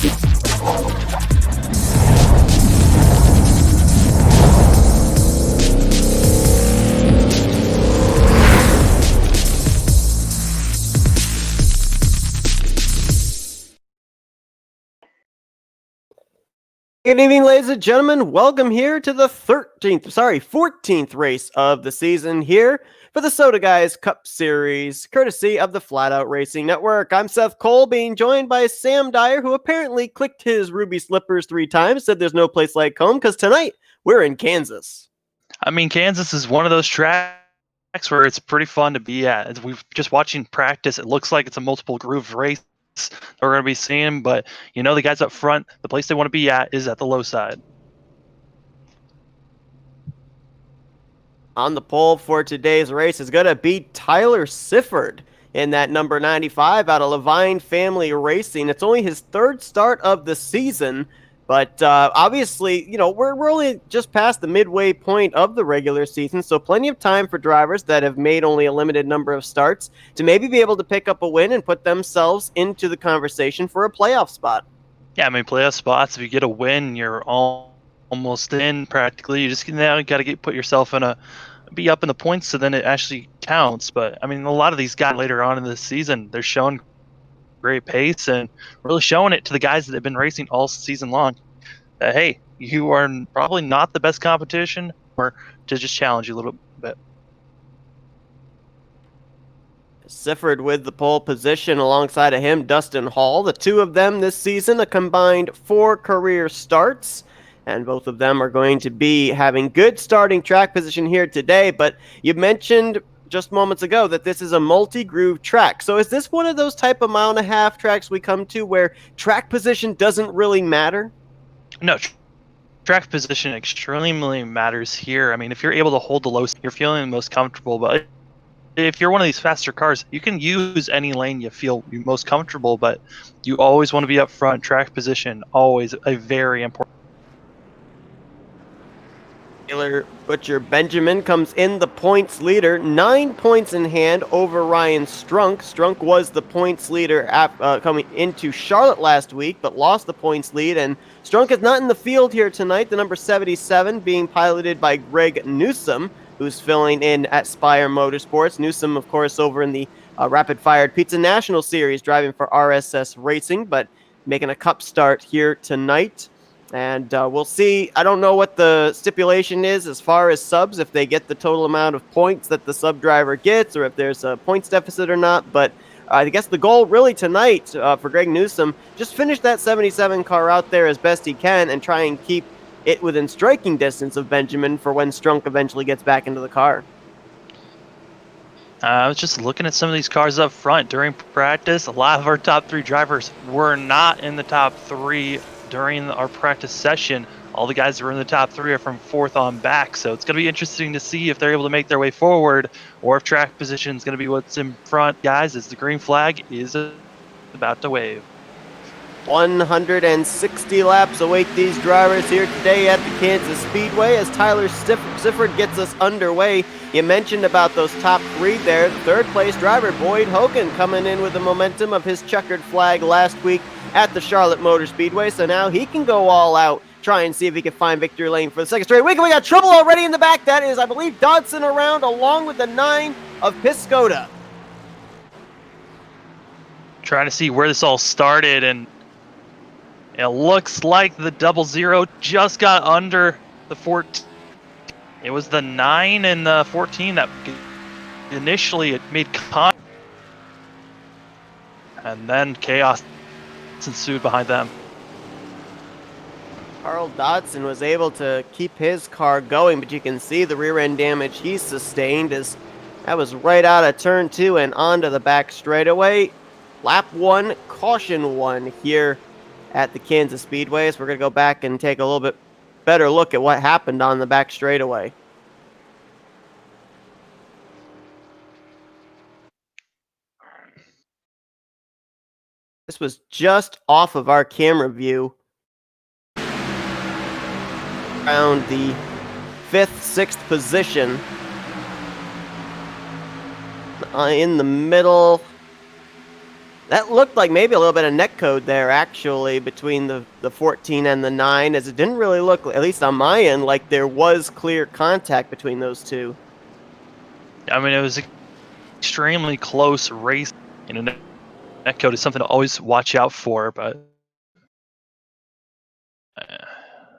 Good evening, ladies and gentlemen. Welcome here to the 14th race of the season here for the Soda Guys Cup Series, courtesy of the Flatout Racing Network. I'm Seth Cole, being joined by Sam Dyer, who apparently clicked his ruby slippers 3 times, said there's no place like home, because tonight we're in Kansas. I mean, Kansas is one of those tracks where it's pretty fun to be at. We've just watching practice. It looks like it's a multiple groove race that we're going to be seeing, but you know, the guys up front, the place they want to be at is at the low side. On the pole for today's race is going to be Tyler Sifford in that number 95 out of Levine Family Racing. It's only his 3rd start of the season, but obviously, you know, we're only just past the midway point of the regular season, so plenty of time for drivers that have made only a limited number of starts to maybe be able to pick up a win and put themselves into the conversation for a playoff spot. Yeah, I mean, playoff spots, if you get a win, you're almost in practically. You just now got to put yourself in be up in the points so then it actually counts. But I mean, a lot of these guys later on in the season, they're showing great pace and really showing it to the guys that have been racing all season long that, hey, you are probably not the best competition, or to just challenge you a little bit. Sifford with the pole position, alongside of him Dustin Hall. The two of them this season, a combined 4 career starts, and both of them are going to be having good starting track position here today. But you mentioned just moments ago that this is a multi-groove track. So is this one of those type of mile-and-a-half tracks we come to where track position doesn't really matter? No, track position extremely matters here. I mean, if you're able to hold the low, you're feeling the most comfortable. But if you're one of these faster cars, you can use any lane you feel most comfortable, but you always want to be up front. Track position, always a very important. Taylor Butcher Benjamin comes in the points leader, 9 points in hand over Ryan Strunk. Strunk was the points leader coming into Charlotte last week, but lost the points lead, and Strunk is not in the field here tonight. The number 77 being piloted by Greg Newsom, who's filling in at Spire Motorsports. Newsom, of course, over in the Rapid Fired Pizza National Series, driving for RSS Racing, but making a cup start here tonight. And we'll see. I don't know what the stipulation is as far as subs, if they get the total amount of points that the sub driver gets, or if there's a points deficit or not. But I guess the goal really tonight for Greg Newsom, just finish that 77 car out there as best he can and try and keep it within striking distance of Benjamin for when Strunk eventually gets back into the car. I was just looking at some of these cars up front during practice. A lot of our top 3 drivers were not in the top 3 during our practice session. All the guys that were in the top 3 are from 4th on back, so it's going to be interesting to see if they're able to make their way forward, or if track position is going to be what's in front, guys, as the green flag is about to wave. 160 laps await these drivers here today at the Kansas Speedway as Tyler Sifford gets us underway. You mentioned about those top 3 there. The 3rd place driver, Boyd Hogan, coming in with the momentum of his checkered flag last week at the Charlotte Motor Speedway, so now he can go all out, try and see if he can find victory lane for the 2nd straight week. And we got trouble already in the back. That is, I believe, Dodson around along with the 9 of Piscota. Trying to see where this all started, and it looks like the 00 just got under the 14. It was the 9 and the 14 that initially it made contact, and then chaos ensued behind them. Carl Dodson was able to keep his car going, but you can see the rear end damage he sustained as that was right out of turn 2 and onto the back straightaway. Lap 1, caution 1 here at the Kansas Speedway. So we're going to go back and take a little bit better look at what happened on the back straightaway. This was just off of our camera view. Around the 5th, 6th position. In the middle. That looked like maybe a little bit of net code there, actually, between the 14 and the 9, as it didn't really look, at least on my end, like there was clear contact between those two. I mean, it was extremely close race. Net code is something to always watch out for, but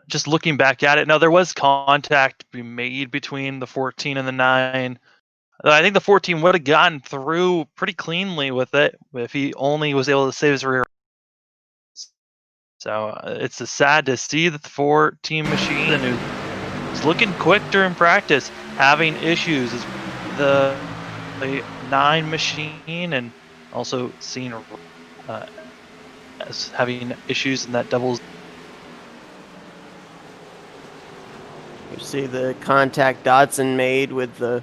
just looking back at it, no, there was contact be made between the 14 and the 9. I think the 14 would have gotten through pretty cleanly with it if he only was able to save his rear. So it's sad to see that the 14 machine who's looking quick during practice having issues is the 9 machine, and also seeing as having issues in that doubles. You see the contact Dodson made with the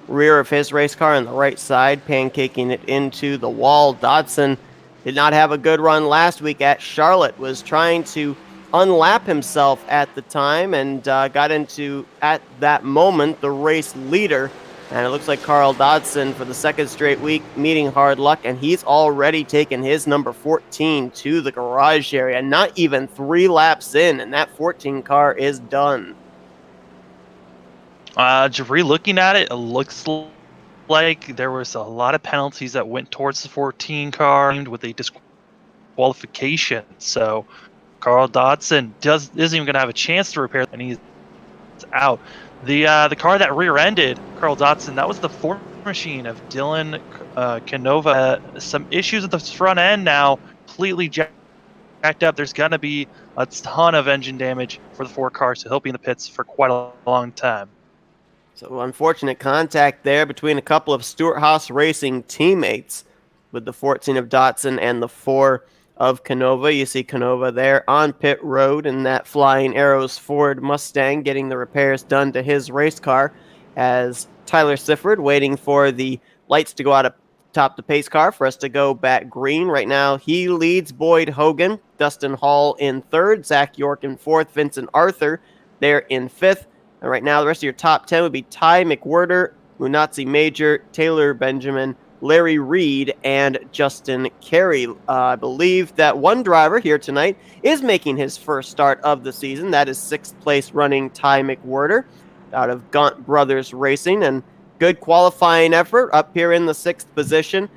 rear of his race car on the right side, pancaking it into the wall. Dodson did not have a good run last week at Charlotte, was trying to unlap himself at the time, and got into, at that moment, the race leader. And it looks like Carl Dodson, for the second straight week, meeting hard luck, and he's already taken his number 14 to the garage area. Not even 3 laps in, and that 14 car is done. Just re-looking at it, it looks like there was a lot of penalties that went towards the 14 car with a disqualification. So Carl Dodson isn't even going to have a chance to repair, and he's out. The car that rear-ended Carl Dodson, that was the Ford machine of Dylan Canova. Some issues at the front end now, completely jacked up. There's going to be a ton of engine damage for the 4 cars, so he'll be in the pits for quite a long time. So unfortunate contact there between a couple of Stewart Haas Racing teammates with the 14 of Dodson and the 4 of Canova. You see Canova there on pit road in that Flying Arrows Ford Mustang, getting the repairs done to his race car, as Tyler Sifford waiting for the lights to go out of top the pace car for us to go back green. Right now he leads Boyd Hogan, Dustin Hall in 3rd, Zach York in 4th, Vincent Arthur there in 5th. And right now, the rest of your top 10 would be Ty McWhirter, Munazi Major, Taylor Benjamin, Larry Reed, and Justin Carey. I believe that one driver here tonight is making his first start of the season. That is 6th place running Ty McWhirter out of Gaunt Brothers Racing. And good qualifying effort up here in the 6th position.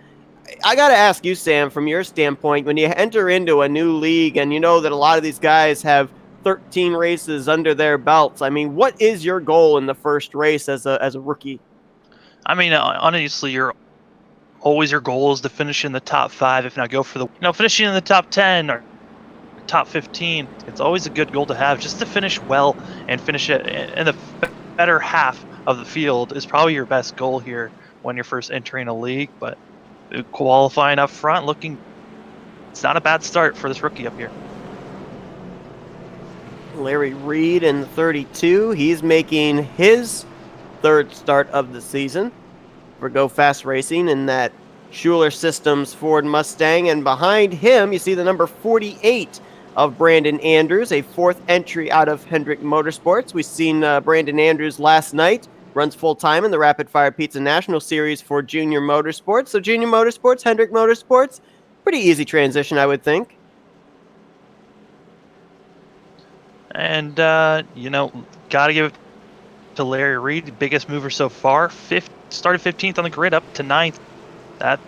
I got to ask you, Sam, from your standpoint, when you enter into a new league and you know that a lot of these guys have 13 races under their belts, I mean, what is your goal in the first race as a rookie? I mean, honestly, your goal is to finish in the top 5, if not go for the, finishing in the top 10 or top 15. It's always a good goal to have, just to finish well and finish it in the better half of the field is probably your best goal here when you're first entering a league. But qualifying up front, it's not a bad start for this rookie up here. Larry Reed in 32. He's making his 3rd start of the season for Go Fast Racing in that Schuler Systems Ford Mustang. And behind him, you see the number 48 of Brandon Andrews, a 4th entry out of Hendrick Motorsports. We've seen Brandon Andrews last night. Runs full-time in the Rapid Fire Pizza National Series for Junior Motorsports. So Junior Motorsports, Hendrick Motorsports, pretty easy transition, I would think. And, got to give it to Larry Reed, the biggest mover so far. Started 15th on the grid, up to 9th. That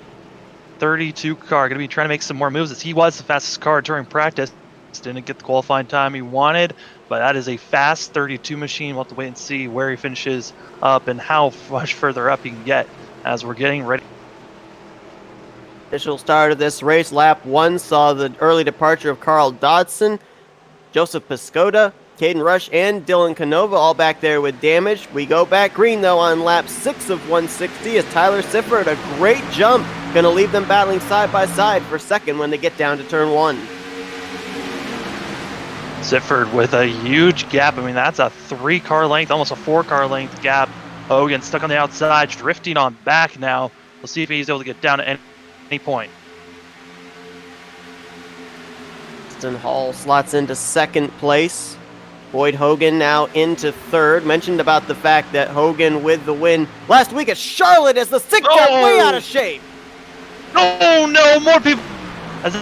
32 car going to be trying to make some more moves, as he was the fastest car during practice. Didn't get the qualifying time he wanted, but that is a fast 32 machine. We'll have to wait and see where he finishes up and how much further up he can get as we're getting ready. Official start of this race, lap 1, saw the early departure of Carl Dodson, Joseph Piscotta, Caden Rush, and Dylan Canova all back there with damage. We go back green, though, on lap 6 of 160 as Tyler Sifford, a great jump, going to leave them battling side by side for second when they get down to turn 1. Sifford with a huge gap. I mean, that's a 3-car length, almost a 4-car length gap. Hogan stuck on the outside, drifting on back now. We'll see if he's able to get down at any point. Hall slots into 2nd place. Boyd Hogan now into 3rd. Mentioned about the fact that Hogan with the win last week at Charlotte as the 6 got way out of shape. Oh no, more people. As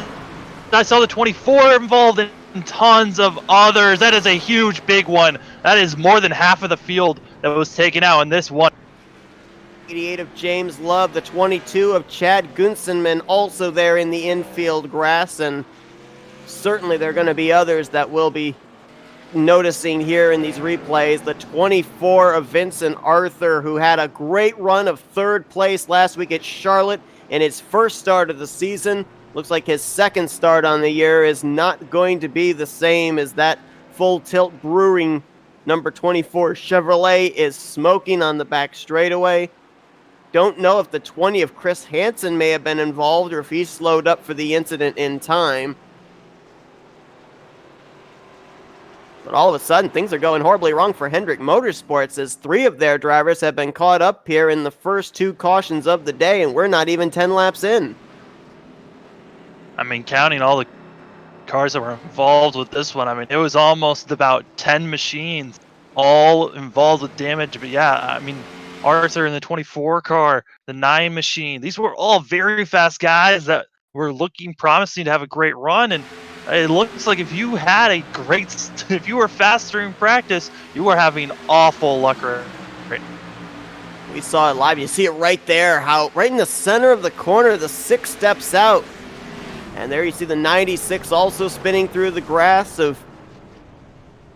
I saw the 24 involved and tons of others. That is a huge, big one. That is more than half of the field that was taken out in this one. 88 of James Love, the 22 of Chad Gunsenman, also there in the infield grass, and certainly there are going to be others that will be noticing here in these replays. The 24 of Vincent Arthur, who had a great run of third place last week at Charlotte in his first start of the season. Looks like his second start on the year is not going to be the same as that Full Tilt Brewing number 24 Chevrolet is smoking on the back straightaway. Don't know if the 20 of Chris Hansen may have been involved or if he slowed up for the incident in time. But all of a sudden, things are going horribly wrong for Hendrick Motorsports as 3 of their drivers have been caught up here in the first 2 cautions of the day, and we're not even 10 laps in. I mean, counting all the cars that were involved with this one, I mean, it was almost about 10 machines all involved with damage. But yeah, I mean, Arthur in the 24 car, the 9 machine, these were all very fast guys that were looking promising to have a great run. And it looks like if you had a great, if you were fast during practice, you were having awful luck right. We saw it live. You see it right there, how right in the center of the corner, the 6 steps out. And there you see the 96 also spinning through the grass of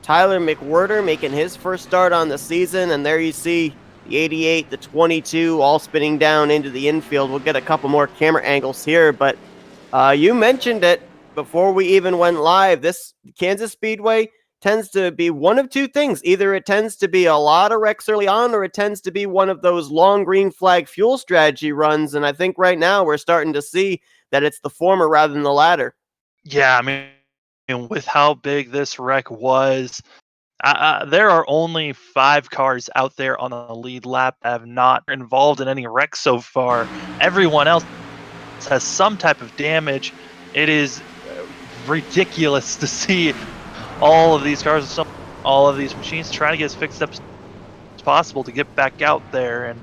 Tyler McWhirter making his first start on the season. And there you see the 88, the 22 all spinning down into the infield. We'll get a couple more camera angles here, but you mentioned it before we even went live. This Kansas Speedway tends to be one of 2 things. Either it tends to be a lot of wrecks early on, or it tends to be one of those long green flag fuel strategy runs. And I think right now we're starting to see that it's the former rather than the latter. Yeah, I mean, with how big this wreck was, there are only 5 cars out there on the lead lap that have not been involved in any wrecks so far. Everyone else has some type of damage. It is ridiculous to see all of these cars, all of these machines trying to get as fixed up as possible to get back out there and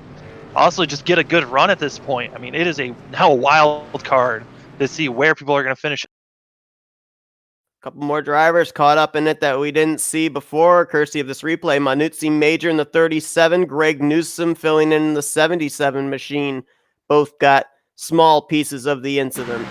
also just get a good run at this point. I mean, it is now a wild card to see where people are going to finish. A couple more drivers caught up in it that we didn't see before, courtesy of this replay. Manuzzi Major in the 37, Greg Newsom filling in the 77 machine. Both got small pieces of the incident.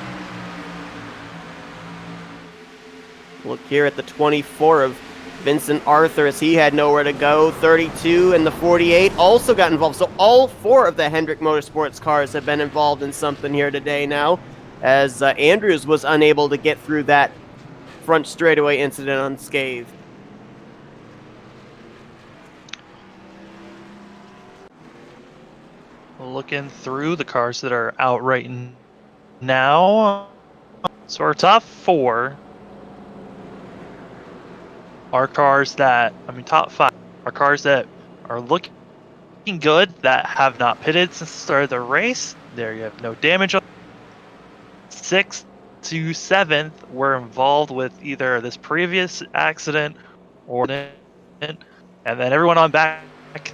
Look here at the 24 of Vincent Arthur as he had nowhere to go. 32 and the 48 also got involved. So all 4 of the Hendrick Motorsports cars have been involved in something here today now, as Andrews was unable to get through that front straightaway incident unscathed. Looking through the cars that are out right now. So our top 4 are cars that, I mean, top 5 are cars that are looking good, that have not pitted since the start of the race. There you have no damage. 6th to 7th were involved with either this previous accident or and then everyone on back,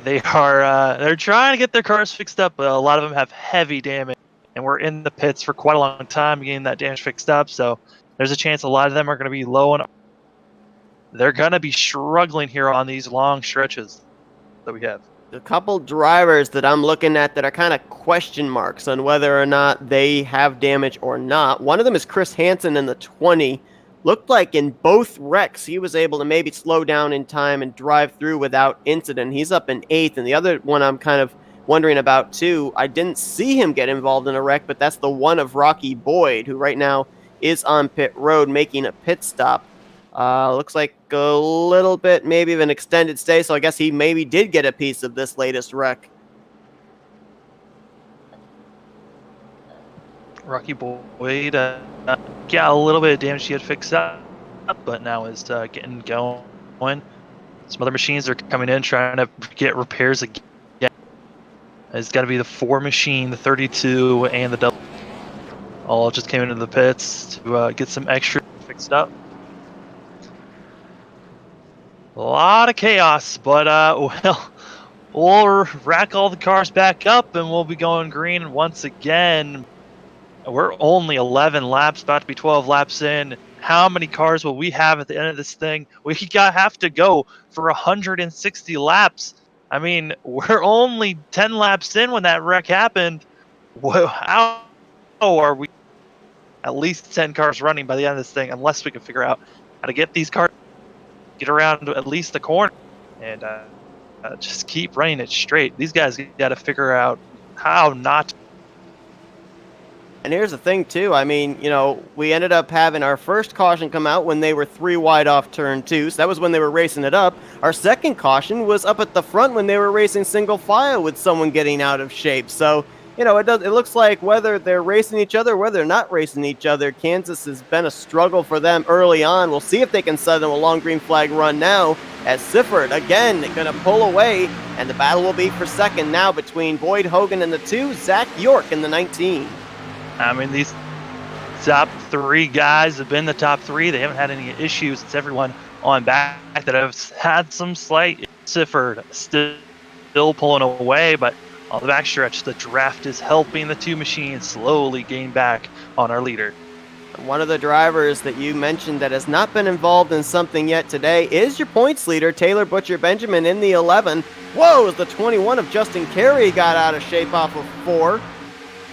they're trying to get their cars fixed up, but a lot of them have heavy damage and we're in the pits for quite a long time getting that damage fixed up. So there's a chance a lot of them are going to be low on. They're going to be struggling here on these long stretches that we have. A couple drivers that I'm looking at that are kind of question marks on whether or not they have damage or not. One of them is Chris Hansen in the 20. Looked like in both wrecks he was able to maybe slow down in time and drive through without incident. He's up in 8th. And the other one I'm kind of wondering about too, I didn't see him get involved in a wreck, but that's the one of Rocky Boyd, who right now is on pit road making a pit stop. Looks like a little bit maybe of an extended stay, so I guess he maybe did get a piece of this latest wreck. Rocky Boyd got a little bit of damage he had fixed up, but now is getting going. Some other machines are coming in trying to get repairs again. It's got to be the 4 machine, the 32, and the double. All just came into the pits to get some extra fixed up. A lot of chaos, but well, we'll rack all the cars back up and we'll be going green once again. We're only 11 laps, about to be 12 laps in. How many cars will we have at the end of this thing? We have to go for 160 laps. I mean, we're only 10 laps in when that wreck happened. How are we at least 10 cars running by the end of this thing, unless we can figure out how to get these cars, get around at least the corner, and just keep running it straight. These guys got to figure out how not. And here's the thing, too. I mean, we ended up having our first caution come out when they were 3 wide off turn 2. So that was when they were racing it up. Our second caution was up at the front when they were racing single file with someone getting out of shape. So, it looks like whether they're racing each other, whether they're not racing each other, Kansas has been a struggle for them early on. We'll see if they can set them a long green flag run now, as Sifford, again, going to pull away, and the battle will be for second now between Boyd Hogan in the 2, Zach York in the 19. I mean, these top three guys have been the top three. They haven't had any issues. It's everyone on back that have had some slight. Sifford still pulling away, but on the backstretch, the draft is helping the two machines slowly gain back on our leader. One of the drivers that you mentioned that has not been involved in something yet today is your points leader, Taylor Butcher Benjamin, in the 11. Whoa, as the 21 of Justin Carey got out of shape off of 4.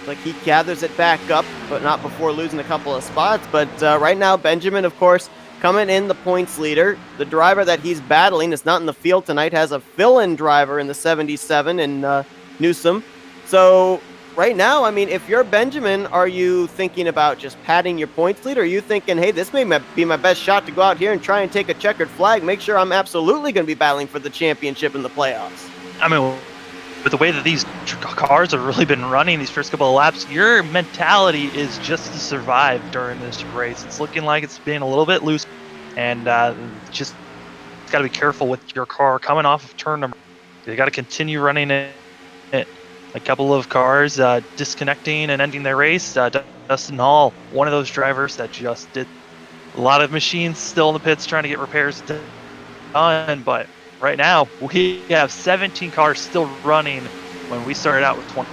Like he gathers it back up, but not before losing a couple of spots. But right now, Benjamin, of course, coming in the points leader. The driver that he's battling is not in the field tonight, has a fill-in driver in the 77 in Newsom. So right now, I mean, if you're Benjamin, are you thinking about just padding your points lead? Or are you thinking, hey, this may be my best shot to go out here and try and take a checkered flag, make sure I'm absolutely going to be battling for the championship in the playoffs? I mean, with the way that these cars have really been running these first couple of laps, your mentality is just to survive during this race. It's looking like it's being a little bit loose, and just got to be careful with your car coming off of turn number. You got to continue running it. A couple of cars disconnecting and ending their race. Dustin Hall, one of those drivers that just did. A lot of machines still in the pits trying to get repairs done, but right now, we have 17 cars still running when we started out with 20.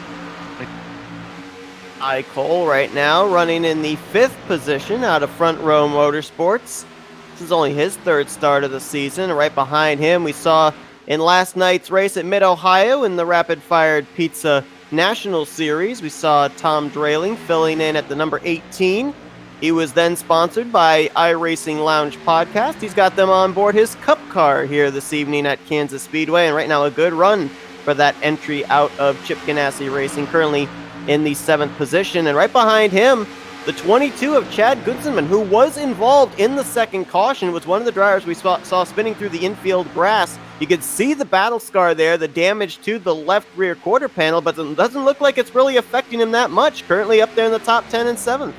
Cole right now running in the 5th position out of Front Row Motorsports. This is only his 3rd start of the season. Right behind him, we saw in last night's race at Mid-Ohio in the Rapid Fired Pizza National Series, we saw Tom Drayling filling in at the number 18. He was then sponsored by iRacing Lounge Podcast. He's got them on board his Cup car here this evening at Kansas Speedway, and right now a good run for that entry out of Chip Ganassi Racing, currently in the 7th position. And right behind him, the 22 of Chad Goodsenman, who was involved in the second caution, was one of the drivers we saw spinning through the infield grass. You could see the battle scar there, the damage to the left rear quarter panel, but it doesn't look like it's really affecting him that much. Currently up there in the top 10 and 7th.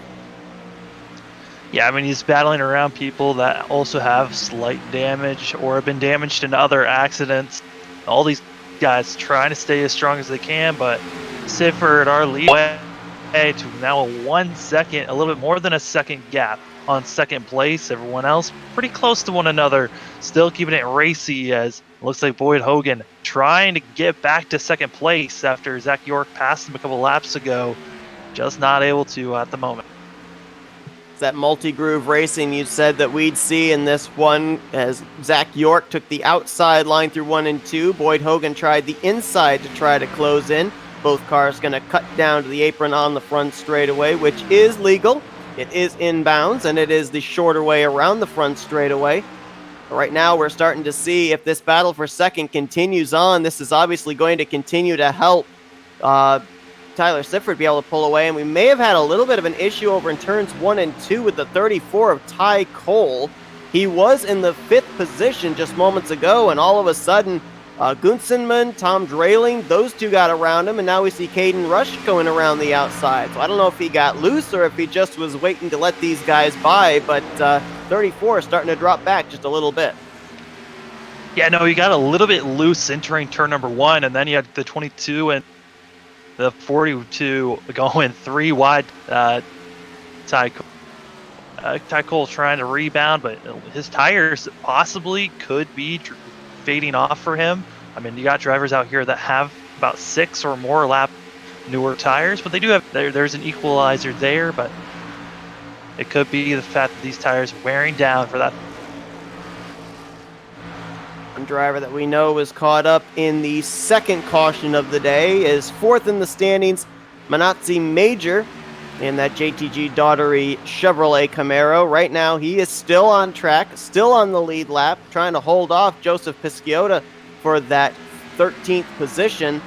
Yeah, I mean, he's battling around people that also have slight damage or have been damaged in other accidents. All these guys trying to stay as strong as they can, but Sifford, our lead, to now a 1 second, a little bit more than a second gap on second place. Everyone else pretty close to one another, still keeping it racy, as it looks like Boyd Hogan trying to get back to second place after Zach York passed him a couple laps ago. Just not able to at the moment. That multi-groove racing you said that we'd see in this one, as Zach York took the outside line through 1 and 2. Boyd Hogan tried the inside to try to close in. Both cars going to cut down to the apron on the front straightaway, which is legal. It is inbounds, and it is the shorter way around the front straightaway. But right now, we're starting to see if this battle for second continues on. This is obviously going to continue to help Tyler Sifford be able to pull away, and we may have had a little bit of an issue over in turns 1 and 2 with the 34 of Ty Cole. He was in the 5th position just moments ago, and all of a sudden, Gunsenman, Tom Drayling, those two got around him, and now we see Caden Rush going around the outside. So I don't know if he got loose or if he just was waiting to let these guys by, but 34 is starting to drop back just a little bit. Yeah, no, he got a little bit loose entering turn number 1, and then you had the 22 and the 42 going 3 wide. Ty Cole trying to rebound, but his tires possibly could be fading off for him. I mean, you got drivers out here that have about 6 or more lap newer tires, but they do have there's an equalizer there, but it could be the fact that these tires are wearing down for that. One driver that we know was caught up in the second caution of the day is fourth in the standings, Manatzi Major, in that JTG Daughtery Chevrolet Camaro. Right now, he is still on track, still on the lead lap, trying to hold off Joseph Pisciota for that 13th position.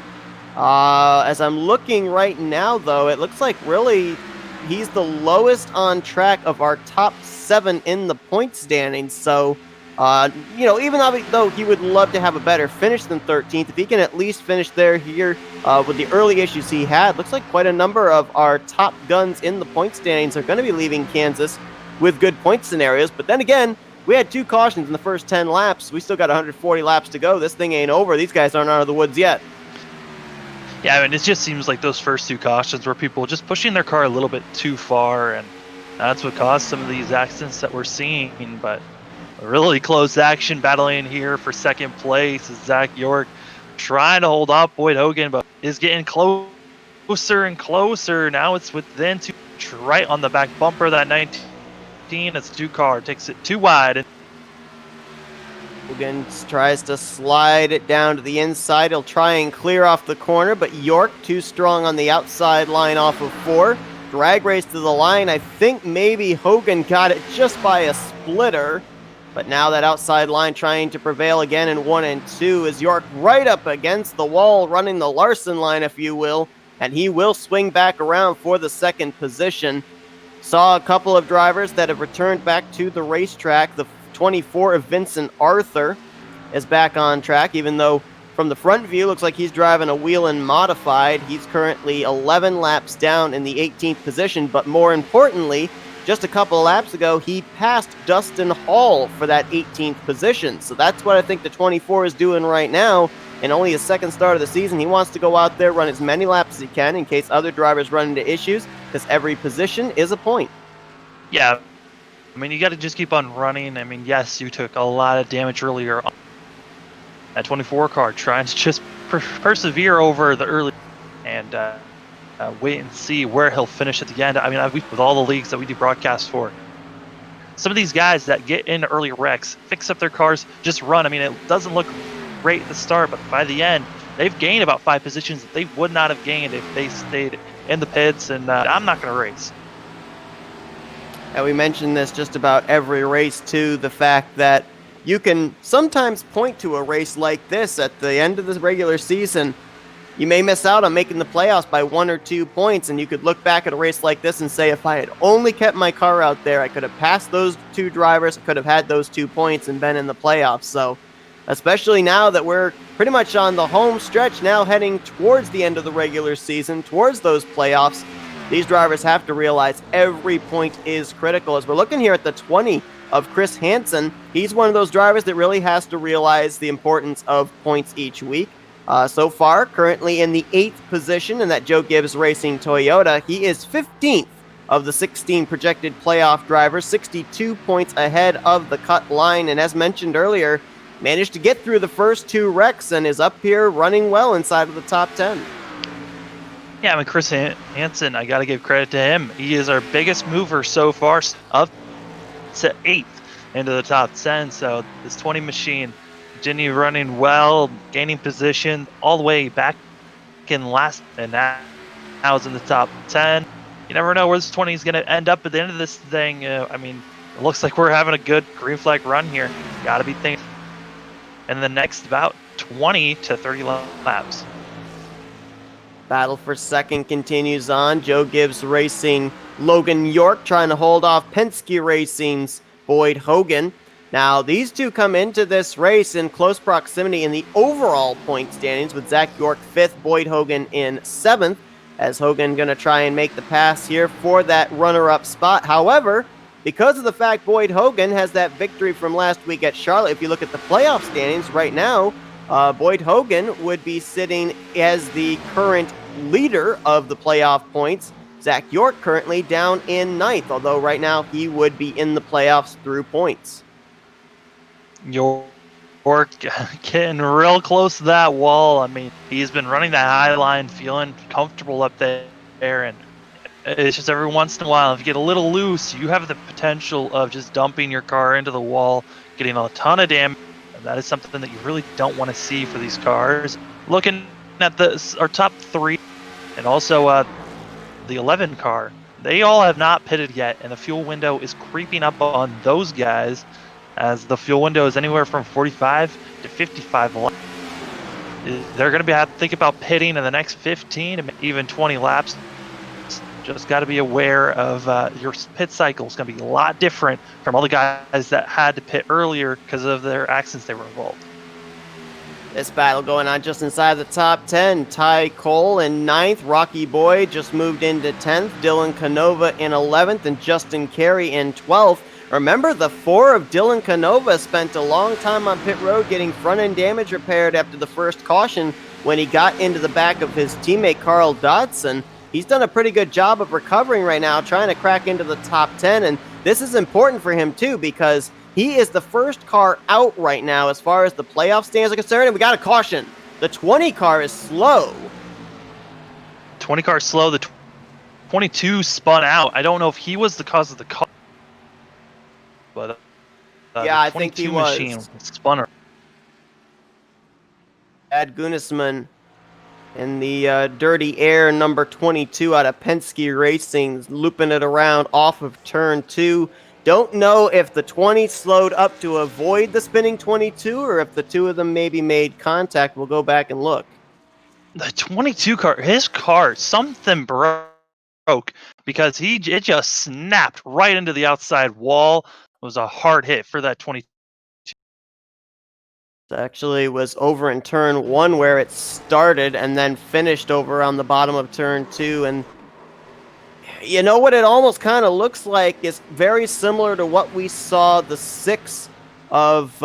As I'm looking right now, though, it looks like really he's the lowest on track of our top 7 in the point standings. So, even though he would love to have a better finish than 13th, if he can at least finish there here with the early issues he had, looks like quite a number of our top guns in the point standings are going to be leaving Kansas with good point scenarios. But then again, we had 2 cautions in the first 10 laps. We still got 140 laps to go. This thing ain't over. These guys aren't out of the woods yet. Yeah, I mean, it just seems like those first 2 cautions were people just pushing their car a little bit too far, and that's what caused some of these accidents that we're seeing. But a really close action battling here for second place is Zach York trying to hold off Boyd Hogan, but is getting closer and closer. Now it's within 2, right on the back bumper of that 19. It's 2 car, takes it too wide. And Hogan tries to slide it down to the inside. He'll try and clear off the corner, but York too strong on the outside line off of 4. Drag race to the line. I think maybe Hogan got it just by a splitter, but now that outside line trying to prevail again in 1 and 2 is York right up against the wall, running the Larson line, if you will, and he will swing back around for the second position. Saw a couple of drivers that have returned back to the racetrack. The 24 of Vincent Arthur is back on track, even though from the front view looks like he's driving a Whelen modified. He's currently 11 laps down in the 18th position, but more importantly, just a couple of laps ago, he passed Dustin Hall for that 18th position. So that's what I think the 24 is doing right now. In only his second start of the season, he wants to go out there, run as many laps as he can in case other drivers run into issues, because every position is a point. Yeah, I mean, you got to just keep on running. I mean, yes, you took a lot of damage earlier on that 24 car, trying to just persevere over the early and wait and see where he'll finish at the end. I mean, with all the leagues that we do broadcasts for, some of these guys that get into early wrecks, fix up their cars, just run. I mean, it doesn't look great at the start, but by the end, they've gained about 5 positions that they would not have gained if they stayed in the pits, and I'm not going to race. And we mentioned this just about every race, too, the fact that you can sometimes point to a race like this at the end of the regular season. You may miss out on making the playoffs by 1 or 2 points, and you could look back at a race like this and say, if I had only kept my car out there, I could have passed those 2 drivers, could have had those 2 points and been in the playoffs. So, especially now that we're pretty much on the home stretch now, heading towards the end of the regular season, towards those playoffs, these drivers have to realize every point is critical. As we're looking here at the 20 of Chris Hansen, he's one of those drivers that really has to realize the importance of points each week. So far, currently in the 8th position in that Joe Gibbs Racing Toyota, he is 15th of the 16 projected playoff drivers, 62 points ahead of the cut line, and as mentioned earlier, managed to get through the first 2 wrecks and is up here running well inside of the top 10. Yeah, I mean, Chris Hansen, I got to give credit to him. He is our biggest mover so far, up to 8th into the top 10. So this 20 machine, continue running well, gaining position all the way back in last, and now is in the top 10. You never know where this 20 is going to end up at the end of this thing. I mean, it looks like we're having a good green flag run here. Got to be thinking in the next about 20 to 30 laps. Battle for second continues on. Joe Gibbs Racing Logan York trying to hold off Penske Racing's Boyd Hogan. Now, these two come into this race in close proximity in the overall point standings, with Zach York 5th, Boyd Hogan in 7th, as Hogan going to try and make the pass here for that runner-up spot. However, because of the fact Boyd Hogan has that victory from last week at Charlotte, if you look at the playoff standings right now, Boyd Hogan would be sitting as the current leader of the playoff points. Zach York currently down in 9th, although right now he would be in the playoffs through points. York Or getting real close to that wall. I mean, he's been running that high line, feeling comfortable up there, and it's just every once in a while, if you get a little loose, you have the potential of just dumping your car into the wall, getting a ton of damage, and that is something that you really don't want to see for these cars. Looking at our top three, and also the 11 car, they all have not pitted yet, and the fuel window is creeping up on those guys, as the fuel window is anywhere from 45 to 55 laps. They're going to have to think about pitting in the next 15 and even 20 laps. Just got to be aware of your pit cycle is going to be a lot different from all the guys that had to pit earlier because of their accidents they were involved. This battle going on just inside the top 10. Ty Cole in 9th. Rocky Boy just moved into 10th. Dylan Canova in 11th. And Justin Carey in 12th. Remember, the 4 of Dylan Canova spent a long time on pit road getting front-end damage repaired after the first caution when he got into the back of his teammate Carl Dodson. He's done a pretty good job of recovering right now, trying to crack into the top 10. And this is important for him, too, because he is the first car out right now as far as the playoff stands are concerned. And we got a caution. The 20 car is slow. 20 car is slow. The 22 spun out. I don't know if he was the cause of the car. But yeah, I think he was. Machine spun. Ed Gunisman in the Dirty Air number 22 out of Penske Racing, looping it around off of turn 2. Don't know if the 20 slowed up to avoid the spinning 22 or if the two of them maybe made contact. We'll go back and look. The 22 car, his car, something broke because it just snapped right into the outside wall. It was a hard hit for that 22. It actually was over in turn 1 where it started and then finished over on the bottom of turn 2. And you know what it almost kind of looks like is very similar to what we saw the 6 of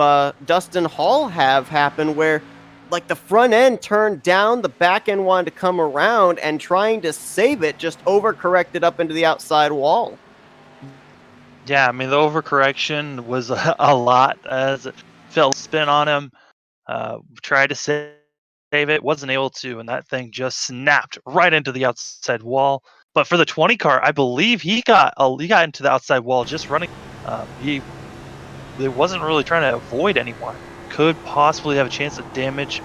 Dustin Hall have happen, where like the front end turned down, the back end wanted to come around, and trying to save it just overcorrected up into the outside wall. Yeah, I mean, the overcorrection was a lot as it felt spin on him. Tried to save it, wasn't able to, and that thing just snapped right into the outside wall. But for the 20 car, I believe he got into the outside wall just running. He wasn't really trying to avoid anyone. Could possibly have a chance of damage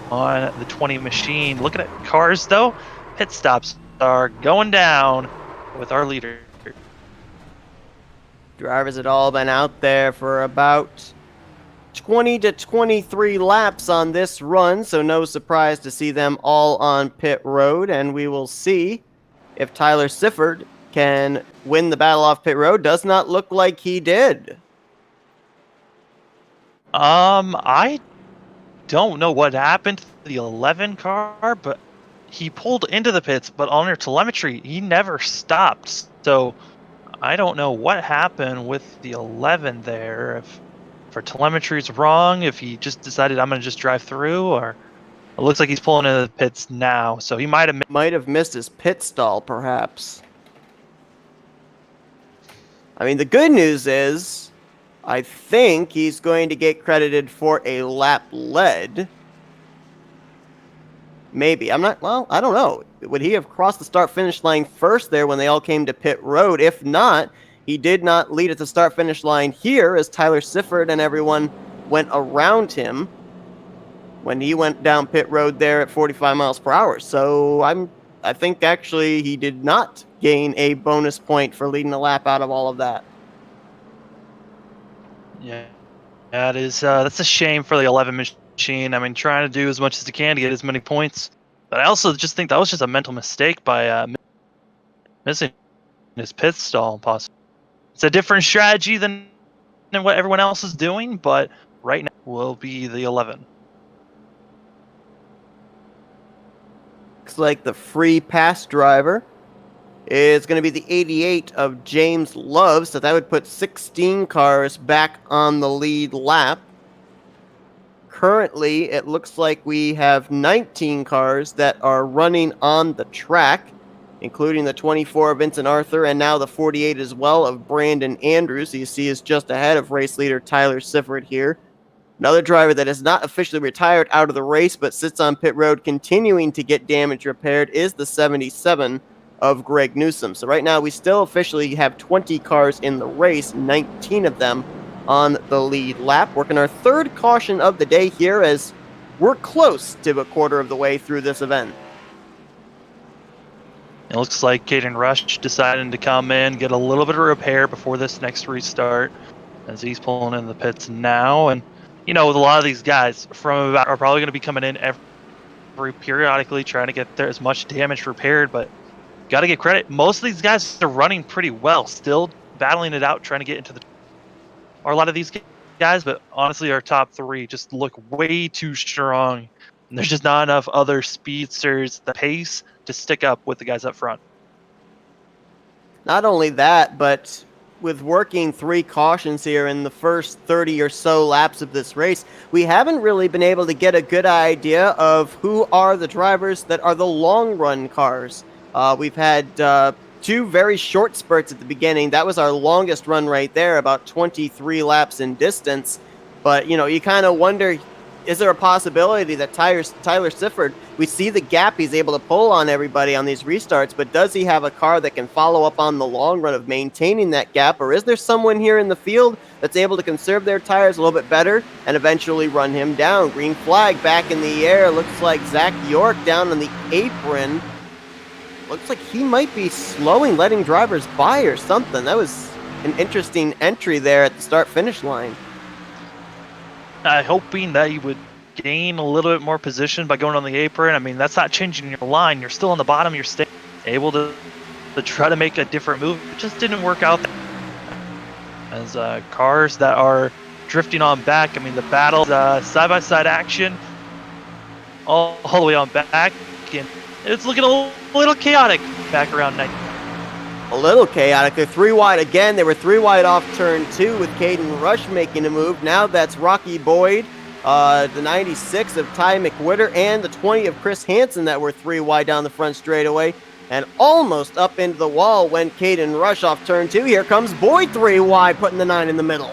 on the 20 machine. Looking at cars, though, pit stops are going down with our leader. Drivers had all been out there for about 20 to 23 laps on this run, so no surprise to see them all on pit road, and we will see if Tyler Sifford can win the battle off pit road. Does not look like he did. I don't know what happened to the 11 car, but he pulled into the pits, but on your telemetry, he never stopped. So I don't know what happened with the 11 there. If our telemetry's wrong, if he just decided I'm going to just drive through, or it looks like he's pulling into the pits now. So he might have missed his pit stall, perhaps. I mean, the good news is I think he's going to get credited for a lap led. Maybe. I don't know. Would he have crossed the start-finish line first there when they all came to pit road? If not, he did not lead at the start-finish line here as Tyler Sifford and everyone went around him when he went down pit road there at 45 miles per hour. So I think actually he did not gain a bonus point for leading a lap out of all of that. Yeah, that is that's a shame for the 11 machine. I mean, trying to do as much as he can to get as many points, but I also just think that was just a mental mistake by missing his pit stall. Possibly, it's a different strategy than what everyone else is doing, but right now will be the 11. Looks like the free pass driver is going to be the 88 of James Love, so that would put 16 cars back on the lead lap. Currently, it looks like we have 19 cars that are running on the track, including the 24 of Vincent Arthur and now the 48 as well of Brandon Andrews. You see is just ahead of race leader Tyler Sifford here. Another driver that is not officially retired out of the race but sits on pit road continuing to get damage repaired is the 77 of Greg Newsom. So right now we still officially have 20 cars in the race, 19 of them on the lead lap. Working our third caution of the day here as we're close to a quarter of the way through this event. It looks like Caden Rush deciding to come in, get a little bit of repair before this next restart, as he's pulling in the pits now. And, with a lot of these guys from about are probably going to be coming in every periodically trying to get there as much damage repaired, but got to get credit. Most of these guys are running pretty well, still battling it out, trying to get into the. Or a lot of these guys, but honestly, our top three just look way too strong. And there's just not enough other speedsters, the pace to stick up with the guys up front. Not only that, but with working 3 cautions here in the first 30 or so laps of this race, we haven't really been able to get a good idea of who are the drivers that are the long run cars. We've had 2 very short spurts at the beginning. That was our longest run right there, about 23 laps in distance. But, you kind of wonder, is there a possibility that Tyler Sifford, we see the gap he's able to pull on everybody on these restarts, but does he have a car that can follow up on the long run of maintaining that gap? Or is there someone here in the field that's able to conserve their tires a little bit better and eventually run him down? Green flag back in the air. Looks like Zach York down on the apron. Looks like he might be slowing, letting drivers by or something. That was an interesting entry there at the start-finish line. Hoping that you would gain a little bit more position by going on the apron. I mean, that's not changing your line. You're still on the bottom. You're staying able to try to make a different move. It just didn't work out there. As cars that are drifting on back. I mean, the battle, side-by-side action all the way on back. And it's looking a little chaotic back around 9. A little chaotic. They're 3 wide again. They were 3 wide off turn 2 with Caden Rush making a move. Now that's Rocky Boyd, the 96 of Ty McWhitter, and the 20 of Chris Hansen that were 3 wide down the front straightaway. And almost up into the wall went Caden Rush off turn 2. Here comes Boyd 3 wide, putting the 9 in the middle.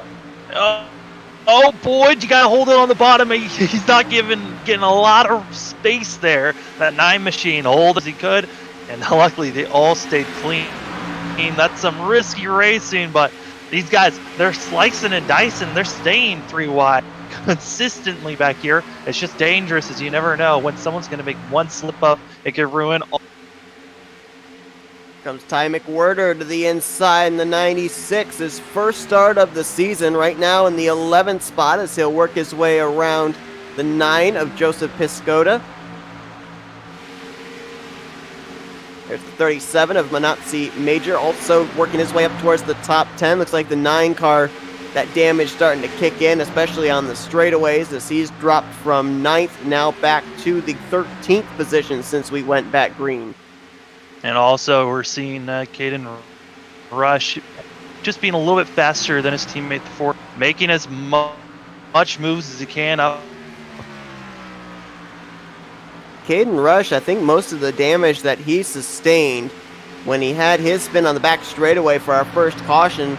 Oh, Boyd, you got to hold it on the bottom. He's not getting a lot of space there. That 9 machine, hold as he could. And luckily, they all stayed clean. That's some risky racing, but these guys, they're slicing and dicing. They're staying 3 wide consistently back here. It's just dangerous, as you never know. When someone's going to make one slip up, it could ruin all. Comes Ty McWhirter to the inside in the 96, his first start of the season. Right now in the 11th spot as he'll work his way around the 9 of Joseph Piscota. There's the 37 of Manatsi Major, also working his way up towards the top 10. Looks like the 9 car, that damage starting to kick in, especially on the straightaways, as he's dropped from 9th now back to the 13th position since we went back green. And also we're seeing Caden Rush just being a little bit faster than his teammate before, making as much moves as he can up. Caden Rush, I think most of the damage that he sustained when he had his spin on the back straightaway for our first caution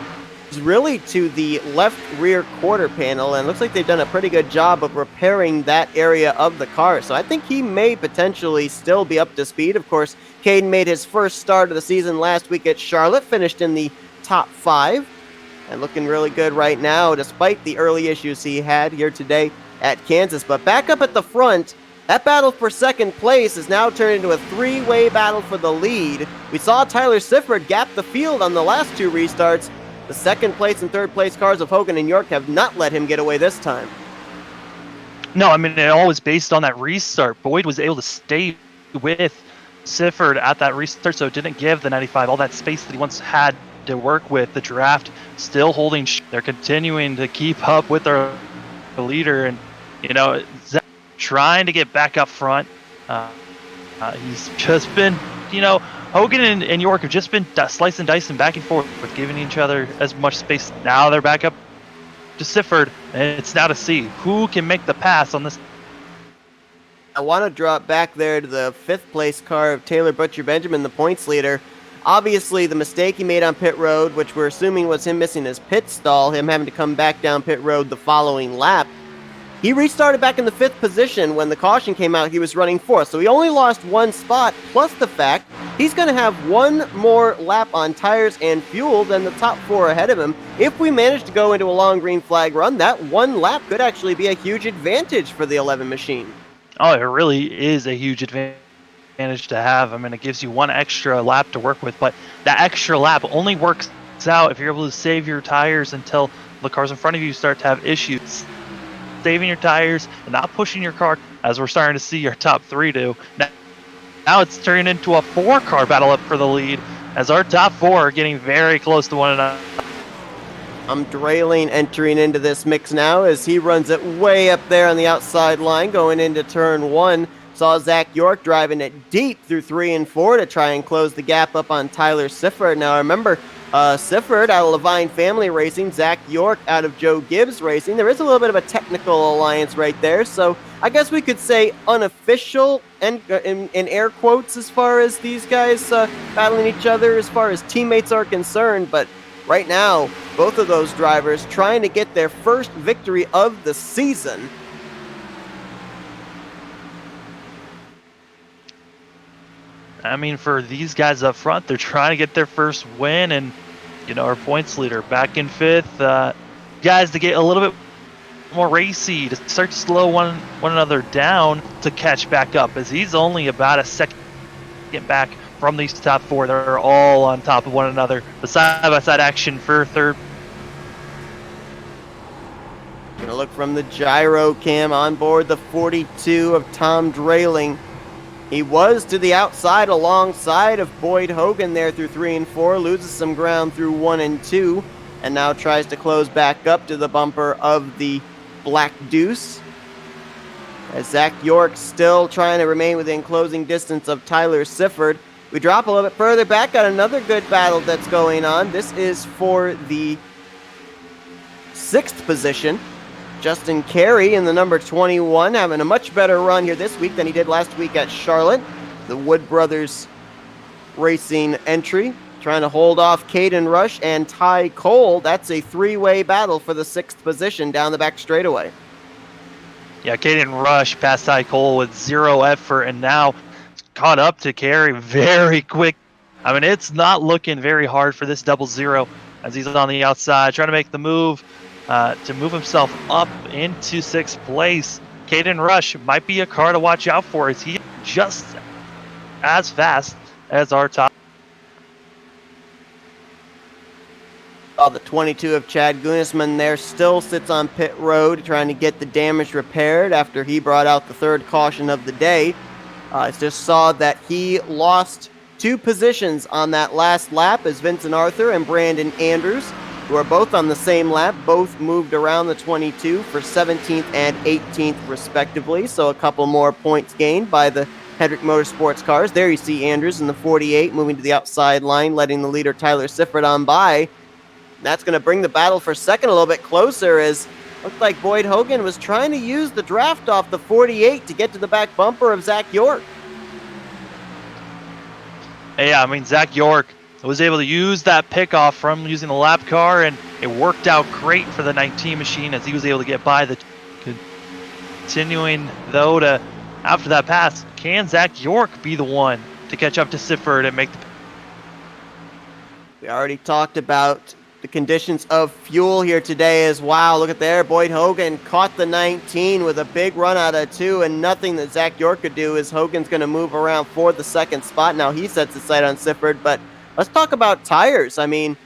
is really to the left rear quarter panel, and it looks like they've done a pretty good job of repairing that area of the car. So I think he may potentially still be up to speed. Of course, Caden made his first start of the season last week at Charlotte, finished in the top 5, and looking really good right now despite the early issues he had here today at Kansas. But back up at the front, that battle for second place is now turned into a 3-way battle for the lead. We saw Tyler Sifford gap the field on the last 2 restarts. The second place and third place cars of Hogan and York have not let him get away this time. No, I mean, it all was based on that restart. Boyd was able to stay with Sifford at that restart, so it didn't give the 95 all that space that he once had to work with. The draft still holding. They're continuing to keep up with their leader, and Zach trying to get back up front. He's just been, Hogan and York have just been slicing, dicing back and forth with giving each other as much space. Now they're back up to Sifford, and it's now to see who can make the pass on this. I want to drop back there to the 5th place car of Taylor Butcher Benjamin, the points leader. Obviously, the mistake he made on pit road, which we're assuming was him missing his pit stall, him having to come back down pit road the following lap, He restarted back in the 5th position when the caution came out. He was running 4th, so he only lost 1 spot, plus the fact he's going to have 1 more lap on tires and fuel than the top 4 ahead of him. If we manage to go into a long green flag run, that 1 lap could actually be a huge advantage for the 11 machine. Oh, it really is a huge advantage to have. I mean, it gives you 1 extra lap to work with, but that extra lap only works out if you're able to save your tires until the cars in front of you start to have issues. Saving your tires and not pushing your car, as we're starting to see your top 3 do. Now it's turning into a 4-car battle up for the lead, as our top 4 are getting very close to one another. Drayling entering into this mix now as he runs it way up there on the outside line going into turn 1. Saw Zach York driving it deep through 3 and 4 to try and close the gap up on Tyler Sifford. Now remember, Sifford out of Levine Family Racing, Zach York out of Joe Gibbs Racing. There is a little bit of a technical alliance right there, so I guess we could say unofficial and in air quotes as far as these guys battling each other as far as teammates are concerned, but right now, both of those drivers trying to get their first victory of the season. I mean, for these guys up front, they're trying to get their first win, and our points leader back in 5th. Guys to get a little bit more racy, to start to slow one another down to catch back up, as he's only about a second back from these top 4. They're all on top of one another. The side-by-side action for 3rd. Gonna look from the gyro cam on board the 42 of Tom Drayling. He was to the outside alongside of Boyd Hogan there through 3 and 4, loses some ground through 1 and 2, and now tries to close back up to the bumper of the Black Deuce. As Zach York still trying to remain within closing distance of Tyler Sifford. We drop a little bit further back, got another good battle that's going on. This is for the 6th position. Justin Carey in the number 21 having a much better run here this week than he did last week at Charlotte. The Wood Brothers Racing entry trying to hold off Caden Rush and Ty Cole. That's a 3-way battle for the 6th position down the back straightaway. Yeah, Caden Rush passed Ty Cole with 0 effort, and now caught up to Carey very quick. I mean, it's not looking very hard for this 00 as he's on the outside trying to make the move to move himself up into 6th place. Caden Rush might be a car to watch out for, as he just as fast as our top. The 22 of Chad Gunisman there still sits on pit road trying to get the damage repaired after he brought out the 3rd caution of the day. I just saw that he lost 2 positions on that last lap as Vincent Arthur and Brandon Andrews, who are both on the same lap, both moved around the 22 for 17th and 18th respectively. So a couple more points gained by the Hendrick Motorsports cars. There you see Andrews in the 48 moving to the outside line, letting the leader Tyler Sifford on by. That's going to bring the battle for 2nd a little bit closer, as looked like Boyd Hogan was trying to use the draft off the 48 to get to the back bumper of Zach York. Yeah, I mean, Zach York was able to use that pickoff from using the lap car, and it worked out great for the 19 machine as he was able to get by the. Continuing, though, to after that pass, can Zach York be the one to catch up to Sifford and make the. We already talked about the conditions of fuel here today as wow. Look at there. Boyd Hogan caught the 19 with a big run out of 2, and nothing that Zach York could do as Hogan's going to move around for the 2nd spot. Now he sets his sight on Sifford, but let's talk about tires. I mean,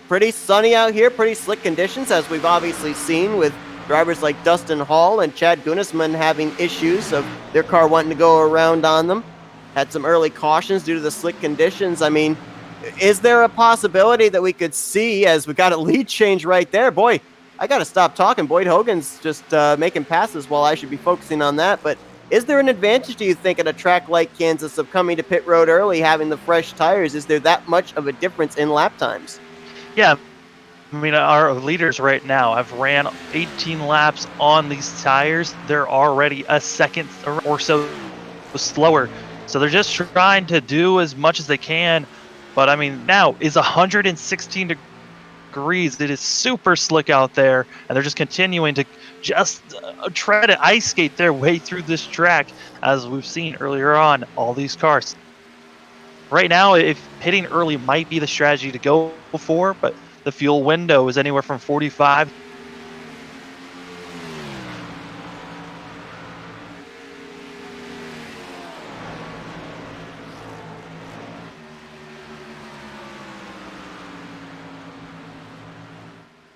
pretty sunny out here, pretty slick conditions, as we've obviously seen with drivers like Dustin Hall and Chad Gunisman having issues of their car wanting to go around on them. Had some early cautions due to the slick conditions. I mean, is there a possibility that we could see, as we got a lead change right there? Boy, I got to stop talking. Boyd Hogan's just making passes while I should be focusing on that. But is there an advantage, do you think, at a track like Kansas of coming to pit road early, having the fresh tires? Is there that much of a difference in lap times? Yeah. I mean, our leaders right now have ran 18 laps on these tires. They're already a second or so slower. So they're just trying to do as much as they can. But, I mean, now is 116 degrees. It is super slick out there, and they're just continuing to just try to ice skate their way through this track, as we've seen earlier on, all these cars. Right now, if pitting early might be the strategy to go for, but the fuel window is anywhere from 45.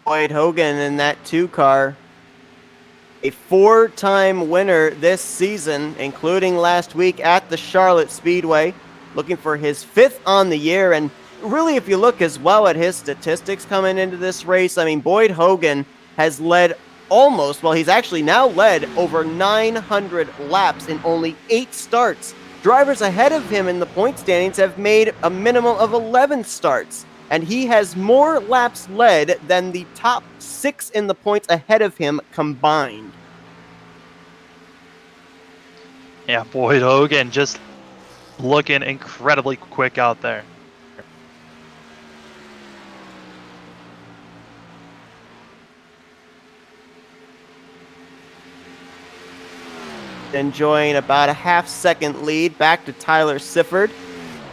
Boyd Hogan in that 2 car, a 4-time winner this season, including last week at the Charlotte Speedway, looking for his 5th on the year. And really, if you look as well at his statistics coming into this race, I mean, Boyd Hogan has led he's actually now led over 900 laps in only 8 starts. Drivers ahead of him in the point standings have made a minimum of 11 starts, and he has more laps led than the top 6 in the points ahead of him combined. Yeah, Boyd Hogan just looking incredibly quick out there. Enjoying about a half-second lead back to Tyler Sifford.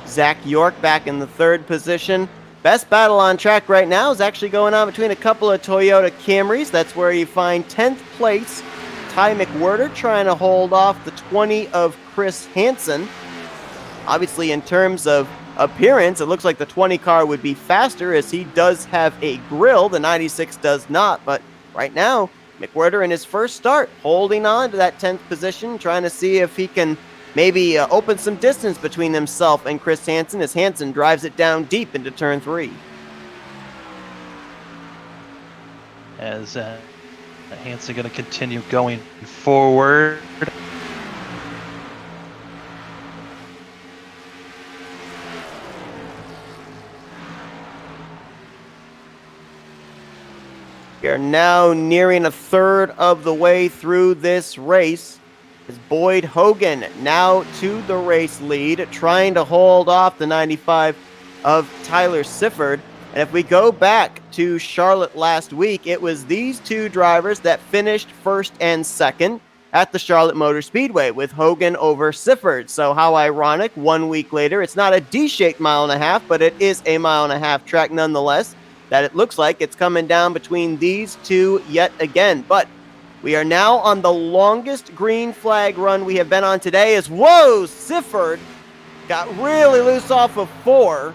Zach York back in the 3rd position. Best battle on track right now is actually going on between a couple of Toyota Camrys. That's where you find 10th place Ty McWhirter trying to hold off the 20 of Chris Hansen. Obviously, in terms of appearance, it looks like the 20 car would be faster, as he does have a grille. The 96 does not, but right now, McWhirter in his first start, holding on to that 10th position, trying to see if he can maybe open some distance between himself and Chris Hansen, as Hansen drives it down deep into turn 3. As Hansen going to continue going forward. We are now nearing a third of the way through this race. As Boyd Hogan now to the race lead, trying to hold off the 95 of Tyler Sifford. And if we go back to Charlotte last week, it was these 2 drivers that finished 1st and 2nd at the Charlotte Motor Speedway, with Hogan over Sifford. So how ironic, 1 week later, it's not a D-shaped 1.5 miles, but it is a 1.5 mile track nonetheless, that it looks like it's coming down between these 2 yet again. But we are now on the longest green flag run we have been on today, as, whoa, Sifford got really loose off of 4.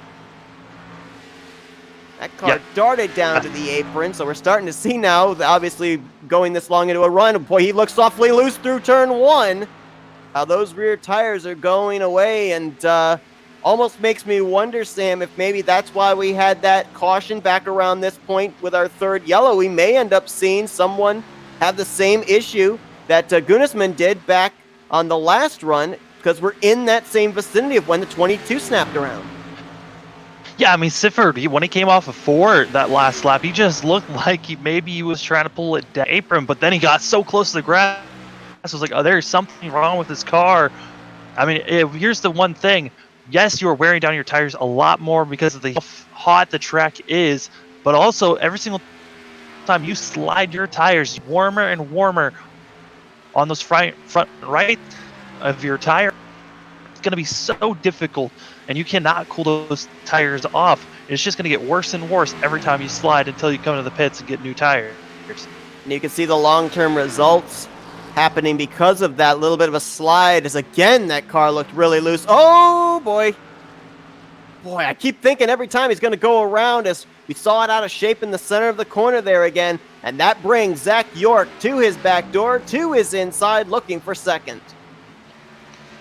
That car darted down to the apron, so we're starting to see now, obviously going this long into a run, boy, he looks awfully loose through turn 1. How those rear tires are going away, and almost makes me wonder, Sam, if maybe that's why we had that caution back around this point with our 3rd yellow. We may end up seeing someone have the same issue that Gunnisman did back on the last run, because we're in that same vicinity of when the 22 snapped around. Yeah, I mean, Sifford, when he came off of 4 that last lap, he just looked like maybe he was trying to pull it down apron, but then he got so close to the grass. I was like, oh, there's something wrong with this car. I mean, here's the one thing. Yes, you are wearing down your tires a lot more because of how hot the track is, but also every single time you slide your tires warmer and warmer on those front right of your tire, it's going to be so difficult, and you cannot cool those tires off. It's just going to get worse and worse every time you slide until you come to the pits and get new tires. And you can see the long-term results happening because of that little bit of a slide, as again that car looked really loose. Oh boy, I keep thinking every time he's going to go around, as we saw it out of shape in the center of the corner there again, and that brings Zach York to his back door, to his inside, looking for 2nd.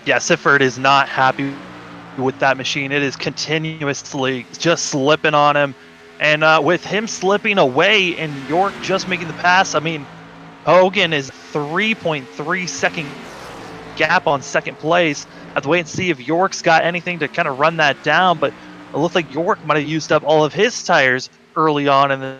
Yeah, Sifford is not happy with that machine. It is continuously just slipping on him, and with him slipping away and York just making the pass, I mean, Hogan is 3.3 second gap on 2nd place. I have to wait and see if York's got anything to kind of run that down, but it looked like York might have used up all of his tires early on in the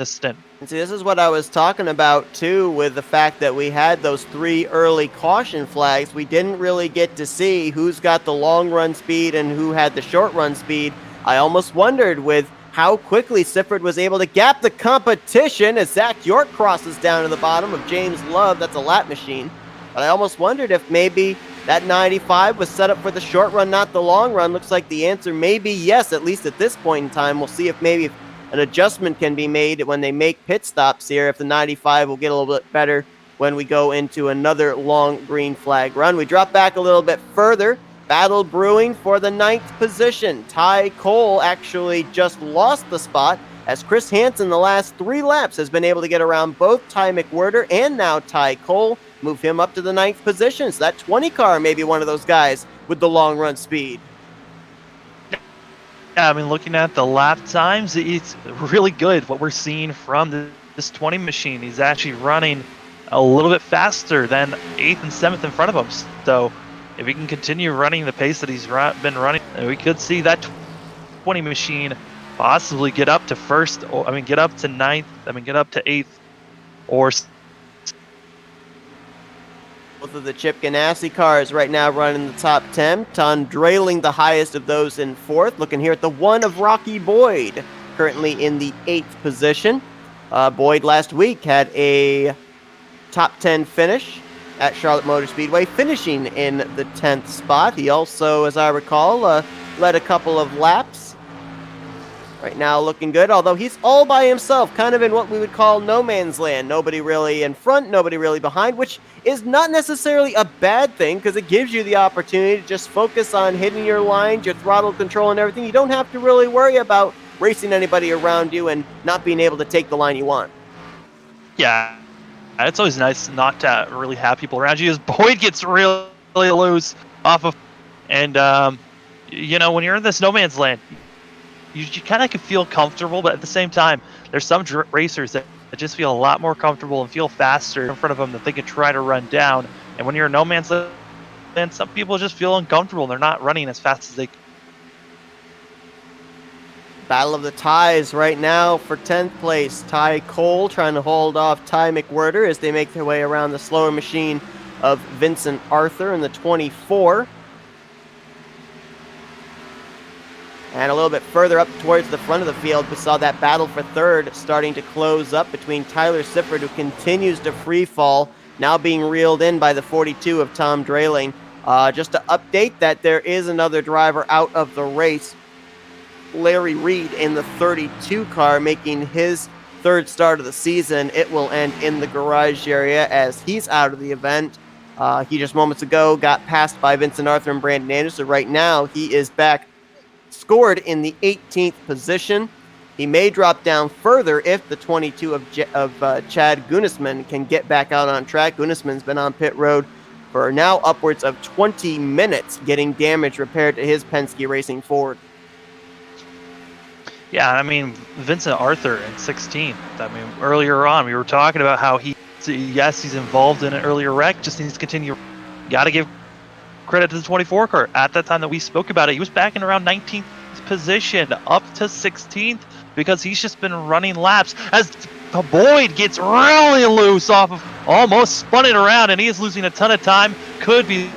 stint. And see, this is what I was talking about too, with the fact that we had those 3 early caution flags. We didn't really get to see who's got the long run speed and who had the short run speed. I almost wondered, with how quickly Sifford was able to gap the competition as Zach York crosses down to the bottom of James Love. That's a lap machine. But I almost wondered if maybe that 95 was set up for the short run, not the long run. Looks like the answer may be yes, at least at this point in time. We'll see if maybe an adjustment can be made when they make pit stops here, if the 95 will get a little bit better when we go into another long green flag run. We drop back a little bit further. Battle brewing for the 9th position. Ty Cole actually just lost the spot as Chris Hansen the last 3 laps has been able to get around both Ty McWhirter and now Ty Cole, move him up to the 9th position. So that 20 car may be one of those guys with the long run speed. Yeah, I mean, looking at the lap times, it's really good what we're seeing from this 20 machine. He's actually running a little bit faster than 8th and 7th in front of him. So if he can continue running the pace that he's been running, we could see that 20 machine possibly get up to first, or get up to 9th, get up to 8th, or both of the Chip Ganassi cars right now running the top 10. Tom Drayling the highest of those in 4th. Looking here at the 1 of Rocky Boyd, currently in the 8th position. Boyd last week had a top 10 finish at Charlotte Motor Speedway, finishing in the 10th spot. He also, as I recall, led a couple of laps. Right now looking good, although he's all by himself, kind of in what we would call no man's land. Nobody really in front, nobody really behind, which is not necessarily a bad thing because it gives you the opportunity to just focus on hitting your lines, your throttle control and everything. You don't have to really worry about racing anybody around you and not being able to take the line you want. Yeah, it's always nice not to really have people around you as Boyd gets really loose off of, and when you're in this no man's land, you kind of can feel comfortable, but at the same time, there's some racers that just feel a lot more comfortable and feel faster in front of them that they can try to run down. And when you're in no man's land, some people just feel uncomfortable and they're not running as fast as they can. Battle of the ties right now for 10th place. Ty Cole trying to hold off Ty McWhirter as they make their way around the slower machine of Vincent Arthur in the 24. And a little bit further up towards the front of the field, we saw that battle for 3rd starting to close up between Tyler Sifford, who continues to free fall, now being reeled in by the 42 of Tom Drayling. Just to update that there is another driver out of the race, Larry Reed in the 32 car, making his 3rd start of the season. It will end in the garage area as he's out of the event. He just moments ago got passed by Vincent Arthur and Brandon Anderson. Right now, he is back scored in the 18th position. He may drop down further if the 22 of Chad Gunisman can get back out on track. Gunisman's been on pit road for now upwards of 20 minutes getting damage repaired to his Penske Racing Ford. Yeah, Vincent Arthur in 16th. Earlier on, we were talking about how he's involved in an earlier wreck, just needs to continue. Got to give credit to the 24 car. At that time that we spoke about it, he was back in around 19th position, up to 16th, because he's just been running laps as Boyd gets really loose off of, almost spun it around, and he is losing a ton of time. Could be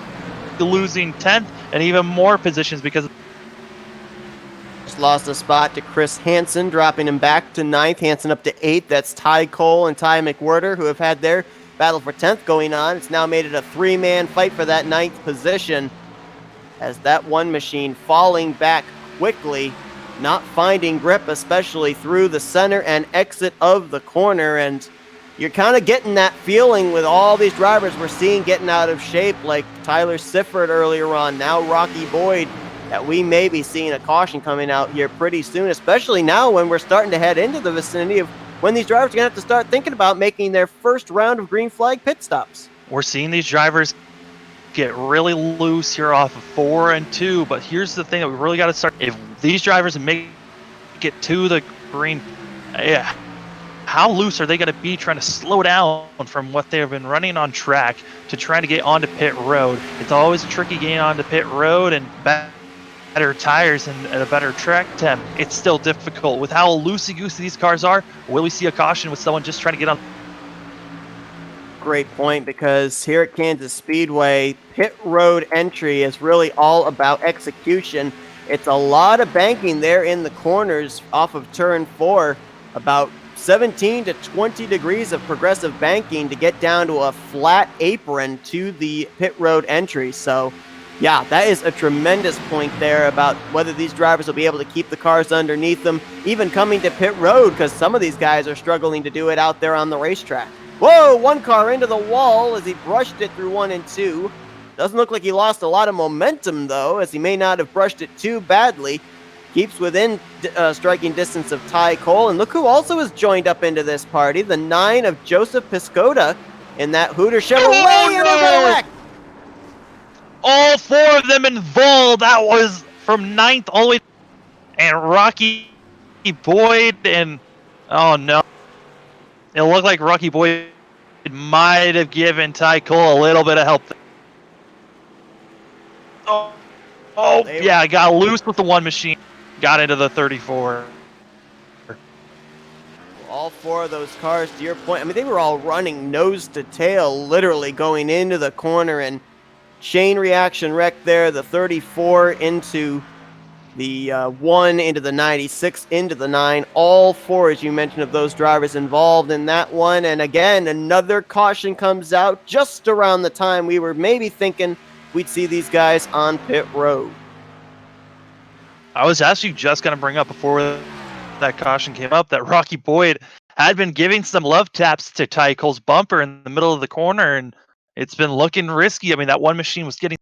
losing 10th and even more positions because just lost a spot to Chris Hansen, dropping him back to 9th. Hansen up to 8th. That's Ty Cole and Ty McWhirter, who have had their battle for 10th going on. It's now made it a 3-man fight for that 9th position as that one machine falling back quickly, not finding grip, especially through the center and exit of the corner. And you're kind of getting that feeling with all these drivers we're seeing getting out of shape, like Tyler Sifford earlier on, now Rocky Boyd, that we may be seeing a caution coming out here pretty soon, especially now when we're starting to head into the vicinity of when these drivers are going to have to start thinking about making their first round of green flag pit stops. We're seeing these drivers get really loose here off of 4 and 2, but here's the thing that we really got to start. If these drivers make it to the green, how loose are they going to be trying to slow down from what they've been running on track to trying to get onto pit road? It's always a tricky getting onto pit road, and better tires and a better track temp, it's still difficult. With how loosey-goosey these cars are, will we see a caution with someone just trying to get on? Great point, because here at Kansas Speedway, pit road entry is really all about execution. It's a lot of banking there in the corners off of turn 4, about 17 to 20 degrees of progressive banking to get down to a flat apron to the pit road entry. So, yeah, that is a tremendous point there about whether these drivers will be able to keep the cars underneath them, even coming to pit road, because some of these guys are struggling to do it out there on the racetrack. Whoa, one car into the wall as he brushed it through 1 and 2. Doesn't look like he lost a lot of momentum, though, as he may not have brushed it too badly. Keeps within striking distance of Ty Cole. And look who also has joined up into this party, the 9 of Joseph Piscota in that Hooter Chevrolet. Oh, no! All 4 of them involved. That was from 9th all the way. And Rocky Boyd and... Oh, no. It looked like Rocky Boyd might have given Ty Cole a little bit of help. Yeah, got loose with the one machine. Got into the 34. All 4 of those cars, to your point, I mean, they were all running nose to tail, literally going into the corner, and chain reaction wreck there. The 34 into the 1, into the 96, into the 9. All 4, as you mentioned, of those drivers involved in that one. And again, another caution comes out just around the time we were maybe thinking we'd see these guys on pit road. I was actually just going to bring up before that caution came up that Rocky Boyd had been giving some love taps to Ty Cole's bumper in the middle of the corner, and it's been looking risky. I mean, that one machine was getting...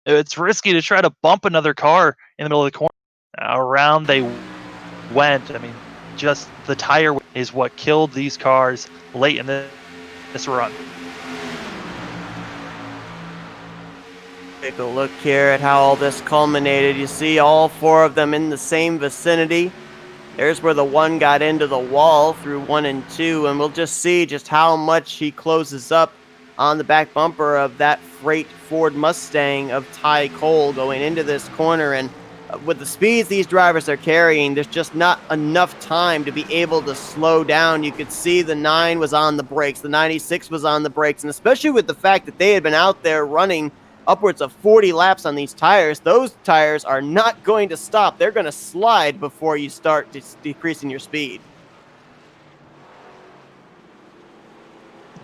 It's risky to try to bump another car in the middle of the corner. Around they went. I mean, just the tire is what killed these cars late in this run. Take a look here at how all this culminated. You see all 4 of them in the same vicinity. There's where the 1 got into the wall through 1 and 2, and we'll just see just how much he closes up on the back bumper of that freight Ford Mustang of Ty Cole going into this corner. And with the speeds these drivers are carrying, there's just not enough time to be able to slow down. You could see the 9 was on the brakes, the 96 was on the brakes, and especially with the fact that they had been out there running upwards of 40 laps on these tires, those tires are not going to stop. They're going to slide before you start decreasing your speed.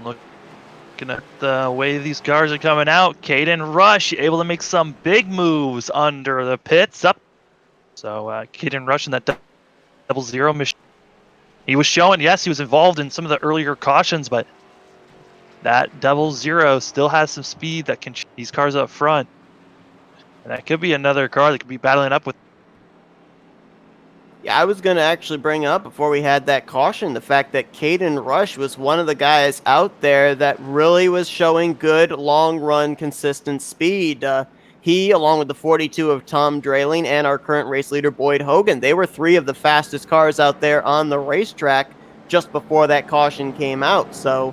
Looking at the way these cars are coming out, Caden Rush able to make some big moves under the pits up. So Caden Rush in that 00 mission. He was showing, yes, he was involved in some of the earlier cautions, but that 00 still has some speed that can these cars up front. And that could be another car that could be battling up with. Yeah, I was going to actually bring up before we had that caution the fact that Caden Rush was one of the guys out there that really was showing good long-run consistent speed. He, along with the 42 of Tom Drayling and our current race leader Boyd Hogan, they were 3 of the fastest cars out there on the racetrack just before that caution came out. So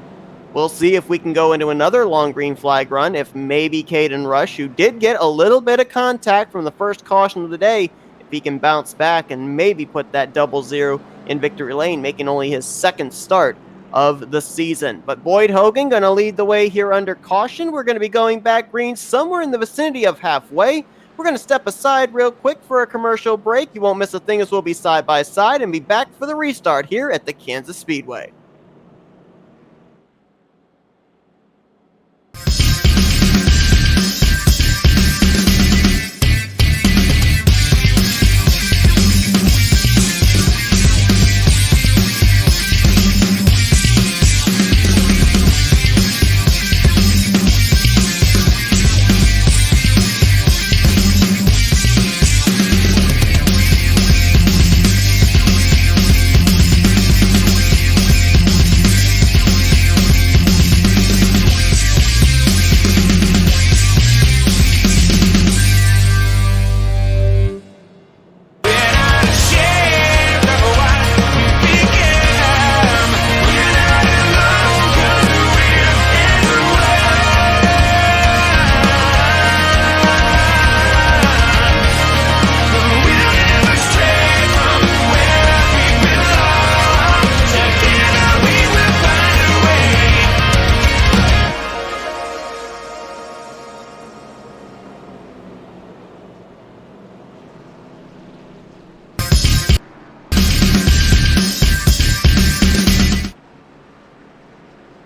we'll see if we can go into another long green flag run, if maybe Caden Rush, who did get a little bit of contact from the first caution of the day, if he can bounce back and maybe put that 00 in victory lane, making only his 2nd start of the season. But Boyd Hogan going to lead the way here under caution. We're going to be going back green somewhere in the vicinity of halfway. We're going to step aside real quick for a commercial break. You won't miss a thing as we'll be side by side and be back for the restart here at the Kansas Speedway.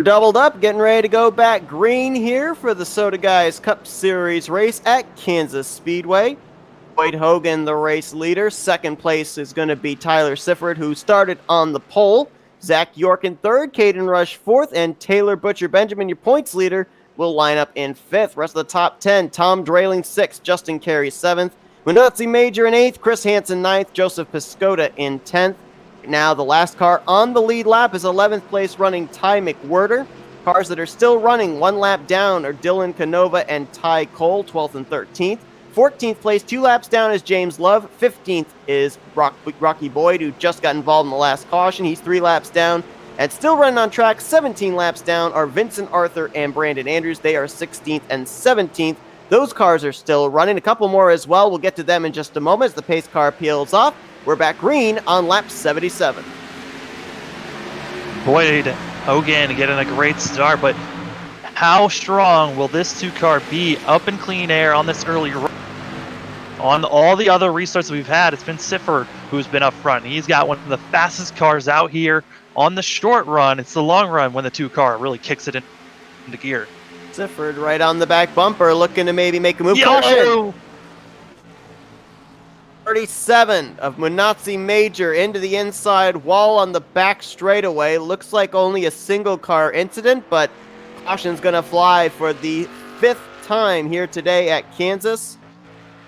Doubled up, getting ready to go back green here for the Soda Guys Cup Series race at Kansas Speedway. Boyd Hogan, the race leader. Second place is going to be Tyler Sifford, who started on the pole. Zach York in third, Caden Rush fourth, and Taylor Butcher Benjamin, your points leader, will line up in fifth. Rest of the top 10, Tom Drayling sixth, Justin Carey seventh, Munotzi Major in eighth, Chris Hansen ninth, Joseph Piscota in 10th. Now the last car on the lead lap is 11th place running Ty McWhirter. Cars that are still running one lap down are Dylan Canova and Ty Cole, 12th and 13th. 14th place, 2 laps down, is James Love. 15th is Rocky Boyd, who just got involved in the last caution. He's 3 laps down. And still running on track, 17 laps down, are Vincent Arthur and Brandon Andrews. They are 16th and 17th. Those cars are still running. A couple more as well. We'll get to them in just a moment as the pace car peels off. We're back green on lap 77. Boyd Hogan getting a great start, but how strong will this 2-car be up in clean air on this early run? On all the other restarts we've had, it's been Sifford who's been up front. He's got one of the fastest cars out here on the short run. It's the long run when the 2-car really kicks it into gear. Sifford right on the back bumper, looking to maybe make a move. Caution! 37 of Munotzi Major into the inside wall on the back straightaway. Looks like only a single car incident, but caution's going to fly for the 5th time here today at Kansas.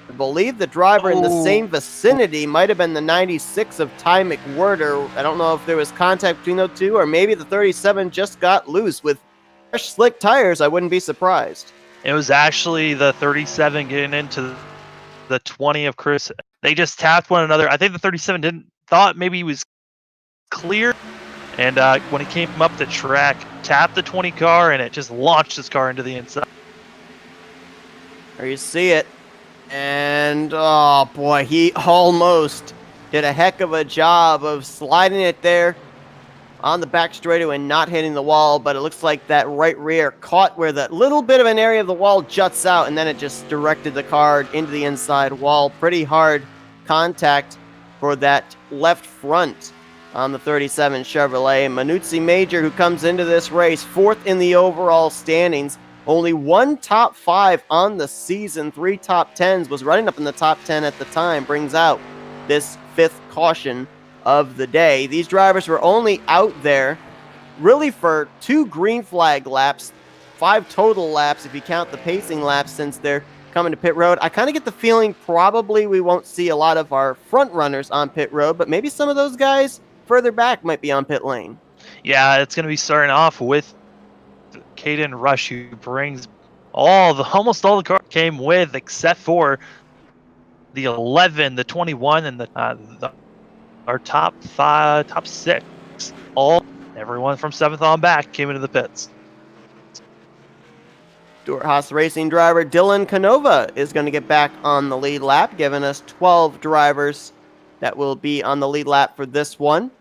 I believe the driver in the same vicinity might have been the 96 of Ty McWhirter. I don't know if there was contact between those two, or maybe the 37 just got loose. With fresh, slick tires, I wouldn't be surprised. It was actually the 37 getting into the 20 of Chris. They just tapped one another. I think the 37 thought maybe he was clear, and when he came up the track, tapped the 20 car, and it just launched his car into the inside. There you see it. And, oh boy, he almost did a heck of a job of sliding it there on the back straightaway and not hitting the wall, but it looks like that right rear caught where that little bit of an area of the wall juts out, and then it just directed the car into the inside wall. Pretty hard contact for that left front on the 37 Chevrolet. Munotzi Major, who comes into this race 4th in the overall standings, only 1 top 5 on the season, 3 top 10s, was running up in the top 10 at the time, brings out this 5th caution of the day. These drivers were only out there really for 2 green flag laps, 5 total laps if you count the pacing laps since they're coming to pit road. I kind of get the feeling probably we won't see a lot of our front runners on pit road, but maybe some of those guys further back might be on pit lane. Yeah, it's going to be starting off with Caden Rush, who brings almost all the cars came with, except for the 11, the 21, and our top 6. Everyone from 7th on back came into the pits. Haas Racing driver Dylan Canova is going to get back on the lead lap, giving us 12 drivers that will be on the lead lap for this one.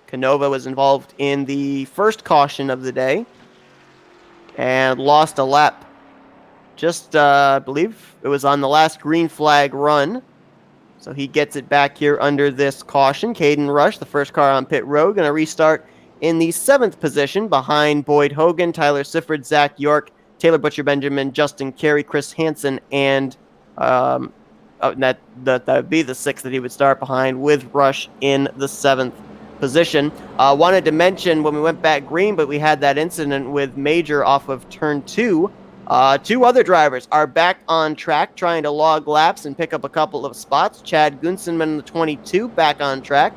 Canova was involved in the first caution of the day and lost a lap. Just, I believe it was on the last green flag run. So he gets it back here under this caution. Caden Rush, the first car on pit road, going to restart in the 7th position behind Boyd Hogan, Tyler Sifford, Zach York, Taylor Butcher Benjamin, Justin Carey, Chris Hansen, and that would be the 6th that he would start behind, with Rush in the 7th position. Wanted to mention when we went back green, but we had that incident with Major off of turn 2. 2 other drivers are back on track trying to log laps and pick up a couple of spots. Chad Gunsenman in the 22 back on track.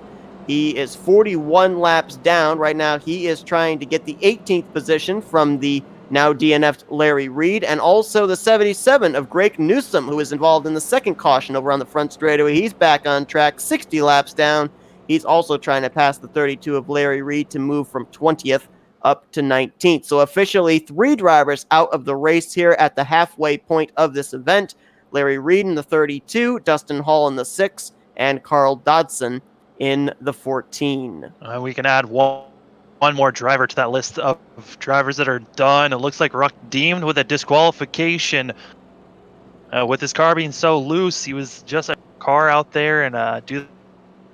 He is 41 laps down. Right now he is trying to get the 18th position from the now DNF'd Larry Reed, and also the 77 of Greg Newsom, who is involved in the second caution over on the front straightaway. He's back on track, 60 laps down. He's also trying to pass the 32 of Larry Reed to move from 20th up to 19th. So officially 3 drivers out of the race here at the halfway point of this event. Larry Reed in the 32, Dustin Hall in the 6, and Carl Dodson in the 14. We can add one more driver to that list of drivers that are done. It looks like Ruck deemed with a disqualification. With his car being so loose, he was just a car out there and do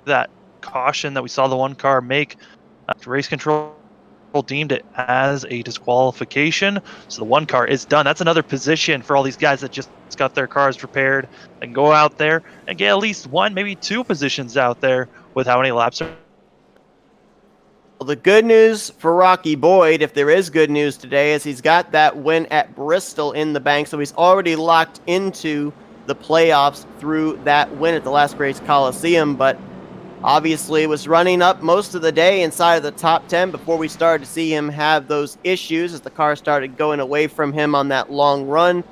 that caution that we saw the one car make. Race control deemed it as a disqualification, so the one car is done. That's another position for all these guys that just got their cars repaired and go out there and get at least one, maybe two positions out there with how many laps are. Well, the good news for Rocky Boyd, if there is good news today, is he's got that win at Bristol in the bank, so he's already locked into the playoffs through that win at the Last Race Coliseum, but obviously was running up most of the day inside of the top 10 before we started to see him have those issues as the car started going away from him on that long run.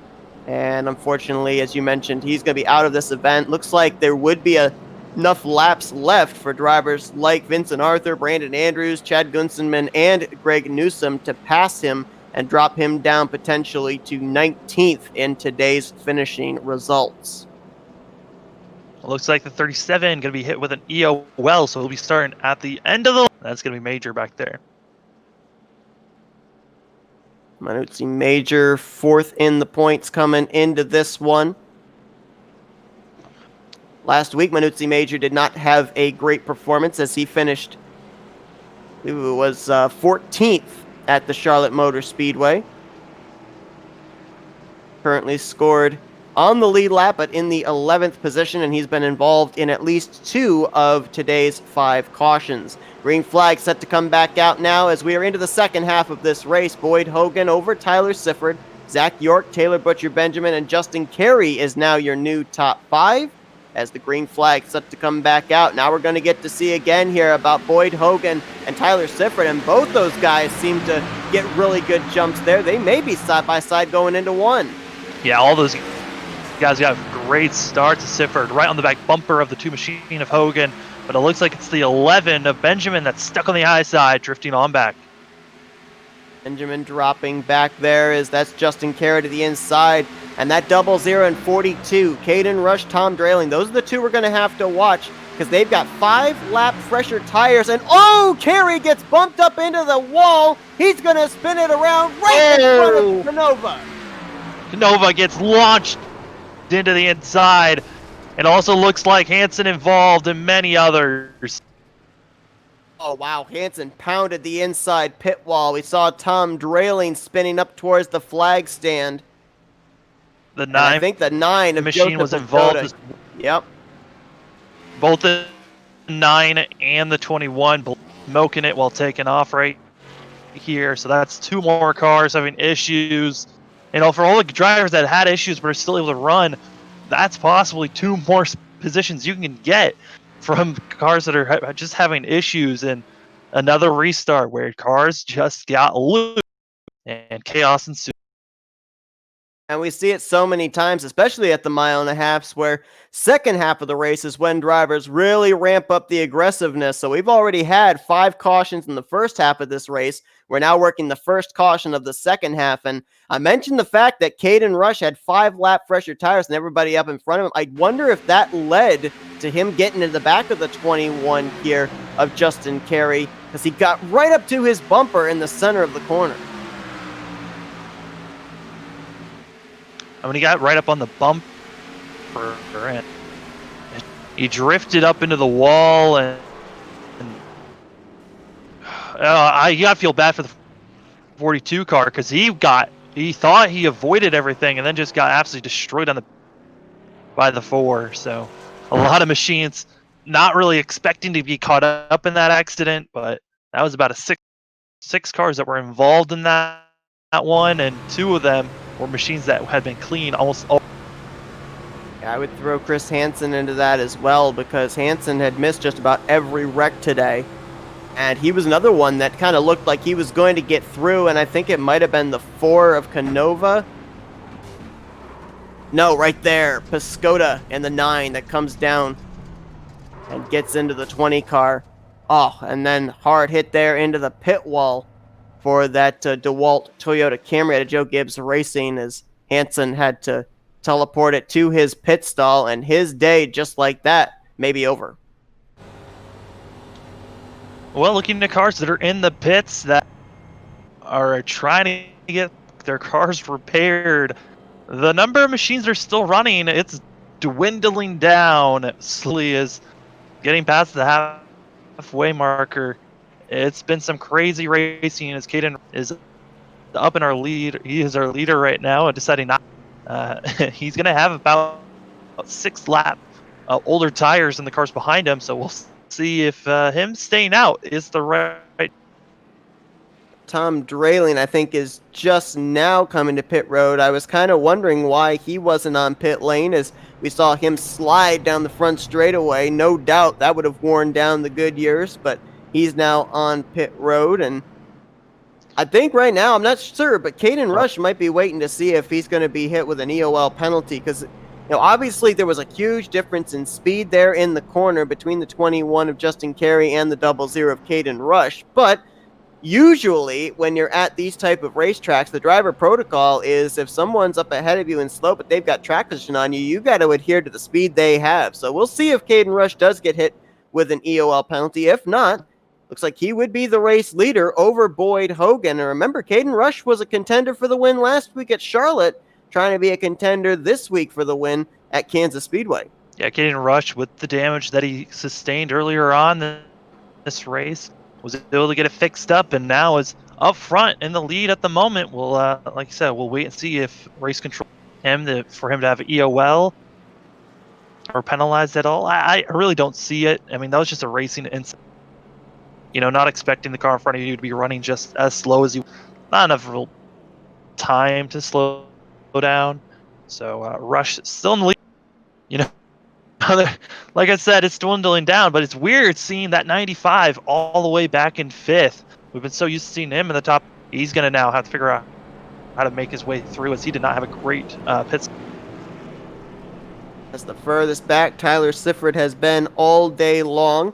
And unfortunately, as you mentioned, he's going to be out of this event. Looks like there would be enough laps left for drivers like Vincent Arthur, Brandon Andrews, Chad Gunsenman, and Greg Newsom to pass him and drop him down potentially to 19th in today's finishing results. It looks like the 37 going to be hit with an EOL, so he'll be starting at the end of the. That's going to be major back there. Manuzzi Major, fourth in the points coming into this one. Last week, Manuzzi Major did not have a great performance as he finished, I believe it was 14th at the Charlotte Motor Speedway. Currently scored on the lead lap, but in the 11th position, and he's been involved in at least 2 of today's 5 cautions. Green flag set to come back out now as we are into the second half of this race. Boyd Hogan over Tyler Sifford, Zach York, Taylor Butcher Benjamin, and Justin Carey is now your new top 5 as the green flag set to come back out. Now we're going to get to see again here about Boyd Hogan and Tyler Sifford, and both those guys seem to get really good jumps there. They may be side by side going into one. Yeah, all those guys got great starts. Sifford right on the back bumper of the 2 machine of Hogan, but it looks like it's the 11 of Benjamin that's stuck on the high side, drifting on back. Benjamin dropping back there as that's Justin Carey to the inside, and that 00 and 42. Caden Rush, Tom Drayling. Those are the 2 we're going to have to watch because they've got 5 lap fresher tires, and oh, Carey gets bumped up into the wall. He's going to spin it around right in front of Canova. Canova gets launched into the inside. It also looks like Hansen involved and many others. Oh, wow. Hansen pounded the inside pit wall. We saw Tom Drayling spinning up towards the flag stand. The 9. I think the 9 of machine Joseph was involved. Yep. Both the 9 and the 21 milking it while taking off right here. So that's 2 more cars having issues. For all the drivers that had issues but are still able to run, that's possibly 2 more positions you can get from cars that are just having issues, and another restart where cars just got loose and chaos ensued. And we see it so many times, especially at the mile and a halfs, where second half of the race is when drivers really ramp up the aggressiveness. So we've already had 5 cautions in the first half of this race. We're now working the first caution of the second half. And I mentioned the fact that Caden Rush had 5 lap fresher tires and everybody up in front of him. I wonder if that led to him getting in the back of the 21 here of Justin Carey, because he got right up to his bumper in the center of the corner. When he got right up on the bumper, and he drifted up into the wall, and I got to feel bad for the 42 car because he thought he avoided everything and then just got absolutely destroyed by the 4. So a lot of machines not really expecting to be caught up in that accident, but that was about six cars that were involved in that one, and 2 of them were machines that had been clean almost all. Yeah, I would throw Chris Hansen into that as well, because Hansen had missed just about every wreck today. And he was another one that kind of looked like he was going to get through, and I think it might have been the 4 of Canova. No, right there, Piscota and the 9 that comes down and gets into the 20 car. Oh, and then hard hit there into the pit wall for that DeWalt Toyota Camry at Joe Gibbs Racing, as Hansen had to teleport it to his pit stall, and his day, just like that, may be over. Well, looking at cars that are in the pits that are trying to get their cars repaired, the number of machines that are still running, it's dwindling down slowly, as getting past the halfway marker. It's been some crazy racing as Caden is up in our lead. He is our leader right now and deciding not. He's going to have about 6 lap older tires than the cars behind him. So we'll see if him staying out is the right. Tom Drayling, I think, is just now coming to pit road. I was kind of wondering why he wasn't on pit lane as we saw him slide down the front straightaway. No doubt that would have worn down the Goodyears, but he's now on pit road. And I think right now, I'm not sure, but Caden Rush might be waiting to see if he's going to be hit with an EOL penalty because, obviously there was a huge difference in speed there in the corner between the 21 of Justin Carey and the 00 of Caden Rush. But usually when you're at these type of racetracks, the driver protocol is if someone's up ahead of you in slow, but they've got track position on you got to adhere to the speed they have. So we'll see if Caden Rush does get hit with an EOL penalty. If not, looks like he would be the race leader over Boyd Hogan. And remember, Caden Rush was a contender for the win last week at Charlotte, trying to be a contender this week for the win at Kansas Speedway. Yeah, Caden Rush, with the damage that he sustained earlier on this race, was able to get it fixed up and now is up front in the lead at the moment. We'll, like I said, we'll wait and see if race control for him to have EOL or penalized at all. I really don't see it. I mean, that was just a racing incident. Not expecting the car in front of you to be running just as slow as you. Not enough real time to slow down. So Rush still in the lead. Like I said, it's dwindling down, but it's weird seeing that 95 all the way back in 5th. We've been so used to seeing him in the top. He's going to now have to figure out how to make his way through as he did not have a great pit. That's the furthest back Tyler Sifford has been all day long.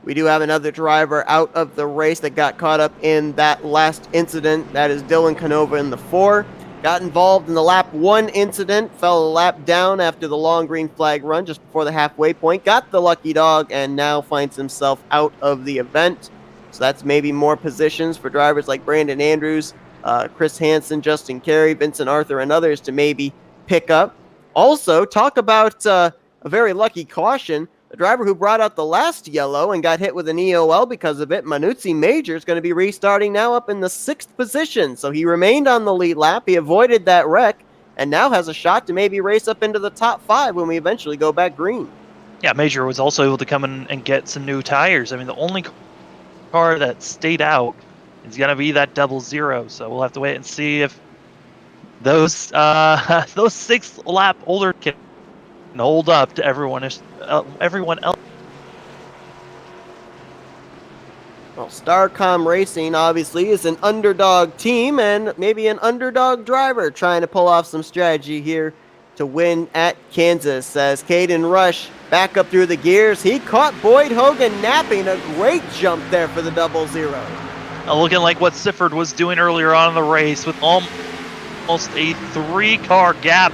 We do have another driver out of the race that got caught up in that last incident. That is Dylan Canova in the 4. Got involved in the lap 1 incident, fell a lap down after the long green flag run just before the halfway point, got the lucky dog, and now finds himself out of the event. So that's maybe more positions for drivers like Brandon Andrews, Chris Hansen, Justin Carey, Vincent Arthur, and others to maybe pick up. Also, talk about a very lucky caution. The driver who brought out the last yellow and got hit with an EOL because of it, Manuzzi Major, is going to be restarting now up in the 6th position. So he remained on the lead lap. He avoided that wreck and now has a shot to maybe race up into the top 5 when we eventually go back green. Yeah, Major was also able to come in and get some new tires. I mean, the only car that stayed out is going to be that 00. So we'll have to wait and see if those 6th lap older can hold up to everyone else. Well, Starcom Racing obviously is an underdog team and maybe an underdog driver trying to pull off some strategy here to win at Kansas. As Caden Rush back up through the gears, he caught Boyd Hogan napping. A great jump there for the 00. Looking like what Sifford was doing earlier on in the race with almost a 3-car gap.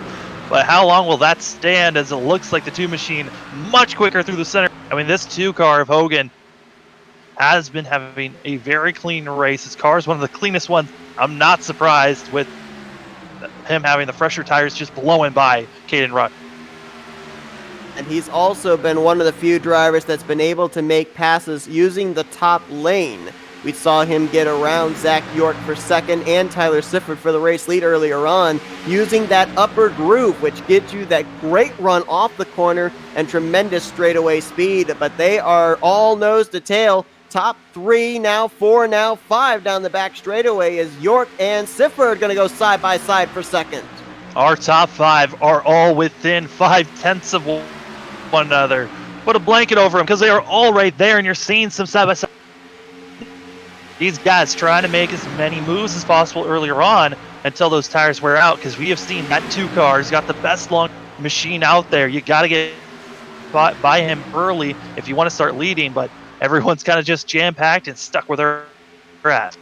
But how long will that stand as it looks like the 2 machine much quicker through the center? I mean, this 2-car of Hogan has been having a very clean race. His car is one of the cleanest ones. I'm not surprised with him having the fresher tires just blowing by Caden Rush. And he's also been one of the few drivers that's been able to make passes using the top lane. We saw him get around Zach York for 2nd and Tyler Sifford for the race lead earlier on, using that upper groove, which gives you that great run off the corner and tremendous straightaway speed. But they are all nose to tail. Top 3, now 4, now 5 down the back straightaway as York and Sifford going to go side by side for 2nd. Our top 5 are all within 5/10 of one another. Put a blanket over them because they are all right there, and you're seeing some side by side. These guys trying to make as many moves as possible earlier on until those tires wear out, because we have seen that 2-car has got the best long machine out there. You got to get by him early if you want to start leading, but everyone's kind of just jam-packed and stuck where they're at.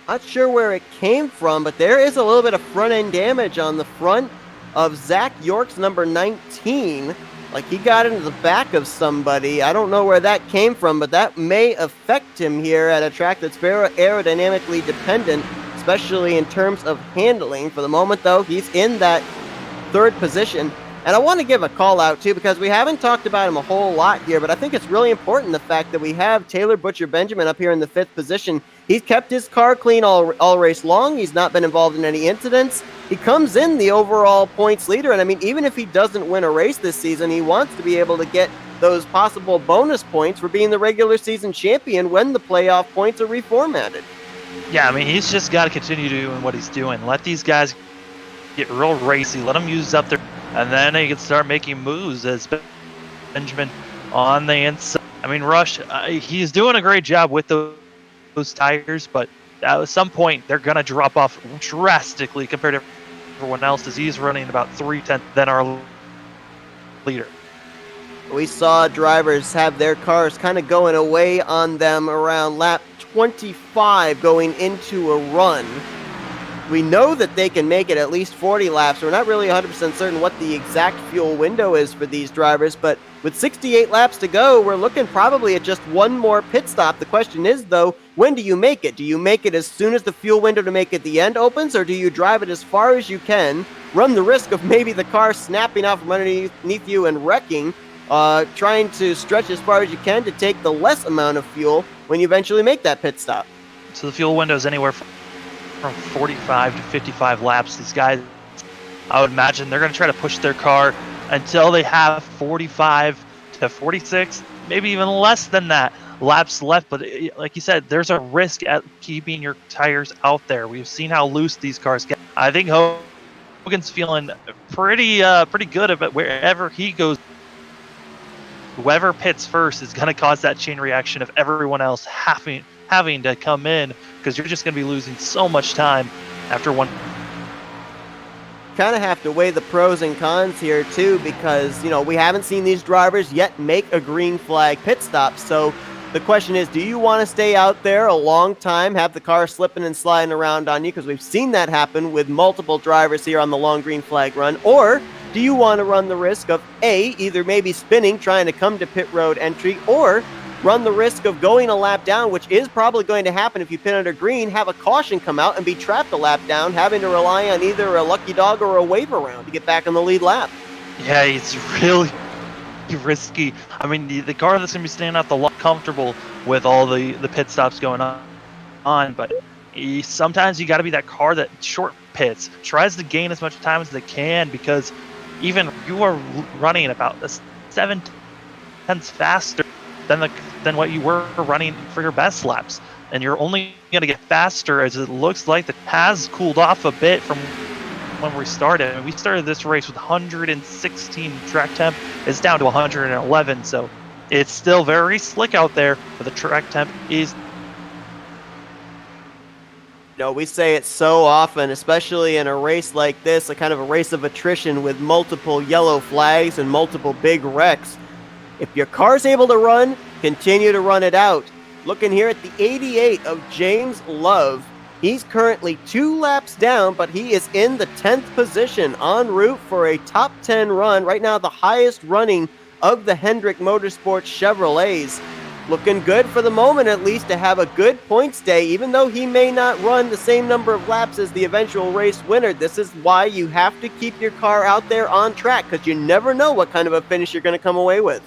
Not sure where it came from, but there is a little bit of front-end damage on the front of Zach York's number 19. Like he got into the back of somebody. I don't know where that came from, but that may affect him here at a track that's very aerodynamically dependent, especially in terms of handling. For the moment, though, he's in that 3rd position. And I want to give a call out too because we haven't talked about him a whole lot here, but I think it's really important the fact that we have Taylor Butcher Benjamin up here in the 5th position. He's kept his car clean all race long. He's not been involved in any incidents. He comes in the overall points leader, and I mean, even if he doesn't win a race this season, he wants to be able to get those possible bonus points for being the regular season champion when the playoff points are reformatted. Yeah, I mean, he's just got to continue doing what he's doing. Let these guys get real racy. Let them use up their, and then he can start making moves as Benjamin on the inside. I mean, Rush, he's doing a great job with those tires, but at some point they're gonna drop off drastically compared to everyone else, as he's running about 3/10 than our leader. We saw drivers have their cars kind of going away on them around lap 25 going into a run. We know that they can make it at least 40 laps. We're not really 100% certain what the exact fuel window is for these drivers, but with 68 laps to go, we're looking probably at just one more pit stop. The question is, though, when do you make it? Do you make it as soon as the fuel window to make it the end opens, or do you drive it as far as you can, run the risk of maybe the car snapping out from underneath you and wrecking, trying to stretch as far as you can to take the less amount of fuel when you eventually make that pit stop? So the fuel window is anywhere from 45 to 55 laps. These guys, I would imagine they're going to try to push their car until they have 45 to 46, maybe even less than that laps left. But like you said, there's a risk at keeping your tires out there. We've seen how loose these cars get. I think Hogan's feeling pretty good about wherever he goes. Whoever pits first is going to cause that chain reaction of everyone else having to come in, because you're just going to be losing so much time after one. Kind of have to weigh the pros and cons here too, because we haven't seen these drivers yet make a green flag pit stop. So the question is, do you want to stay out there a long time, have the car slipping and sliding around on you, because we've seen that happen with multiple drivers here on the long green flag run, or do you want to run the risk of either maybe spinning trying to come to pit road entry, or run the risk of going a lap down, which is probably going to happen if you pit under green, have a caution come out and be trapped a lap down, having to rely on either a lucky dog or a wave around to get back on the lead lap? Yeah, it's really risky. I mean, the car that's going to be staying out the lot comfortable with all the pit stops going on, but sometimes you got to be that car that short pits, tries to gain as much time as they can, because even you are running about 7/10 faster than what you were running for your best laps, and you're only going to get faster as it looks like it has cooled off a bit from when we started. And we started this race with 116 track temp. It's down to 111, so it's still very slick out there, but the track temp is. We say it so often, especially in a race like this, a kind of a race of attrition with multiple yellow flags and multiple big wrecks. If your car's able to run, continue to run it out. Looking here at the 88 of James Love. He's currently 2 laps down, but he is in the 10th position, en route for a top 10 run. Right now, the highest running of the Hendrick Motorsports Chevrolets. Looking good for the moment, at least, to have a good points day, even though he may not run the same number of laps as the eventual race winner. This is why you have to keep your car out there on track, because you never know what kind of a finish you're going to come away with.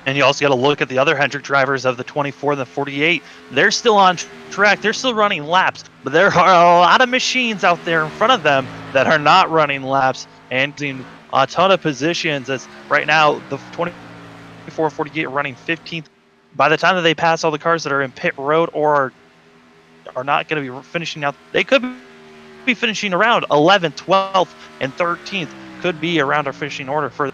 And you also got to look at the other Hendrick drivers of the 24 and the 48. They're still on track. They're still running laps. But there are a lot of machines out there in front of them that are not running laps and in a ton of positions. As right now, the 24, 48 are running 15th. By the time that they pass all the cars that are in pit road or are not going to be finishing out, they could be finishing around 11th, 12th, and 13th. Could be around our finishing order for.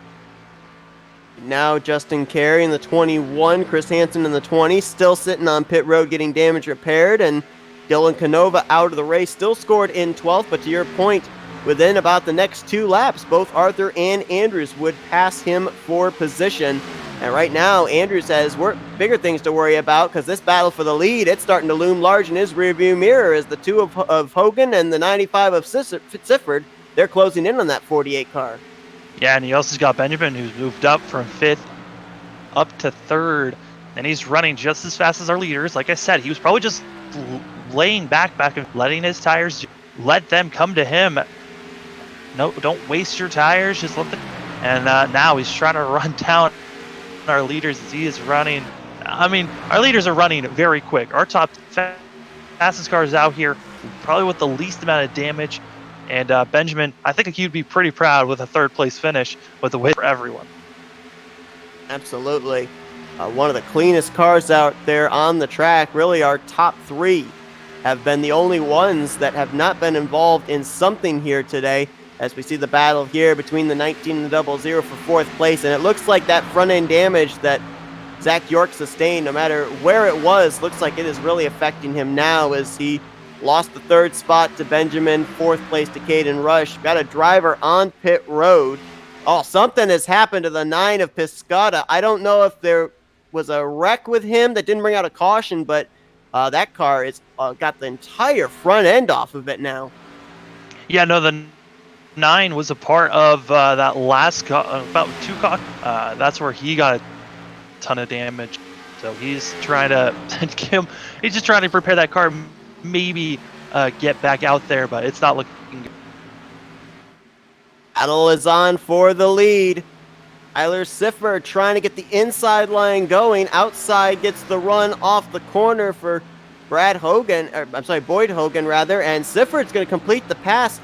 Now Justin Carey in the 21, Chris Hansen in the 20, still sitting on pit road getting damage repaired, and Dylan Canova out of the race, still scored in 12th, but to your point, within about the next 2 laps, both Arthur and Andrews would pass him for position. And right now, Andrews has bigger things to worry about, because this battle for the lead, it's starting to loom large in his rearview mirror as the 2 of Hogan and the 95 of Sifford, they're closing in on that 48 car. Yeah, and he also got Benjamin, who's moved up from 5th up to 3rd, and he's running just as fast as our leaders. Like I said, he was probably just laying back and letting his tires let them come to him No, don't waste your tires. Just let the. And now he's trying to run down our leaders as he is running. I mean, our leaders are running very quick. Our top fastest car is out here, probably with the least amount of damage. And Benjamin, I think he'd be pretty proud with a third place finish with a win for everyone. Absolutely. One of the cleanest cars out there on the track. Really, our top three have been the only ones that have not been involved in something here today. As we see the battle here between the 19 and the 00 for fourth place. And it looks like that front end damage that Zach York sustained, no matter where it was, looks like it is really affecting him now as he lost the third spot to Benjamin, fourth place to Caden Rush. Got a driver on pit road. Oh, something has happened to the 9 of Piscata. I don't know if there was a wreck with him that didn't bring out a caution, but that car is got the entire front end off of it now. Yeah, no, the 9 was a part of that last about 2 car. That's where he got a ton of damage. So he's trying to he's just trying to prepare that car, maybe get back out there, but it's not looking good. Battle is on for the lead. Tyler Siffer trying to get the inside line going. Outside gets the run off the corner for Boyd Hogan, rather, and Siffer's going to complete the pass.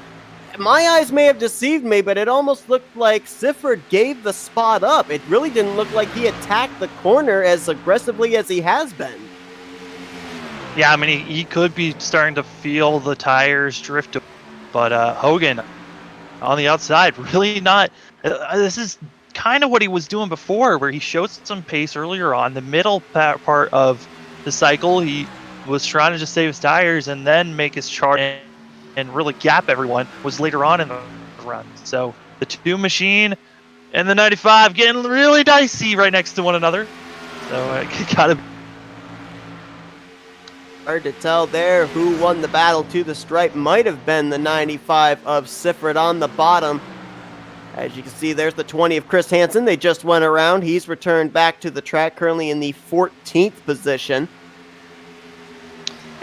My eyes may have deceived me, but it almost looked like Sifford gave the spot up. It really didn't look like he attacked the corner as aggressively as he has been. Yeah, I mean, he could be starting to feel the tires drift, but Hogan on the outside, really not. This is kind of what he was doing before, where he showed some pace earlier on. The middle part of the cycle, he was trying to just save his tires and then make his charge and really gap everyone, was later on in the run. So the 2 machine and the 95 getting really dicey right next to one another. So it gotta be hard to tell there who won the battle to the stripe. Might have been the 95 of Sifford on the bottom. As you can see, there's the 20 of Chris Hansen. They just went around. He's returned back to the track, currently in the 14th position.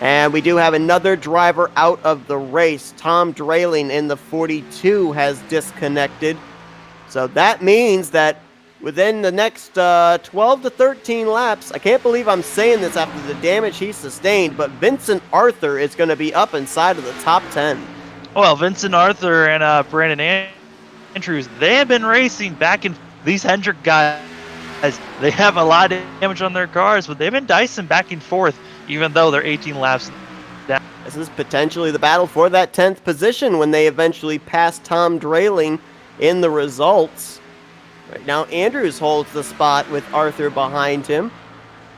And we do have another driver out of the race. Tom Drayling in the 42 has disconnected. So that means that within the next 12 to 13 laps, I can't believe I'm saying this after the damage he sustained, but Vincent Arthur is going to be up inside of the top 10. Well, Vincent Arthur and Brandon Andrews, they have been racing back in these Hendrick guys. They have a lot of damage on their cars, but they've been dicing back and forth, even though they're 18 laps down. This is potentially the battle for that 10th position when they eventually pass Tom Drayling in the results. Right now, Andrews holds the spot with Arthur behind him.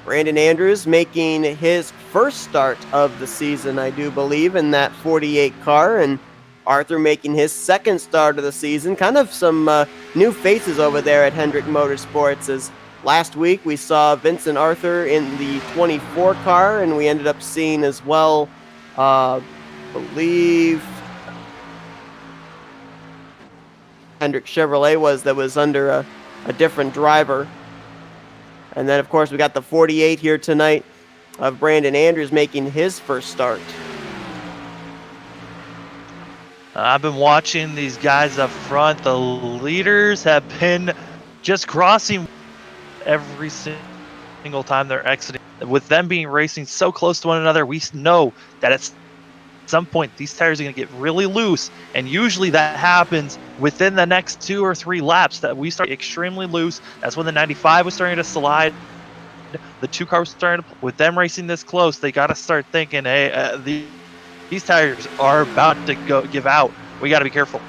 Brandon Andrews making his first start of the season, I do believe, in that 48 car, and Arthur making his second start of the season. Kind of some new faces over there at Hendrick Motorsports, as last week we saw Vincent Arthur in the 24 car, and we ended up seeing as well, believe Hendrick Chevrolet was under a different driver. And then, of course, we got the 48 here tonight of Brandon Andrews making his first start. I've been watching these guys up front. The leaders have been just crossing every single time they're exiting. With them being racing so close to one another, we know that at some point these tires are going to get really loose, and usually that happens within the next 2 or 3 laps that we start extremely loose. That's when the 95 was starting to slide. The 2 cars starting to, with them racing this close, they got to start thinking, hey, these tires are about to give out. We got to be careful.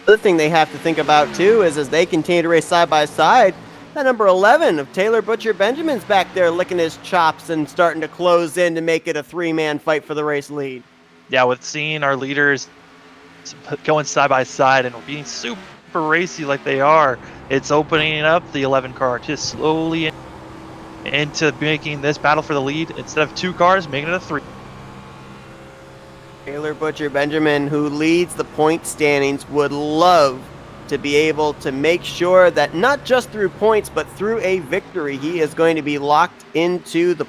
The other thing they have to think about too is as they continue to race side by side, that number 11 of Taylor Butcher Benjamin's back there licking his chops and starting to close in to make it a 3-man fight for the race lead. Yeah, with seeing our leaders going side by side and being super racy like they are, it's opening up the 11 car just slowly into making this battle for the lead. Instead of 2 cars, making it a 3. Taylor Butcher Benjamin, who leads the point standings, would love to be able to make sure that not just through points, but through a victory, he is going to be locked into the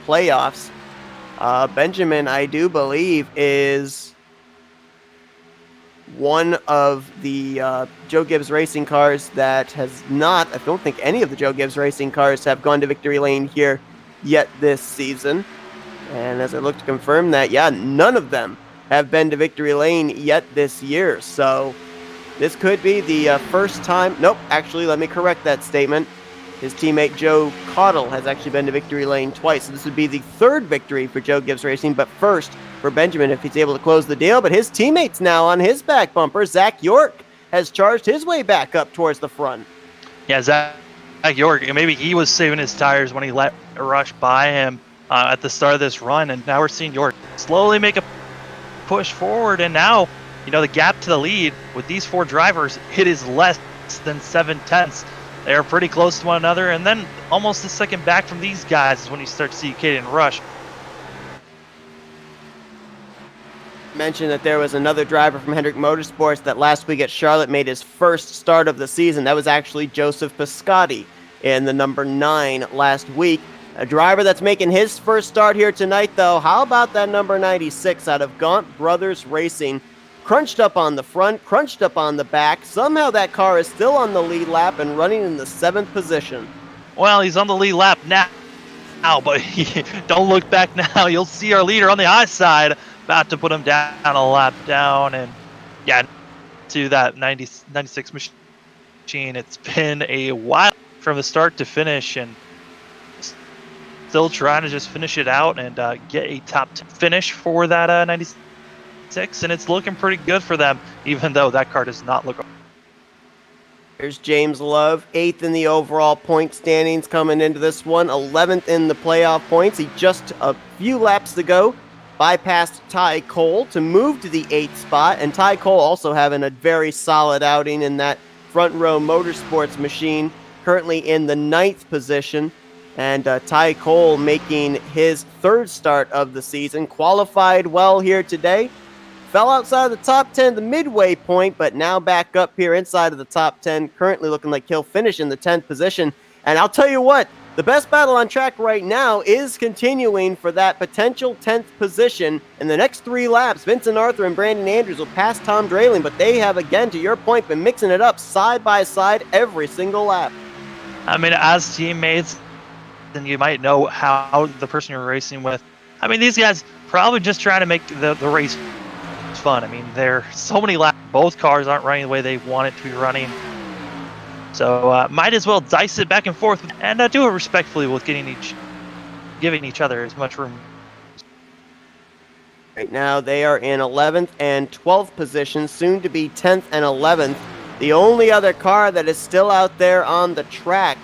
one of the Joe Gibbs Racing cars that has not, I don't think any of the Joe Gibbs Racing cars have gone to victory lane here yet this season. And as I look to confirm that, yeah, none of them have been to victory lane yet this year. So this could be the first time. Nope, actually, let me correct that statement. His teammate Joe Caudle has actually been to victory lane twice. So this would be the third victory for Joe Gibbs Racing, but first for Benjamin if he's able to close the deal. But his teammates now on his back bumper. Zach York has charged his way back up towards the front. Yeah, Zach York, maybe he was saving his tires when he let Rush by him at the start of this run, and now we're seeing York slowly make a push forward, and now, the gap to the lead with these four drivers, it is less than 7/10. They are pretty close to one another, and then almost a second back from these guys is when you start to see Caden Rush. Mentioned that there was another driver from Hendrick Motorsports that last week at Charlotte made his first start of the season. That was actually Joseph Piscotti in the number 9 last week. A driver that's making his first start here tonight, though. How about that number 96 out of Gaunt Brothers Racing? Crunched up on the front, crunched up on the back. Somehow that car is still on the lead lap and running in the 7th position. Well, he's on the lead lap now, but don't look back now. You'll see our leader on the high side about to put him down a lap down. And yeah, to that 96 machine. It's been a while from the start to finish, and still trying to just finish it out and get a top 10 finish for that 96. And it's looking pretty good for them, even though that car does not look. There's James Love, 8th in the overall point standings coming into this one, 11th in the playoff points. He just a few laps to go bypassed Ty Cole to move to the 8th spot, and Ty Cole also having a very solid outing in that Front Row Motorsports machine, currently in the 9th position. And Ty Cole making his 3rd start of the season, qualified well here today. Fell outside of the top 10 the midway point, but now back up here inside of the top 10, currently looking like he'll finish in the 10th position. And I'll tell you what, the best battle on track right now is continuing for that potential 10th position. In the next 3 laps, Vincent Arthur and Brandon Andrews will pass Tom Drayling, but they have, again, to your point, been mixing it up side by side every single lap. I mean, as teammates, then you might know how the person you're racing with. I mean, these guys probably just trying to make the race fun. I mean, there are so many laps. Both cars aren't running the way they want it to be running. So might as well dice it back and forth and do it respectfully with giving each other as much room. Right now, they are in 11th and 12th positions, soon to be 10th and 11th. The only other car that is still out there on the track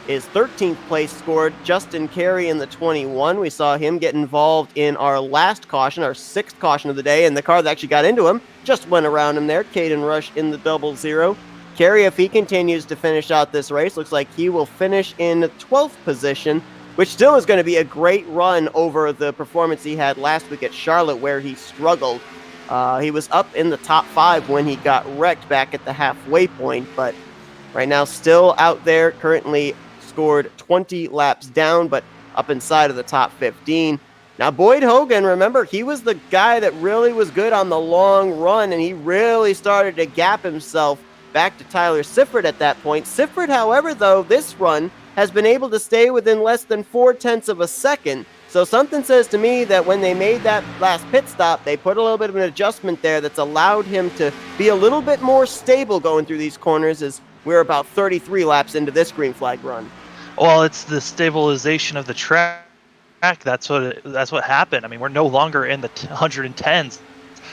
is 13th place scored Justin Carey in the 21. We saw him get involved in our last caution, our 6th caution of the day, and the car that actually got into him just went around him there. Caden Rush in the 00. Carey, if he continues to finish out this race, looks like he will finish in 12th position, which still is going to be a great run over the performance he had last week at Charlotte, where he struggled. He was up in the top 5 when he got wrecked back at the halfway point, but right now still out there, currently scored 20 laps down, but up inside of the top 15. Now, Boyd Hogan, remember, he was the guy that really was good on the long run, and he really started to gap himself back to Tyler Sifford at that point. Sifford, however, though, this run has been able to stay within less than 0.4 of a second. So something says to me that when they made that last pit stop, they put a little bit of an adjustment there that's allowed him to be a little bit more stable going through these corners, as we're about 33 laps into this green flag run. Well, it's the stabilization of the track. That's what happened. I mean, we're no longer in the 110s.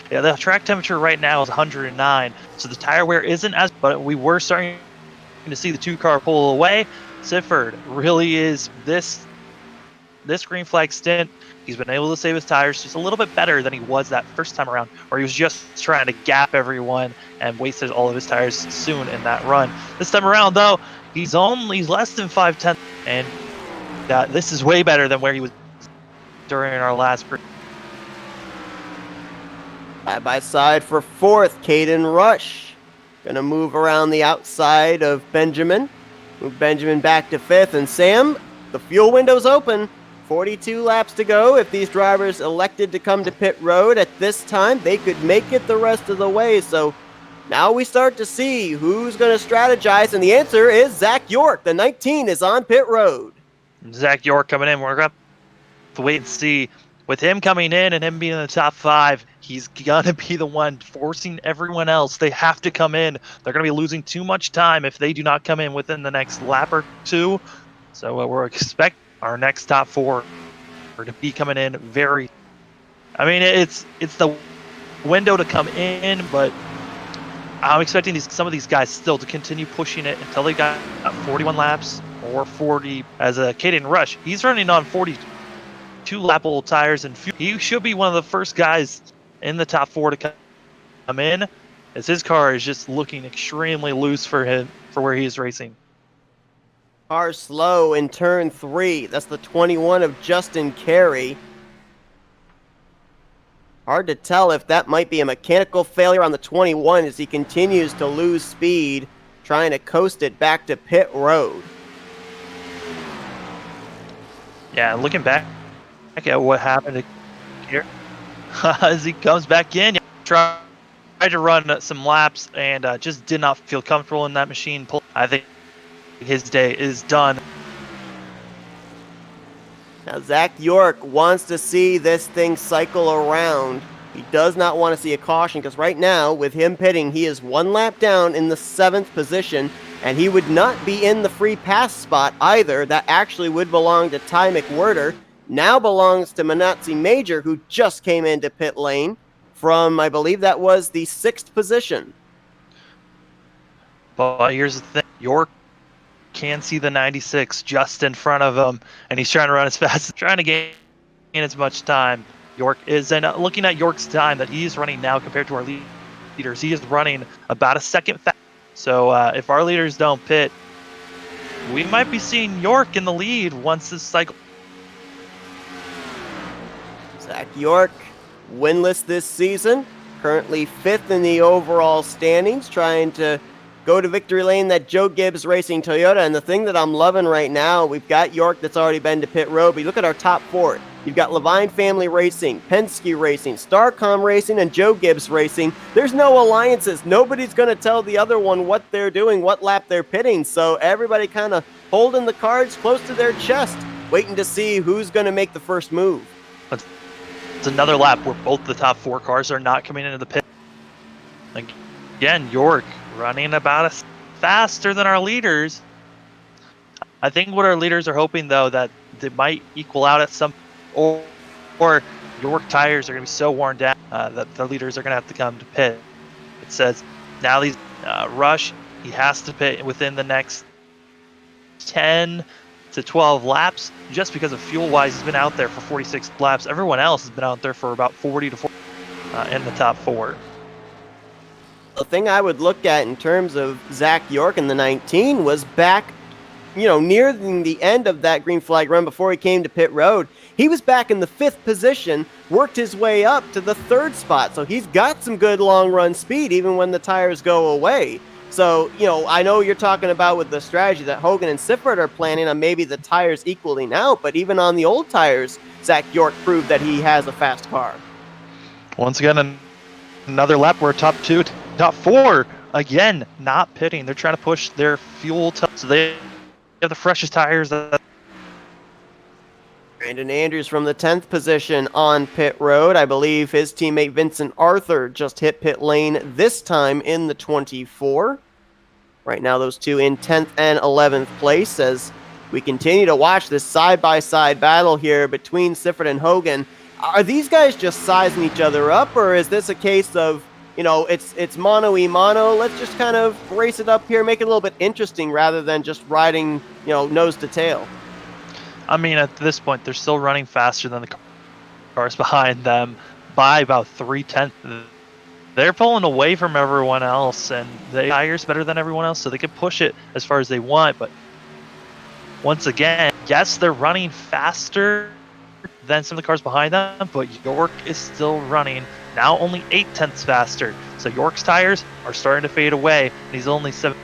Yeah, the track temperature right now is 109, so the tire wear isn't as, but we were starting to see the 2-car pull away. Sifford really is this green flag stint. He's been able to save his tires just a little bit better than he was that first time around, where he was just trying to gap everyone and wasted all of his tires soon in that run. This time around, though, he's less than 5/10, and this is way better than where he was during our last. Side by side for 4th, Caden Rush. Gonna move around the outside of Benjamin. Move Benjamin back to 5th, and Sam, the fuel window's open. 42 laps to go. If these drivers elected to come to pit road at this time, they could make it the rest of the way. So now we start to see who's going to strategize, and the answer is Zach York. The 19 is on pit road. Zach York coming in. We're going to have to wait and see. With him coming in and him being in the top 5, he's going to be the one forcing everyone else. They have to come in. They're going to be losing too much time if they do not come in within the next lap or two. So we're expecting our next top 4 to be coming in very. I mean, it's the window to come in, but I'm expecting some of these guys still to continue pushing it until they got 41 laps or 40. As a Caden Rush, he's running on 42 lap old tires, and he should be one of the first guys in the top 4 to come in, as his car is just looking extremely loose for him for where he is racing. Car slow in turn 3. That's the 21 of Justin Carey. Hard to tell if that might be a mechanical failure on the 21 as he continues to lose speed, trying to coast it back to pit road. Yeah, looking back at what happened here as he comes back in, tried to run some laps and just did not feel comfortable in that machine. I think his day is done. Now, Zach York wants to see this thing cycle around. He does not want to see a caution because right now, with him pitting, he is 1 lap down in the 7th position, and he would not be in the free pass spot either. That actually would belong to Ty McWhirter. Now belongs to Manatzi Major, who just came into pit lane from, I believe that was the 6th position. But here's the thing, York can see the 96 just in front of him, and he's trying to run as fast, trying to gain as much time. York is, and looking at York's time that he's running now compared to our leaders, he is running about a second fast. So if our leaders don't pit, we might be seeing York in the lead once this cycle. Zach York, winless this season, currently 5th in the overall standings, trying to go to victory lane, that Joe Gibbs Racing Toyota. And the thing that I'm loving right now, we've got York that's already been to pit road, but you look at our top 4. You've got Levine Family Racing, Penske Racing, Starcom Racing, and Joe Gibbs Racing. There's no alliances. Nobody's going to tell the other one what they're doing, what lap they're pitting. So everybody kind of holding the cards close to their chest, waiting to see who's going to make the first move. It's another lap where both the top 4 cars are not coming into the pit. Again, York running about us faster than our leaders. I think what our leaders are hoping, though, that they might equal out at some, or York tires are going to be so worn down that the leaders are going to have to come to pit. It says now these Rush, he has to pit within the next 10 to 12 laps, just because of fuel-wise, he's been out there for 46 laps. Everyone else has been out there for about 40 to 40 in the top 4. The thing I would look at in terms of Zach York in the 19 was back, near the end of that green flag run before he came to pit road. He was back in the 5th position, worked his way up to the 3rd spot. So he's got some good long run speed even when the tires go away. So, I know you're talking about with the strategy that Hogan and Sifford are planning on maybe the tires equaling out, but even on the old tires, Zach York proved that he has a fast car. Once again, another lap where top 2, top 4, again, not pitting. They're trying to push their fuel so they have the freshest tires. Brandon Andrews from the 10th position on pit road. I believe his teammate Vincent Arthur just hit pit lane this time in the 24. Right now those two in 10th and 11th place as we continue to watch this side-by-side battle here between Sifford and Hogan. Are these guys just sizing each other up, or is this a case of, it's mano-y-mano, let's just kind of race it up here, make it a little bit interesting rather than just riding, nose to tail? I mean, at this point, they're still running faster than the cars behind them by about 3/10. They're pulling away from everyone else, and the tires better than everyone else, so they can push it as far as they want. But once again, yes, they're running faster than some of the cars behind them, but York is still running now only 0.8 faster. So York's tires are starting to fade away, and he's only 7.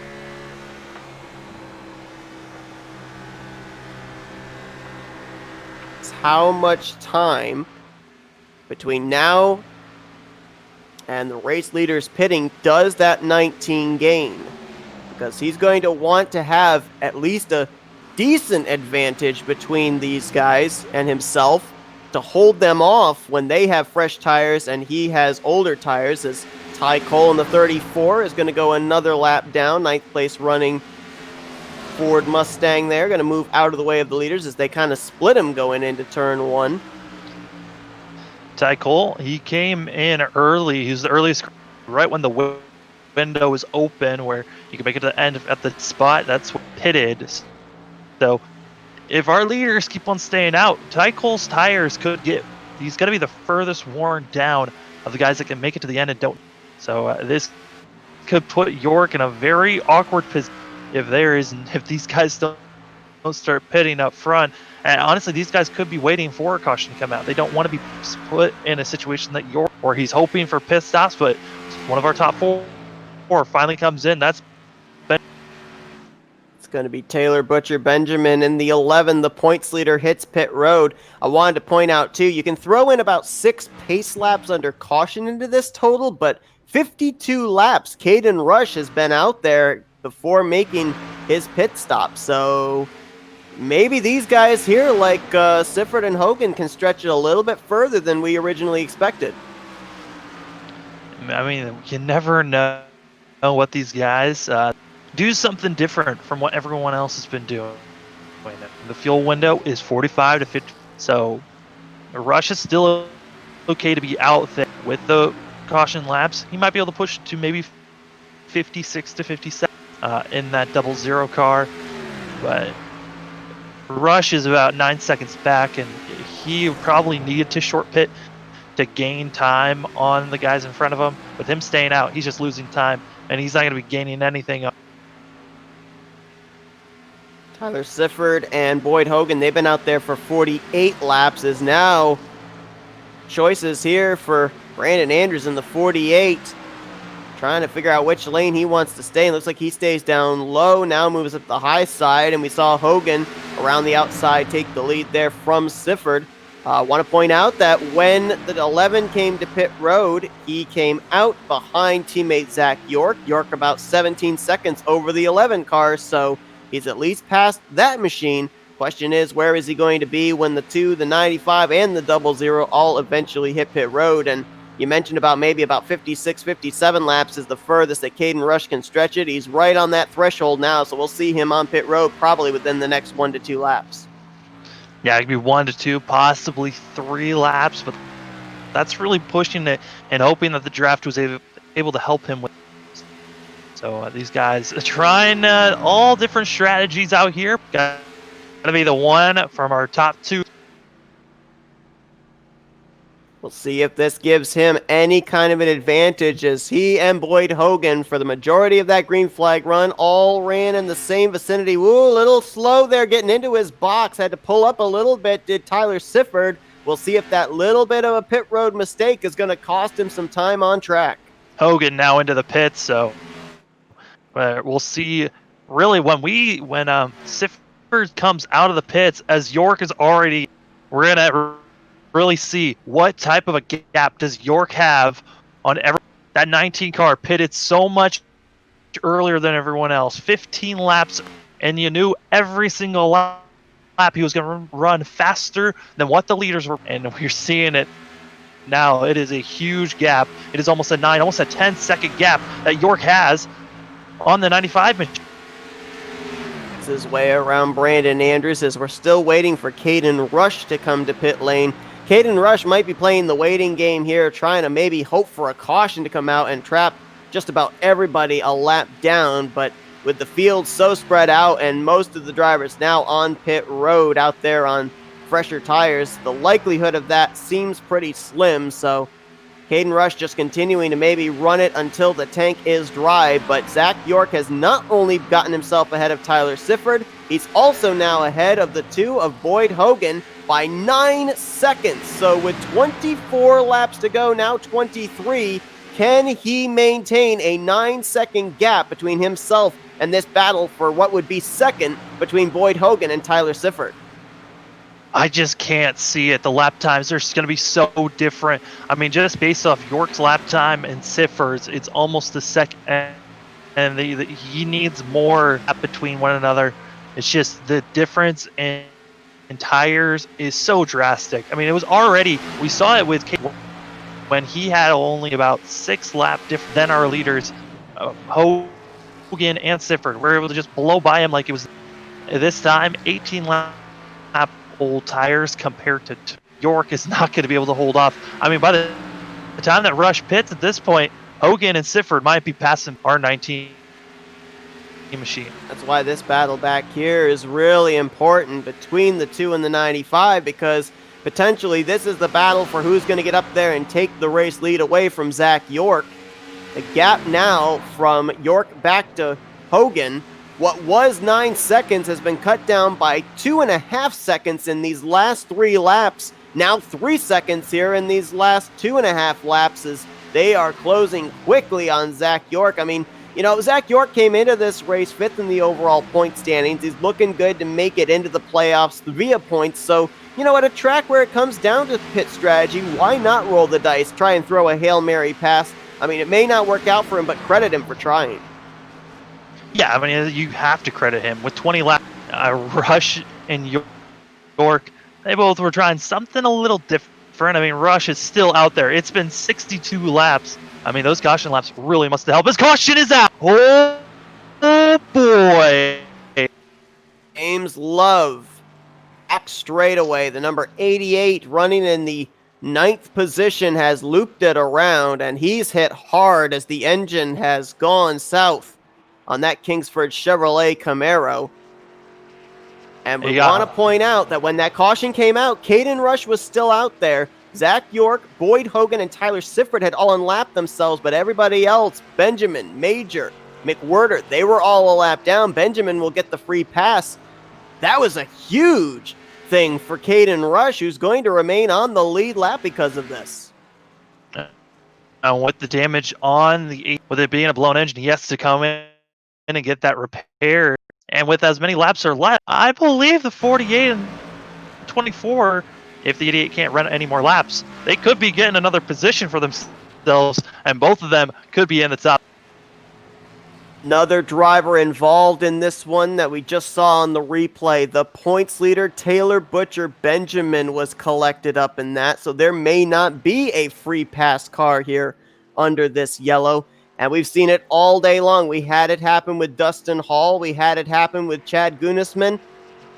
is how much time between now and the race leader's pitting does that 19 gain? Because he's going to want to have at least a decent advantage between these guys and himself to hold them off when they have fresh tires and he has older tires, as Ty Cole in the 34 is going to go another lap down, 9th place running Ford Mustang there, going to move out of the way of the leaders as they kind of split him going into turn 1. Ty Cole, he came in early. He was the earliest, right when the window was open, where you can make it to the end at the spot. That's what pitted. So if our leaders keep on staying out, Ty Cole's tires could get, he's going to be the furthest worn down of the guys that can make it to the end and don't. So this could put York in a very awkward position if these guys don't start pitting up front. And honestly, these guys could be waiting for a caution to come out. They don't want to be put in a situation that York, or he's hoping for pit stops, but one of our top four finally comes in. It's going to be Taylor Butcher Benjamin in the 11. The points leader hits pit road. I wanted to point out, too, you can throw in about 6 pace laps under caution into this total, but 52 laps. Caden Rush has been out there before making his pit stop. So maybe these guys here, like Sifford and Hogan, can stretch it a little bit further than we originally expected. I mean, you never know what these guys do. Something different from what everyone else has been doing. The fuel window is 45 to 50, so Rush is still okay to be out there with the caution laps. He might be able to push to maybe 56 to 57 in that 00 car, but Rush is about 9 seconds back, and he probably needed to short pit to gain time on the guys in front of him. With him staying out, he's just losing time, and he's not going to be gaining anything. Tyler Sifford and Boyd Hogan, they've been out there for 48 laps. Is now choices here for Brandon Andrews in the 48. Trying to figure out which lane he wants to stay. It looks like he stays down low, now moves up the high side, and we saw Hogan around the outside take the lead there from Sifford. I want to point out that when the 11 came to pit road, he came out behind teammate Zach York. York about 17 seconds over the 11 car, so he's at least past that machine. Question is, where is he going to be when the 2, the 95, and the 00 all eventually hit pit road? And you mentioned maybe about 56, 57 laps is the furthest that Caden Rush can stretch it. He's right on that threshold now, so we'll see him on pit road probably within the next 1 to 2 laps. Yeah, it could be 1 to 2, possibly 3 laps, but that's really pushing it and hoping that the draft was able to help him with. So these guys are trying all different strategies out here. Got to be the one from our top 2. We'll see if this gives him any kind of an advantage, as he and Boyd Hogan, for the majority of that green flag run, all ran in the same vicinity. Ooh, a little slow there getting into his box. Had to pull up a little bit, did Tyler Sifford. We'll see if that little bit of a pit road mistake is going to cost him some time on track. Hogan now into the pits, so we'll see. Really, when Sifford comes out of the pits, as York is already, we're going to really see what type of a gap does York have on that 19 car pitted so much earlier than everyone else. 15 laps, and you knew every single lap he was going to run faster than what the leaders were, and we're seeing it now. It is a huge gap. It is almost a 10-second gap that York has on the 95 machine. His way around Brandon Andrews as we're still waiting for Caden Rush to come to pit lane. Caden Rush might be playing the waiting game here, trying to maybe hope for a caution to come out and trap just about everybody a lap down, but with the field so spread out and most of the drivers now on pit road out there on fresher tires, the likelihood of that seems pretty slim. So Caden Rush just continuing to maybe run it until the tank is dry, but Zach York has not only gotten himself ahead of Tyler Sifford, he's also now ahead of the 2 of Boyd Hogan by 9 seconds. So with 24 laps to go, now 23, can he maintain a 9-second gap between himself and this battle for what would be second between Boyd Hogan and Tyler Sifford? I just can't see it. The lap times are going to be so different. I mean, just based off York's lap time and Sifford's, it's almost a second. And he needs more gap between one another. It's just the difference in tires is so drastic. I mean, it was already, we saw it with Kate when he had only about 6 lap difference than our leaders, Hogan and Sifford were able to just blow by him like it was. This time, 18 lap old tires compared to York is not going to be able to hold off. I mean, by the time that Rush pits at this point, Hogan and Sifford might be passing our 19 machine. That's why this battle back here is really important between the 2 and the 95, because potentially this is the battle for who's going to get up there and take the race lead away from Zach York. The gap now from York back to Hogan, what was 9 seconds, has been cut down by 2.5 seconds in these last 3 laps. Now 3 seconds here in these last 2.5 laps as they are closing quickly on Zach York. I mean, you know, Zach York came into this race 5th in the overall point standings. He's looking good to make it into the playoffs via points. So, you know, at a track where it comes down to pit strategy, why not roll the dice, try and throw a Hail Mary pass? I mean, it may not work out for him, but credit him for trying. Yeah, I mean, you have to credit him. With 20 laps, Rush and York, they both were trying something a little different. I mean, Rush is still out there. It's been 62 laps. I mean, those caution laps really must have helped. His caution is out. Oh boy. James Love, back straight away. The number 88 running in the 9th position has looped it around, and he's hit hard as the engine has gone south on that Kingsford Chevrolet Camaro. And we want to point out that when that caution came out, Caden Rush was still out there. Zach York, Boyd Hogan, and Tyler Sifford had all unlapped themselves, but everybody else, Benjamin, Major, McWhirter, they were all a lap down. Benjamin will get the free pass. That was a huge thing for Caden Rush, who's going to remain on the lead lap because of this. With the damage on with it being a blown engine, he has to come in and get that repaired. And with as many laps are left, I believe the 48 and 24, if the 88 can't run any more laps, they could be getting another position for themselves, and both of them could be in the top. Another driver involved in this one that we just saw on the replay, the points leader, Taylor Butcher Benjamin, was collected up in that, so there may not be a free pass car here under this yellow. And we've seen it all day long. We had it happen with Dustin Hall. We had it happen with Chad Gunisman.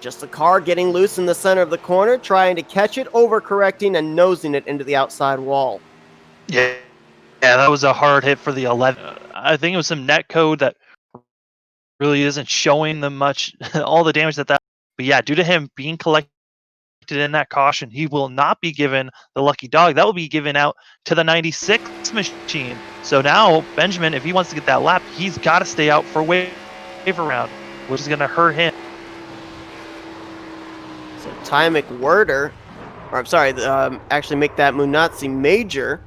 Just a car getting loose in the center of the corner, trying to catch it, overcorrecting, and nosing it into the outside wall. Yeah, that was a hard hit for the 11. I think it was some net code that really isn't showing them much, all the damage that. But yeah, due to him being collected in that caution, he will not be given the lucky dog. That will be given out to the 96 machine. So now Benjamin, if he wants to get that lap, he's got to stay out for wave around, which is going to hurt him. So Ty McWhirter, or I'm sorry, actually make that Munatsi Major,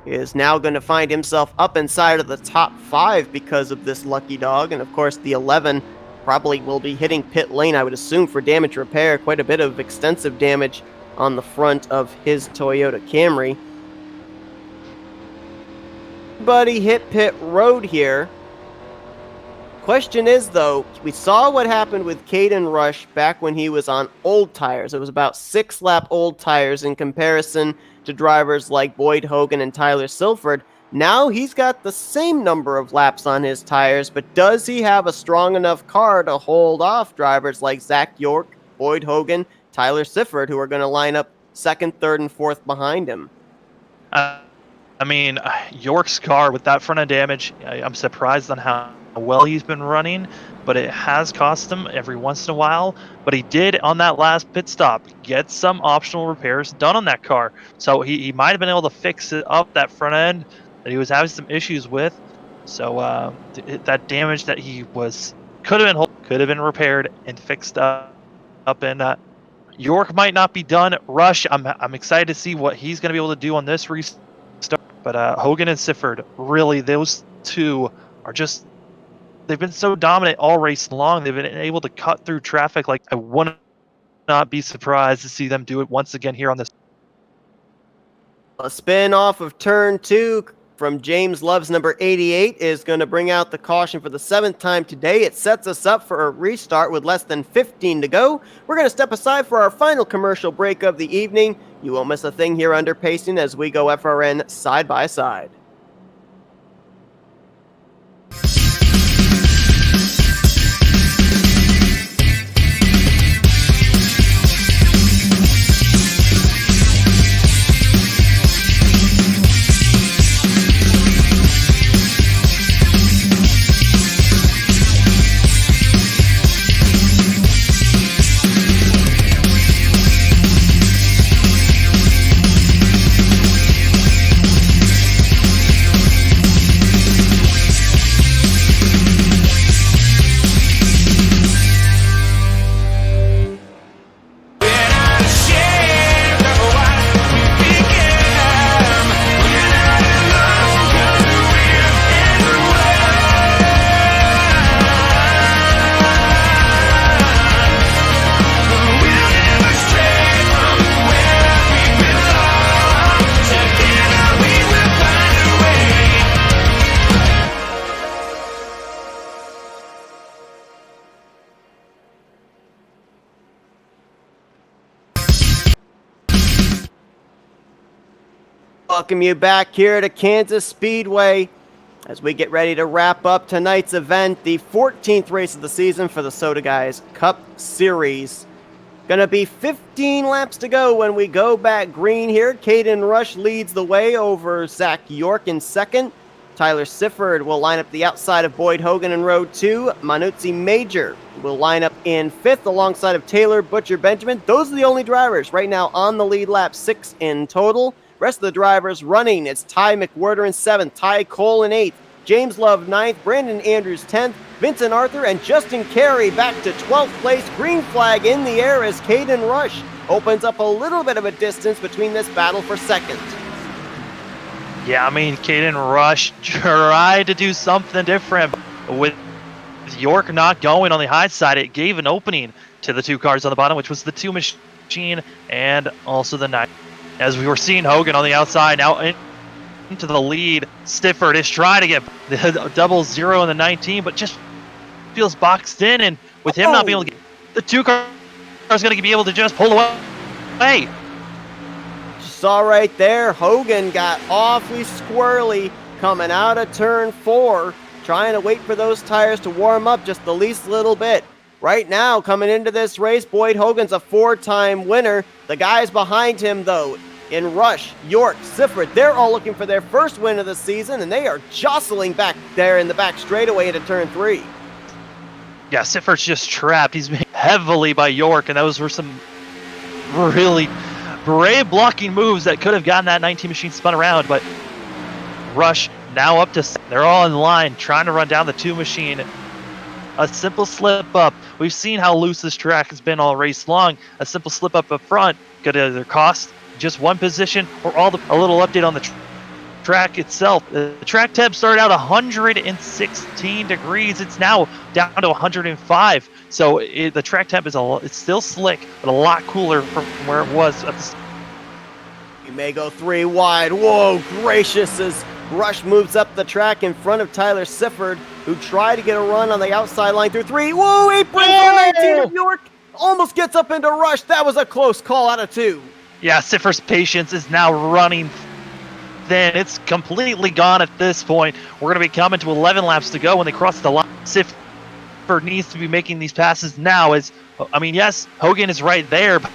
is now going to find himself up inside of the top 5 because of this lucky dog. And of course the 11 probably will be hitting pit lane, I would assume, for damage repair. Quite a bit of extensive damage on the front of his Toyota Camry. Buddy hit pit road here. Question is, though, we saw what happened with Caden Rush back when he was on old tires. It was about 6-lap old tires in comparison to drivers like Boyd Hogan and Tyler Silford. Now he's got the same number of laps on his tires, but does he have a strong enough car to hold off drivers like Zach York, Boyd Hogan, Tyler Sifford, who are going to line up 2nd, 3rd, and 4th behind him? I mean, York's car with that front end damage, I'm surprised on how well he's been running, but it has cost him every once in a while. But he did, on that last pit stop, get some optional repairs done on that car. So he might have been able to fix it up, that front end that he was having some issues with. So that damage that he could have been repaired and fixed up. And York might not be done. Rush, I'm excited to see what he's going to be able to do on this restart. But Hogan and Sifford, really, those two are just, they've been so dominant all race long. They've been able to cut through traffic like I wouldn't not be surprised to see them do it once again here on this. A spin off of turn 2 from James Love's number 88 is going to bring out the caution for the 7th time today. It sets us up for a restart with less than 15 to go. We're going to step aside for our final commercial break of the evening. You won't miss a thing here under Pacing as we go FRN side by side. Welcome you back here to Kansas Speedway as we get ready to wrap up tonight's event, the 14th race of the season for the Soda Guys Cup Series. Gonna be 15 laps to go when we go back green here. Caden Rush leads the way over Zach York in second. Tyler Sifford will line up the outside of Boyd Hogan in row 2. Manuzzi Major will line up in 5th alongside of Taylor Butcher Benjamin. Those are the only drivers right now on the lead lap, 6 in total. Rest of the drivers running, it's Ty McWhirter in 7th, Ty Cole in 8th, James Love 9th, Brandon Andrews 10th, Vincent Arthur and Justin Carey back to 12th place. Green flag in the air as Caden Rush opens up a little bit of a distance between this battle for second. Yeah, I mean, Caden Rush tried to do something different. With York not going on the high side, it gave an opening to the two cars on the bottom, which was the 2 machine and also the 9. As we were seeing Hogan on the outside, now into the lead. Stifford is trying to get the 00 in the 19, but just feels boxed in, and with him not being able to get the 2 cars going to be able to just pull away. Saw right there, Hogan got awfully squirrely coming out of turn 4, trying to wait for those tires to warm up just the least little bit. Right now, coming into this race, Boyd Hogan's a 4-time winner. The guys behind him, though, in Rush, York, Sifford, they're all looking for their first win of the season, and they are jostling back there in the back straightaway into turn 3. Yeah, Sifford's just trapped. He's being heavily by York, and those were some really brave blocking moves that could have gotten that 19 machine spun around, but Rush now up to, they're all in line trying to run down the 2 machine. A simple slip up. We've seen how loose this track has been all race long. A simple slip up front could either cost just one position or a little update on the track itself. The track temp started out 116 degrees. It's now down to 105. So the track temp is it's still slick, but a lot cooler from where it was at the. You may go 3 wide. Whoa, gracious, as Rush moves up the track in front of Tyler Sifford, who tried to get a run on the outside line through 3. Whoa, 8 points for 19 of York. Almost gets up into Rush. That was a close call out of 2. Yeah, Sifford's patience is now running thin. It's completely gone at this point. We're going to be coming to 11 laps to go when they cross the line. Sifford needs to be making these passes now. I mean, yes, Hogan is right there, but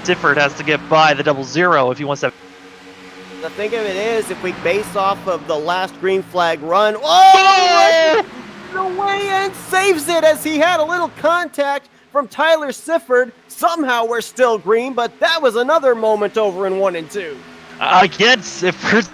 Sifford has to get by the 00 if he wants to. The thing of it is, if we base off of the last green flag run, oh, the way in saves it as he had a little contact from Tyler Sifford. Somehow we're still green, but that was another moment over in 1 and 2. Again, Sifford's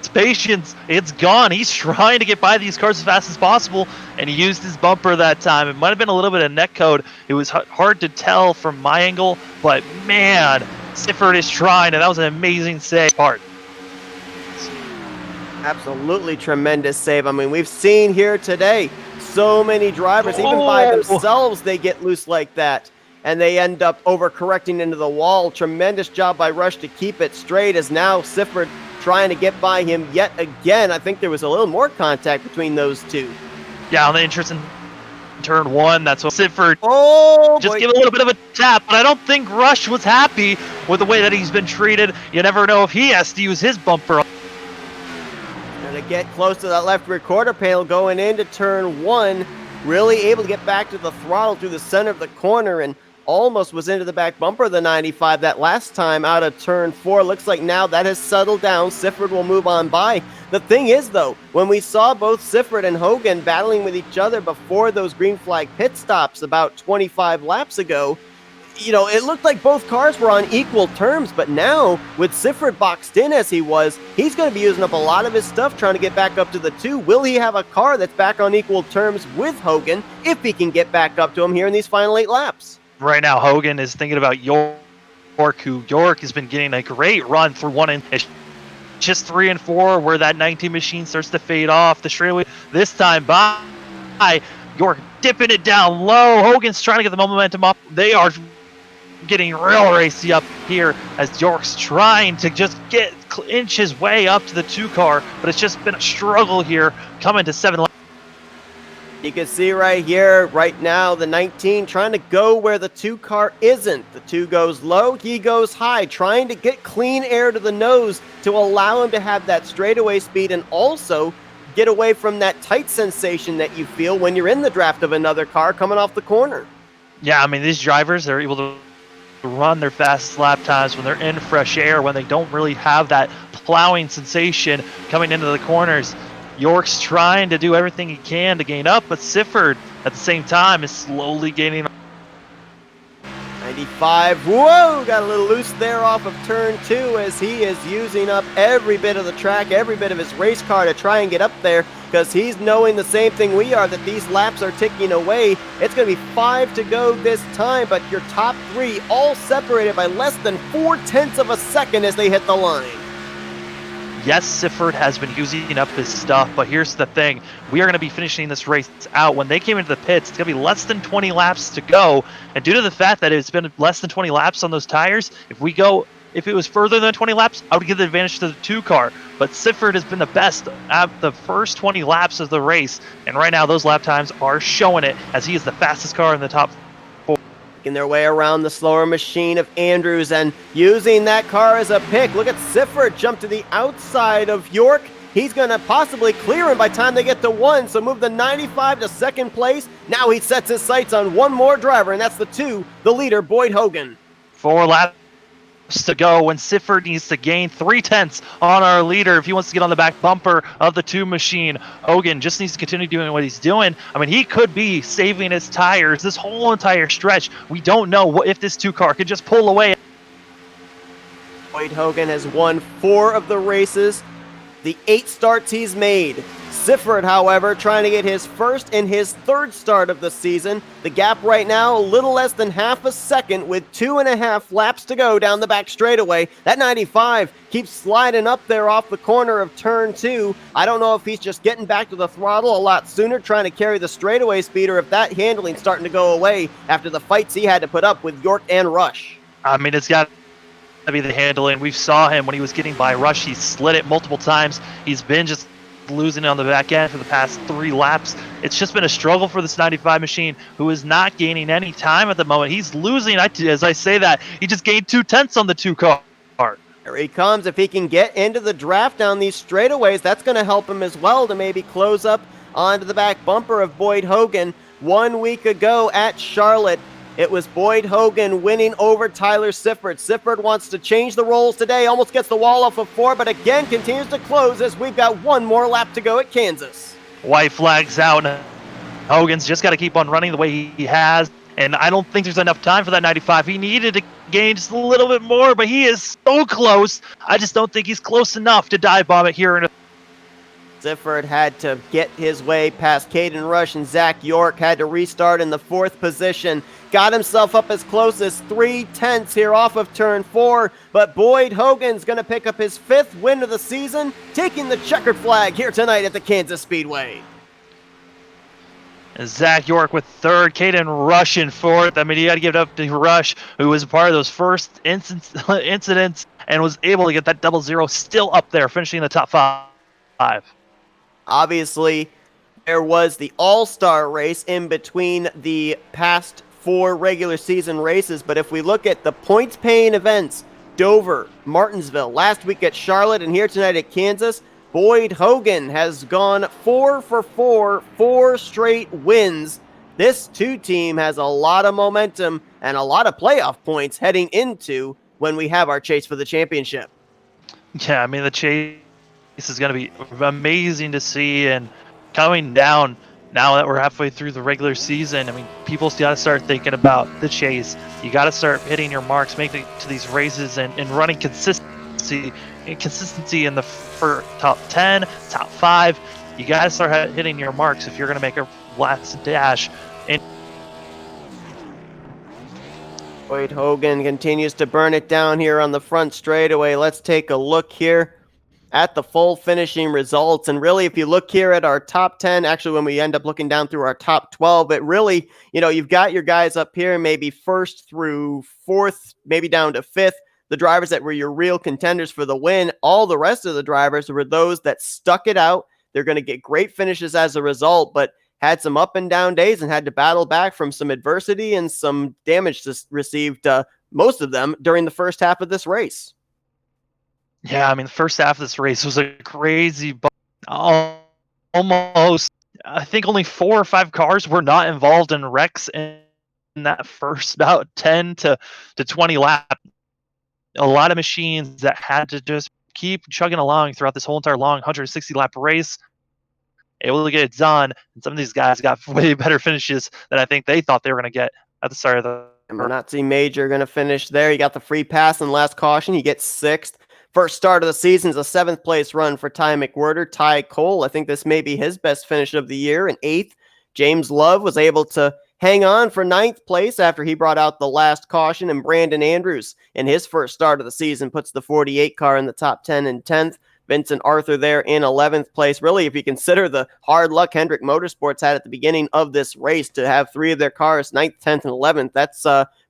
patience, it's gone. He's trying to get by these cars as fast as possible, and he used his bumper that time. It might have been a little bit of net code. It was hard to tell from my angle, but man, Sifford is trying, and that was an amazing save part. Absolutely tremendous save. I mean, we've seen here today so many drivers, even by themselves, they get loose like that. and they end up overcorrecting into the wall. Tremendous job by Rush to keep it straight, as now Sifford trying to get by him yet again. I think there was a little more contact between those two. Yeah, on the entrance in turn one, that's what Sifford just give a little bit of a tap, but I don't think Rush was happy with the way that he's been treated. You never know if he has to use his bumper. Gonna get close to that left rear quarter panel going into turn one. Really able to get back to the throttle through the center of the corner, and almost was into the back bumper of the 95 that last time out of turn four. Looks like now that has settled down. Sifford will move on by. The thing is, though, when we saw both Sifford and Hogan battling with each other before those green flag pit stops about 25 laps ago, you know, it looked like both cars were on equal terms, but now, with Sifford boxed in as he was, he's going to be using up a lot of his stuff trying to get back up to the two. Will he have a car that's back on equal terms with Hogan if he can get back up to him here in these final 8 laps? Right now, Hogan is thinking about York, who York has been getting a great run through 1 and it's just 3 and 4, where that 19 machine starts to fade off the straightaway. This time by York dipping it down low. Hogan's trying to get the momentum up. They are getting real racy up here as York's trying to just inch his way up to the 2 car, but it's just been a struggle here coming to 7 laps. You can see right here, right now, the 19 trying to go where the 2 car isn't. The 2 goes low, he goes high, trying to get clean air to the nose to allow him to have that straightaway speed and also get away from that tight sensation that you feel when you're in the draft of another car coming off the corner. Yeah, I mean, these drivers, they're able to run their fastest lap times when they're in fresh air, when they don't really have that plowing sensation coming into the corners. York's trying to do everything he can to gain up, but Sifford at the same time is slowly gaining. 95, whoa, got a little loose there off of turn 2 as he is using up every bit of the track, every bit of his race car to try and get up there, because he's knowing the same thing we are, that these laps are ticking away. It's going to be 5 to go this time, but your top 3 all separated by less than 0.4 of a second as they hit the line. Yes, Sifford has been using up his stuff, but here's the thing. We are going to be finishing this race out. When they came into the pits, it's going to be less than 20 laps to go. And due to the fact that it's been less than 20 laps on those tires, if it was further than 20 laps, I would give the advantage to the 2 car. But Sifford has been the best at the first 20 laps of the race. And right now, those lap times are showing it, as he is the fastest car in the top 4. Their way around the slower machine of Andrews and using that car as a pick. Look at Sifford jump to the outside of York. He's going to possibly clear him by the time they get to 1, so move the 95 to second place. Now he sets his sights on one more driver, and that's the 2, the leader, Boyd Hogan. 4 laps to go when Sifford needs to gain 0.3 on our leader if he wants to get on the back bumper of the 2 machine. Hogan just needs to continue doing what he's doing. I mean, he could be saving his tires this whole entire stretch. We don't know if this 2 car could just pull away. Boyd Hogan has won 4 of the races, the 8 starts he's made. Sifford, however, trying to get his first and his 3rd start of the season. The gap right now, a little less than half a second with 2.5 laps to go down the back straightaway. That 95 keeps sliding up there off the corner of turn 2. I don't know if he's just getting back to the throttle a lot sooner, trying to carry the straightaway speed, or if that handling's starting to go away after the fights he had to put up with York and Rush. I mean, it's got to be the handling. We saw him when he was getting by Rush. He slid it multiple times. He's been just losing on the back end for the past 3 laps. It's just been a struggle for this 95 machine, who is not gaining any time at the moment. He's losing, as I say that, he just gained 0.2 on the 2 car. Here he comes. If he can get into the draft down these straightaways, that's going to help him as well to maybe close up onto the back bumper of Boyd Hogan. 1 week ago at Charlotte, it was Boyd Hogan winning over Tyler Sifford. Sifford wants to change the roles today, almost gets the wall off of 4, but again continues to close as we've got 1 more lap to go at Kansas. White flags out. Hogan's just got to keep on running the way he has, and I don't think there's enough time for that 95. He needed to gain just a little bit more, but he is so close. I just don't think he's close enough to dive bomb it here in a Sifford had to get his way past Caden Rush, and Zach York had to restart in the 4th position. Got himself up as close as 0.3 here off of turn 4, but Boyd Hogan's going to pick up his 5th win of the season, taking the checkered flag here tonight at the Kansas Speedway. Zach York with third, Caden Rush in fourth. I mean, you got to give it up to Rush, who was part of those first incidents and was able to get that 00 still up there, finishing in the top five. Obviously, there was the All-Star race in between the past 4 regular season races, but if we look at the points-paying events, Dover, Martinsville, last week at Charlotte, and here tonight at Kansas, Boyd Hogan has gone 4 for 4, 4 straight wins. This 2 team has a lot of momentum and a lot of playoff points heading into when we have our chase for the championship. Yeah, I mean, the chase is going to be amazing to see, and coming down now that we're halfway through the regular season, I mean, people's got to start thinking about the chase. You got to start hitting your marks, making it to these races, and running consistency in the top 10, top 5. You got to start hitting your marks if you're going to make a last dash. And Boyd Hogan continues to burn it down here on the front straightaway. Let's take a look here at the full finishing results. And really, if you look here at our top 10, actually, when we end up looking down through our top 12, it really, you've got your guys up here, maybe first through fourth, maybe down to fifth, the drivers that were your real contenders for the win. All the rest of the drivers were those that stuck it out. They're going to get great finishes as a result, but had some up and down days and had to battle back from some adversity and some damage received, most of them, during the first half of this race. Yeah, I mean, the first half of this race was a crazy, almost, I think only 4 or 5 cars were not involved in wrecks in that first about 10 to 20 lap. A lot of machines that had to just keep chugging along throughout this whole entire long 160 lap race, able to get it done. And some of these guys got way better finishes than I think they thought they were going to get at the start of the. Manazzi Major going to finish there. He got the free pass and last caution. He gets 6th. First start of the season is a 7th place run for Ty McWhirter. Ty Cole, I think this may be his best finish of the year, in 8th. James Love was able to hang on for 9th place after he brought out the last caution, and Brandon Andrews, in his first start of the season, puts the 48 car in the top 10 and 10th. Vincent Arthur there in 11th place. Really, if you consider the hard luck Hendrick Motorsports had at the beginning of this race to have 3 of their cars, 9th, 10th, and 11th, that's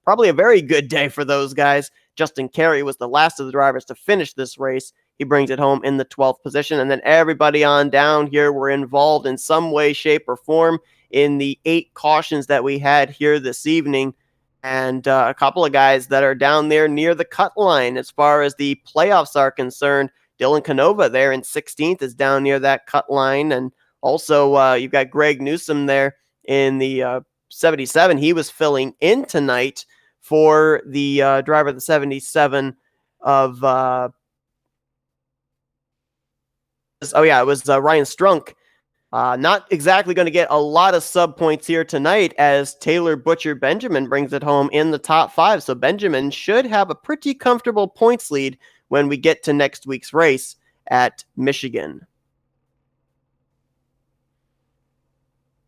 probably a very good day for those guys. Justin Carey was the last of the drivers to finish this race. He brings it home in the 12th position. And then everybody on down here were involved in some way, shape, or form in the 8 cautions that we had here this evening. And a couple of guys that are down there near the cut line as far as the playoffs are concerned. Dylan Canova there in 16th is down near that cut line. And also you've got Greg Newsom there in the 77. He was filling in tonight for the driver of the 77 of, it was Ryan Strunk. Not exactly going to get a lot of sub points here tonight as Taylor Butcher Benjamin brings it home in the top 5. So Benjamin should have a pretty comfortable points lead when we get to next week's race at Michigan.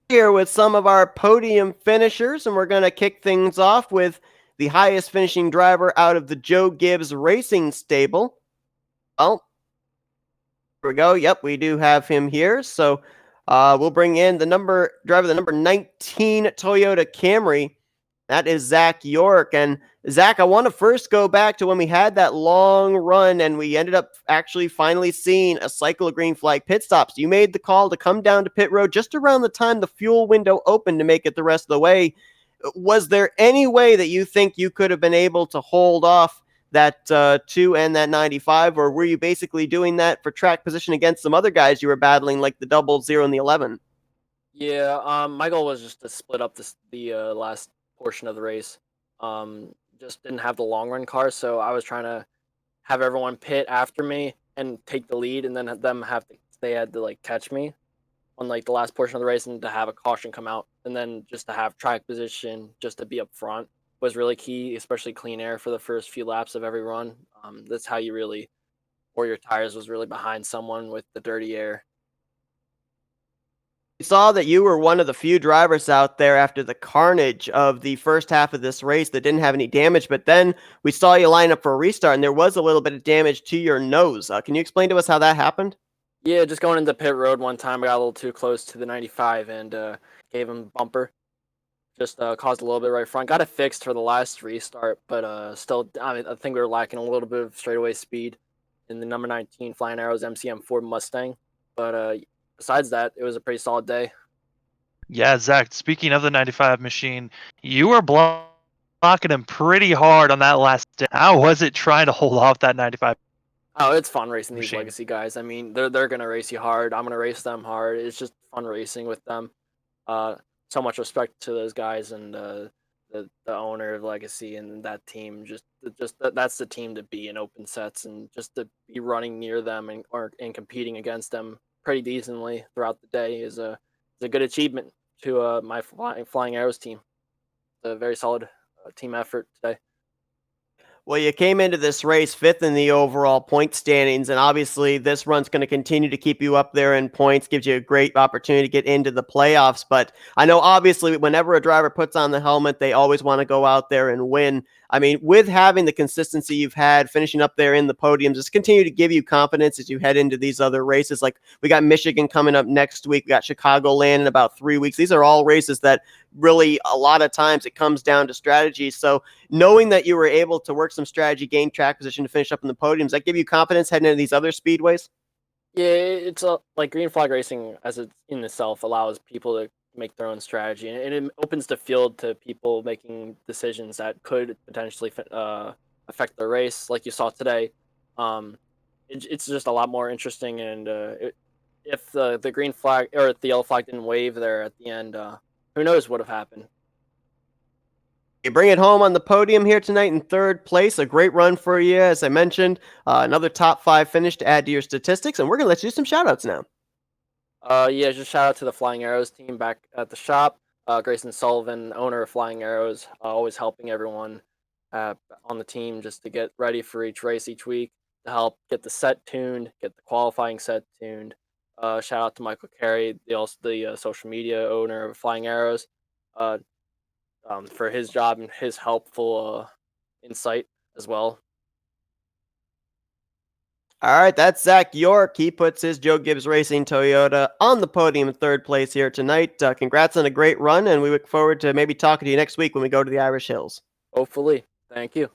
Here with some of our podium finishers, and we're going to kick things off with the highest finishing driver out of the Joe Gibbs Racing stable. Well, here we go. Yep, we do have him here. So we'll bring in the number 19 Toyota Camry. That is Zach York. And Zach, I want to first go back to when we had that long run and we ended up actually finally seeing a cycle of green flag pit stops. You made the call to come down to pit road just around the time the fuel window opened to make it the rest of the way. Was there any way that you think you could have been able to hold off that 2 and that 95, or were you basically doing that for track position against some other guys you were battling, like the 00 and the 11? Yeah, my goal was just to split up the last portion of the race. Just didn't have the long run car, so I was trying to have everyone pit after me and take the lead, and then they had to like catch me on like the last portion of the race, and to have a caution come out, and then just to have track position, just to be up front was really key, especially clean air for the first few laps of every run. That's how you really, or your tires was really behind someone with the dirty air. We saw that you were one of the few drivers out there after the carnage of the first half of this race that didn't have any damage, but then we saw you line up for a restart and there was a little bit of damage to your nose. Can you explain to us how that happened? Yeah, just going into pit road one time, I got a little too close to the 95 and gave him bumper. Just caused a little bit right front. Got it fixed for the last restart, but still, I mean, I think we were lacking a little bit of straightaway speed in the number 19 Flying Arrows MCM Ford Mustang. But besides that, it was a pretty solid day. Yeah, Zach, speaking of the 95 machine, you were blocking him pretty hard on that last stint. How was it trying to hold off that 95 Oh, it's fun racing these machine? legacy guys. I mean, they're gonna race you hard. I'm gonna race them hard. It's just fun racing with them. Uh, so much respect to those guys and the owner of Legacy and that team. That's the team to be in open sets and just to be running near them and competing against them pretty decently throughout the day is a good achievement to my Flying Arrows team. It's a very solid team effort today. Well, you came into this race fifth in the overall point standings, and obviously this run's going to continue to keep you up there in points, gives you a great opportunity to get into the playoffs. But I know obviously whenever a driver puts on the helmet, they always want to go out there and win. I mean, with having the consistency you've had, finishing up there in the podiums, just continue to give you confidence as you head into these other races. Like we got Michigan coming up next week, we got Chicagoland in about 3 weeks. These are all races that really a lot of times it comes down to strategy. So knowing that you were able to work some strategy, gain track position to finish up in the podiums, that give you confidence heading into these other speedways? Yeah, it's like green flag racing as it in itself allows people to make their own strategy, and it opens the field to people making decisions that could potentially affect the race, like you saw today. Um, it's just a lot more interesting, and if the green flag or if the yellow flag didn't wave there at the end, who knows what would have happened? You bring it home on the podium here tonight in third place. A great run for you, as I mentioned. Another top five finish to add to your statistics, and we're going to let you do some shout outs now. Yeah, just shout out to the Flying Arrows team back at the shop. Grayson Sullivan, owner of Flying Arrows, always helping everyone on the team just to get ready for each race each week to help get the set tuned, get the qualifying set tuned. Shout out to Michael Carey, the social media owner of Flying Arrows, uh, for his job and his helpful insight as well. All right, that's Zach York. He puts his Joe Gibbs Racing Toyota on the podium in third place here tonight. Congrats on a great run, and we look forward to maybe talking to you next week when we go to the Irish Hills. Hopefully. Thank you.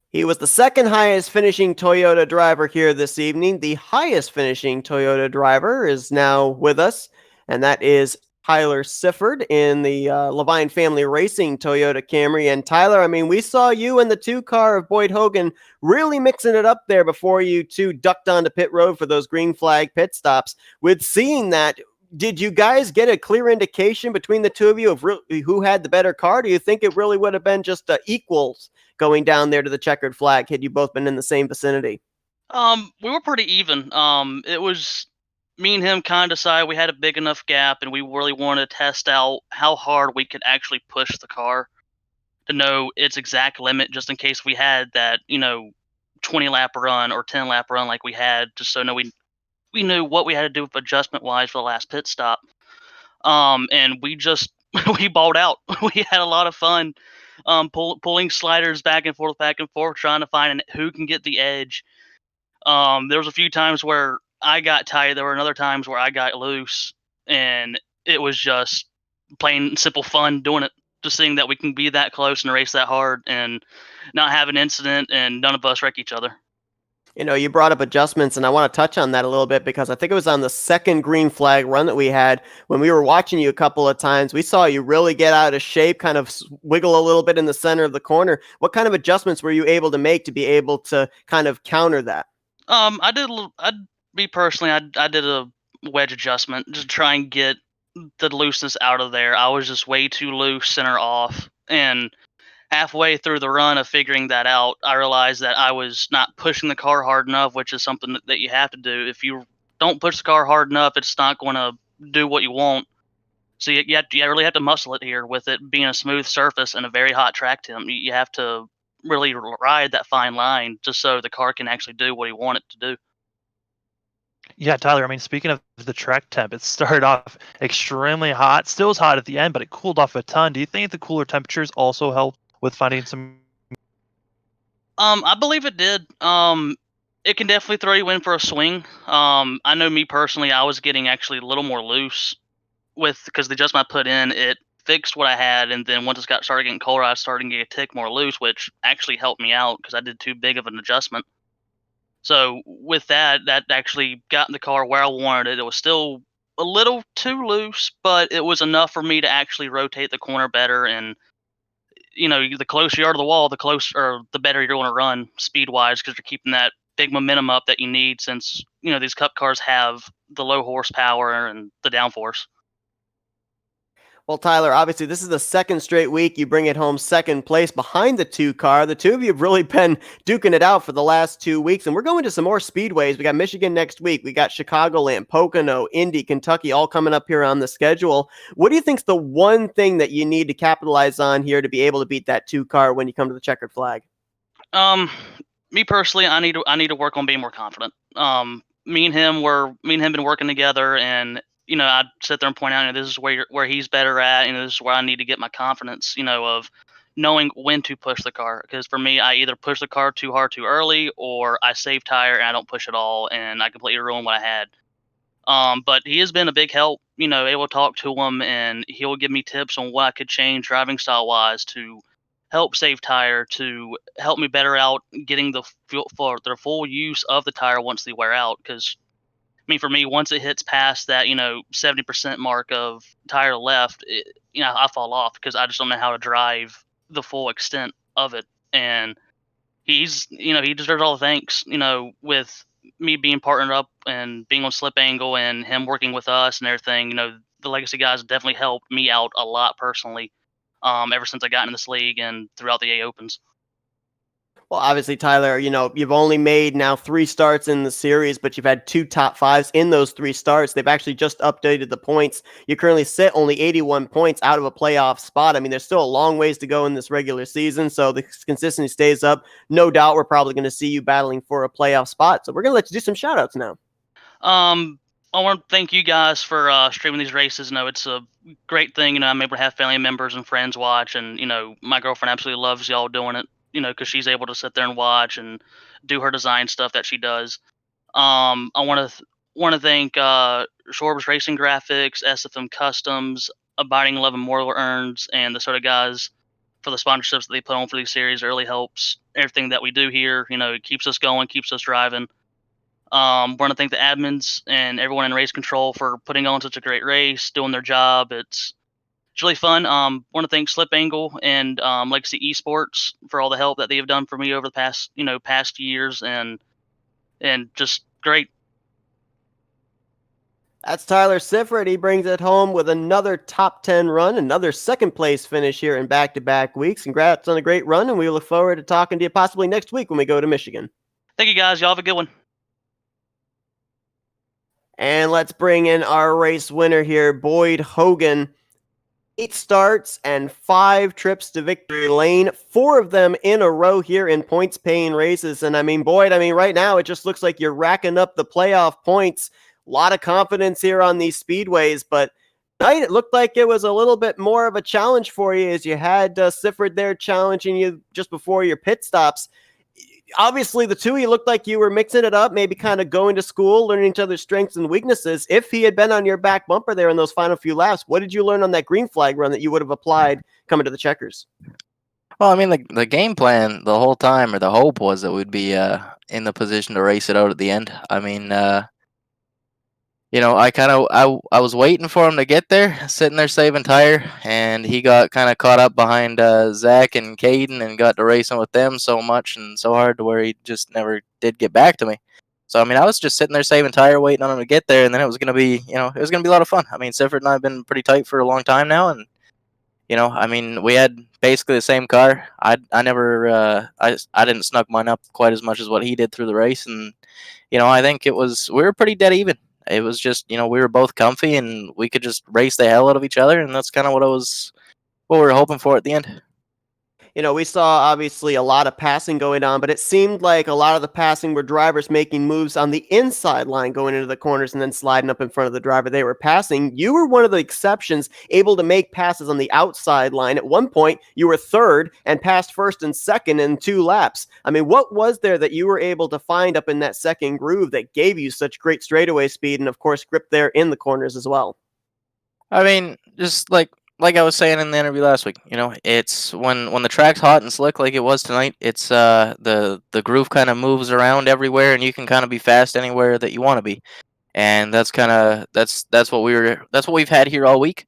He was the second highest finishing Toyota driver here this evening. The highest finishing Toyota driver is now with us, and that is Tyler Sifford in the Levine Family Racing Toyota Camry. And Tyler, I mean, we saw you in the two car of Boyd Hogan really mixing it up there before you two ducked onto pit road for those green flag pit stops. With seeing that, did you guys get a clear indication between the two of you of who had the better car? Do you think it really would have been just equals going down there to the checkered flag had you both been in the same vicinity? We were pretty even. It was me and him kind of decided we had a big enough gap, and we really wanted to test out how hard we could actually push the car to know its exact limit, just in case we had that 20 lap run or 10 lap run like we had, just so we knew what we had to do with adjustment wise for the last pit stop. And we just we balled out. We had a lot of fun, pulling sliders back and forth, trying to find who can get the edge. There was a few times where I got tight. There were other times where I got loose, and it was just plain simple fun doing it. Just seeing that we can be that close and race that hard and not have an incident, and none of us wreck each other. You know, you brought up adjustments, and I want to touch on that a little bit because I think it was on the second green flag run that we had when we were watching you a couple of times. We saw you really get out of shape, kind of wiggle a little bit in the center of the corner. What kind of adjustments were you able to make to be able to kind of counter that? I did a little. Me personally, I did a wedge adjustment just to try and get the looseness out of there. I was just way too loose, center off, and halfway through the run of figuring that out, I realized that I was not pushing the car hard enough, which is something that you have to do. If you don't push the car hard enough, it's not going to do what you want. So you really have to muscle it here with it being a smooth surface and a very hot track temp. You have to really ride that fine line just so the car can actually do what you want it to do. Yeah, Tyler, I mean, speaking of the track temp, it started off extremely hot. Still was hot at the end, but it cooled off a ton. Do you think the cooler temperatures also helped with finding some? I believe it did. it can definitely throw you in for a swing. I know me personally, I was getting actually a little more loose because the adjustment I put in, it fixed what I had, and then once it started getting colder, I started getting a tick more loose, which actually helped me out because I did too big of an adjustment. So with that, that actually got the car where I wanted it. It was still a little too loose, but it was enough for me to actually rotate the corner better. And the closer you are to the wall, the closer or the better you're going to run speed wise because you're keeping that big momentum up that you need since these cup cars have the low horsepower and the downforce. Well, Tyler, obviously this is the second straight week you bring it home second place behind the 2 car. The two of you have really been duking it out for the last 2 weeks, and we're going to some more speedways. We got Michigan next week. We got Chicagoland, Pocono, Indy, Kentucky, all coming up here on the schedule. What do you think's the one thing that you need to capitalize on here to be able to beat that 2 car when you come to the checkered flag? Um, Me personally, I need to work on being more confident. Me and him been working together, and I'd sit there and point out, this is where he's better at, and this is where I need to get my confidence, of knowing when to push the car. Because for me, I either push the car too hard too early, or I save tire and I don't push at all, and I completely ruin what I had. But he has been a big help, able to talk to him, and he'll give me tips on what I could change driving style wise to help save tire, to help me better out getting the full use of the tire once they wear out. Because for me, once it hits past that 70% mark of tire left, I fall off because I just don't know how to drive the full extent of it. And he deserves all the thanks, with me being partnered up and being on Slip Angle and him working with us and everything. The Legacy guys definitely helped me out a lot personally, ever since I got in this league and throughout the A Opens. Well, obviously, Tyler, you've only made now 3 starts in the series, but you've had 2 top 5s in those 3 starts. They've actually just updated the points. You currently sit only 81 points out of a playoff spot. I mean, there's still a long ways to go in this regular season, so the consistency stays up. No doubt we're probably going to see you battling for a playoff spot. So we're going to let you do some shout-outs now. I want to thank you guys for streaming these races. It's a great thing. I'm able to have family members and friends watch, and my girlfriend absolutely loves y'all doing it. Because she's able to sit there and watch and do her design stuff that she does. I want to thank Shorb's Racing Graphics, SFM Customs, Abiding Love and Mortal Earns, and the Soda guys for the sponsorships that they put on for these series. It really helps everything that we do here. It keeps us going, keeps us driving. Want to thank the admins and everyone in race control for putting on such a great race, doing their job. It's really fun. Want to thank Slip Angle and Legacy Esports for all the help that they have done for me over the past years, and just great. That's Tyler Sifford. He brings it home with another top 10 run, another second place finish here in back-to-back weeks. Congrats on a great run, and we look forward to talking to you possibly next week when we go to Michigan. Thank you, guys. Y'all have a good one. And let's bring in our race winner here, Boyd Hogan. 8 starts and 5 trips to victory lane, 4 of them in a row here in points-paying races. And Boyd, right now it just looks like you're racking up the playoff points. A lot of confidence here on these speedways, but tonight it looked like it was a little bit more of a challenge for you as you had Sifford there challenging you just before your pit stops. Obviously, the two of you looked like you were mixing it up, maybe kind of going to school, learning each other's strengths and weaknesses. If he had been on your back bumper there in those final few laps, what did you learn on that green flag run that you would have applied coming to the checkers? Well, the game plan the whole time, or the hope, was that we'd be in the position to race it out at the end. I was waiting for him to get there, sitting there saving tire, and he got kind of caught up behind Zach and Caden and got to racing with them so much and so hard to where he just never did get back to me. So I was just sitting there saving tire, waiting on him to get there, and then it was gonna be, it was gonna be a lot of fun. Sifford and I have been pretty tight for a long time now, and we had basically the same car. I never I didn't snug mine up quite as much as what he did through the race, and I think we were pretty dead even. It was just, we were both comfy and we could just race the hell out of each other, and that's kind of what we were hoping for at the end. We saw obviously a lot of passing going on, but it seemed like a lot of the passing were drivers making moves on the inside line going into the corners and then sliding up in front of the driver they were passing. You were one of the exceptions, able to make passes on the outside line. At one point, you were third and passed first and second in 2 laps. I mean, what was there that you were able to find up in that second groove that gave you such great straightaway speed and, of course, grip there in the corners as well? I mean, just like I was saying in the interview last week, it's when the track's hot and slick like it was tonight. It's the groove kind of moves around everywhere, and you can kind of be fast anywhere that you want to be. And that's what we've had here all week.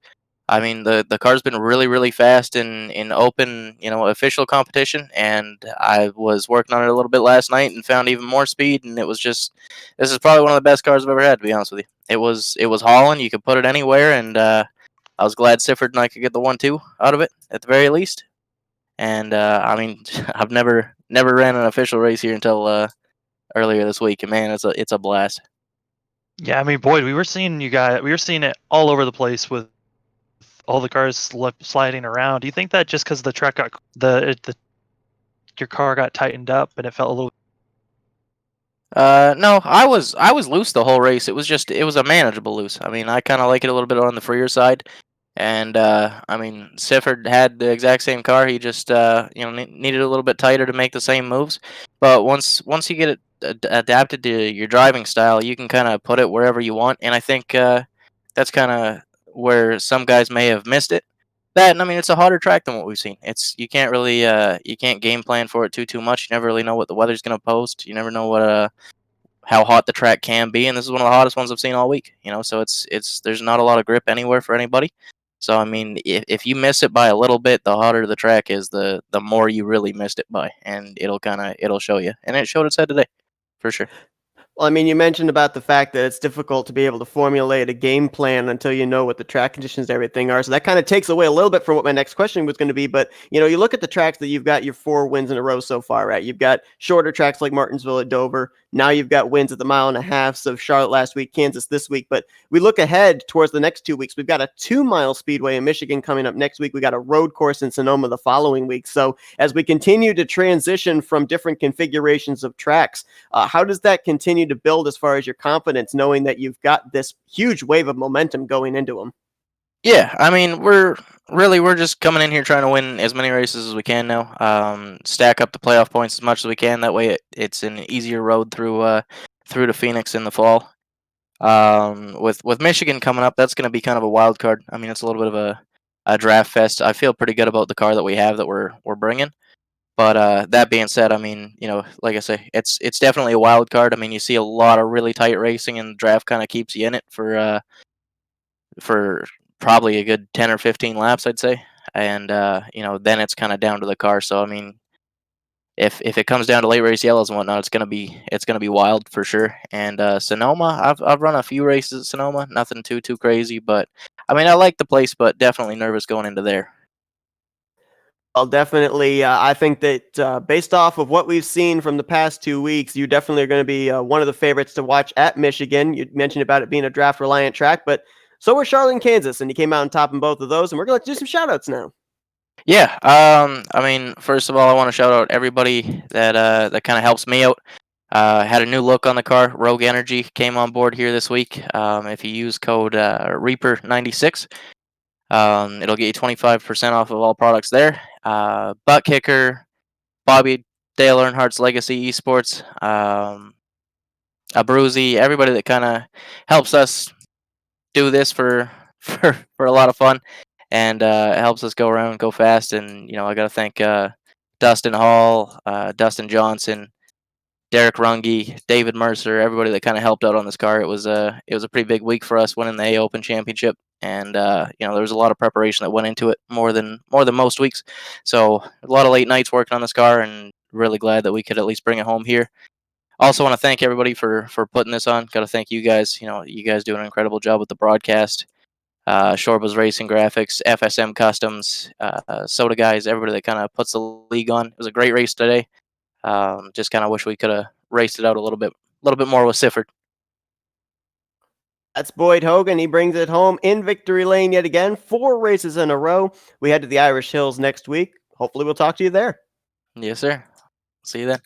I mean, the car's been really fast in open, official competition, and I was working on it a little bit last night and found even more speed, and this is probably one of the best cars I've ever had, to be honest with you. It was hauling, you could put it anywhere, and I was glad Sifford and I could get the 1-2 out of it at the very least. And I mean, I've never ran an official race here until earlier this week, and man, it's a blast. Yeah, I mean, Boyd, we were seeing it all over the place with all the cars sliding around. Do you think that just because the track got your car got tightened up and it felt a little? No, I was loose the whole race. It was a manageable loose. I mean, I kind of like it a little bit on the freer side, and I mean, Sifford had the exact same car. He just needed a little bit tighter to make the same moves. But once you get it adapted to your driving style, you can kind of put it wherever you want. And I think that's kind of where some guys may have missed it. That, and I mean, it's a harder track than what we've seen. You can't really you can't game plan for it too much. You never really know what the weather's gonna post. You never know what how hot the track can be, and this is one of the hottest ones I've seen all week. So it's there's not a lot of grip anywhere for anybody. So I mean, if you miss it by a little bit, the hotter the track is, the more you really missed it by, and it'll show you, and it showed its head today, for sure. Well, I mean, you mentioned about the fact that it's difficult to be able to formulate a game plan until you know what the track conditions and everything are. So that kind of takes away a little bit from what my next question was going to be. But, you look at the tracks that you've got your 4 wins in a row so far, right? You've got shorter tracks like Martinsville at Dover. Now you've got wins at the 1.5 miles of Charlotte last week, Kansas this week. But we look ahead towards the next 2 weeks. We've got a 2-mile speedway in Michigan coming up next week. We got a road course in Sonoma the following week. So as we continue to transition from different configurations of tracks, how does that continue to build as far as your confidence, knowing that you've got this huge wave of momentum going into them? Yeah, I mean, we're just coming in here trying to win as many races as we can now. Stack up the playoff points as much as we can. That way, it's an easier road through to Phoenix in the fall. With Michigan coming up, that's going to be kind of a wild card. I mean, it's a little bit of a draft fest. I feel pretty good about the car that we have that we're bringing. But that being said, I mean, like I say, it's definitely a wild card. I mean, you see a lot of really tight racing, and the draft kind of keeps you in it for probably a good 10 or 15 laps, I'd say. And then it's kind of down to the car. So I mean, if it comes down to late race yellows and whatnot, it's gonna be wild for sure. And Sonoma, I've run a few races at Sonoma, nothing too crazy, but I mean, I like the place, but definitely nervous going into there. Well, definitely. I think that based off of what we've seen from the past 2 weeks, you definitely are going to be one of the favorites to watch at Michigan. You mentioned about it being a draft reliant track, but so were Charlotte and Kansas, and you came out on top in both of those. And we're going to do some shout outs now. Yeah. I mean, first of all, I want to shout out everybody that kind of helps me out. Had a new look on the car. Rogue Energy came on board here this week. If you use code Reaper96, it'll get you 25% off of all products there. Butt Kicker, Bobby Dale Earnhardt's Legacy Esports, Abruzzi, everybody that kind of helps us do this for a lot of fun, and it helps us go around, go fast. And I got to thank Dustin Hall, Dustin Johnson, Derek Runge, David Mercer, everybody that kind of helped out on this car. It was a pretty big week for us winning the A Open Championship, and there was a lot of preparation that went into it, more than most weeks. So a lot of late nights working on this car, and really glad that we could at least bring it home here. Also want to thank everybody for putting this on. Got to thank you guys. You guys do an incredible job with the broadcast. Shorba's Racing Graphics, FSM Customs, Soda Guys, everybody that kind of puts the league on. It was a great race today. Just kind of wish we could have raced it out a little bit more with Sifford. That's Boyd Hogan. He brings it home in victory lane yet again. 4 races in a row. We head to the Irish Hills next week. hopefully we'll talk to you there. Yes, sir. See you then.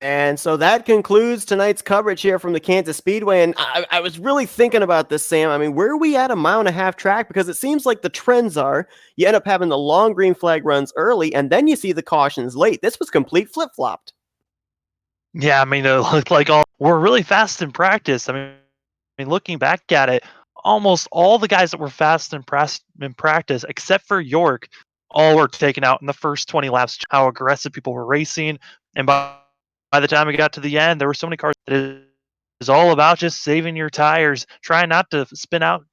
And so that concludes tonight's coverage here from the Kansas Speedway. And I was really thinking about this, Sam. I mean, where are we at a mile and a half track? Because it seems like the trends are you end up having the long green flag runs early, and then you see the cautions late. This was complete flip-flopped. Yeah, I mean, it looked like we're really fast in practice. I mean, looking back at it, almost all the guys that were fast in practice, except for York, all were taken out in the first 20 laps. How aggressive people were racing, and by the time we got to the end, there were so many cars that it is all about just saving your tires, trying not to spin out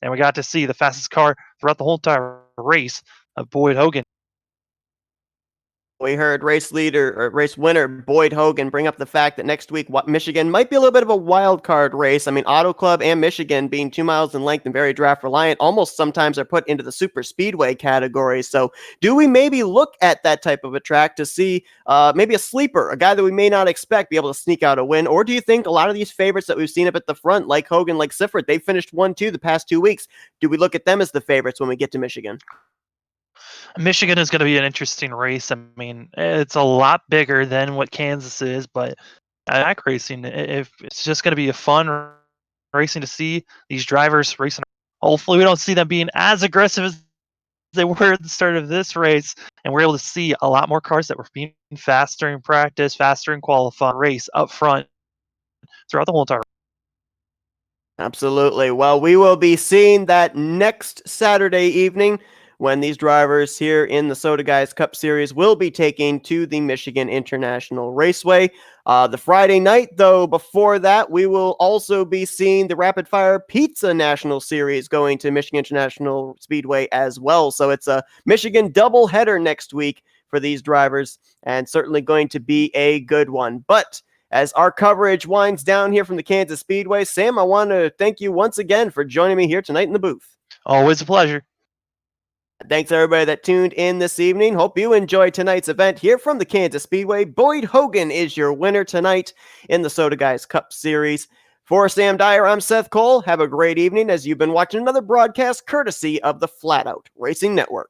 and we got to see the fastest car throughout the whole entire race of Boyd Hogan. We heard race winner Boyd Hogan bring up the fact that next week Michigan might be a little bit of a wild card race. I mean, Auto Club and Michigan being 2 miles in length and very draft reliant almost sometimes are put into the super speedway category. So do we maybe look at that type of a track to see maybe a sleeper, a guy that we may not expect be able to sneak out a win? Or do you think a lot of these favorites that we've seen up at the front, like Hogan, like Sifford, they finished 1-2 the past 2 weeks. Do we look at them as the favorites when we get to Michigan? Michigan is going to be an interesting race. I mean, it's a lot bigger than what Kansas is, but track racing, if it's just going to be a fun racing to see these drivers racing. Hopefully, we don't see them being as aggressive as they were at the start of this race, and we're able to see a lot more cars that were being faster in practice, faster in qualifying, race up front throughout the whole entire. Absolutely. Well, we will be seeing that next Saturday evening when these drivers here in the Soda Guys Cup Series will be taking to the Michigan International Raceway. The Friday night, though, before that, we will also be seeing the Rapid Fire Pizza National Series going to Michigan International Speedway as well. So it's a Michigan doubleheader next week for these drivers, and certainly going to be a good one. But as our coverage winds down here from the Kansas Speedway, Sam, I want to thank you once again for joining me here tonight in the booth. Always a pleasure. Thanks everybody that tuned in this evening. Hope you enjoyed tonight's event here from the Kansas Speedway. Boyd Hogan is your winner tonight in the Soda Guys Cup Series. For Sam Dyer, I'm Seth Cole. Have a great evening as you've been watching another broadcast courtesy of the Flatout Racing Network.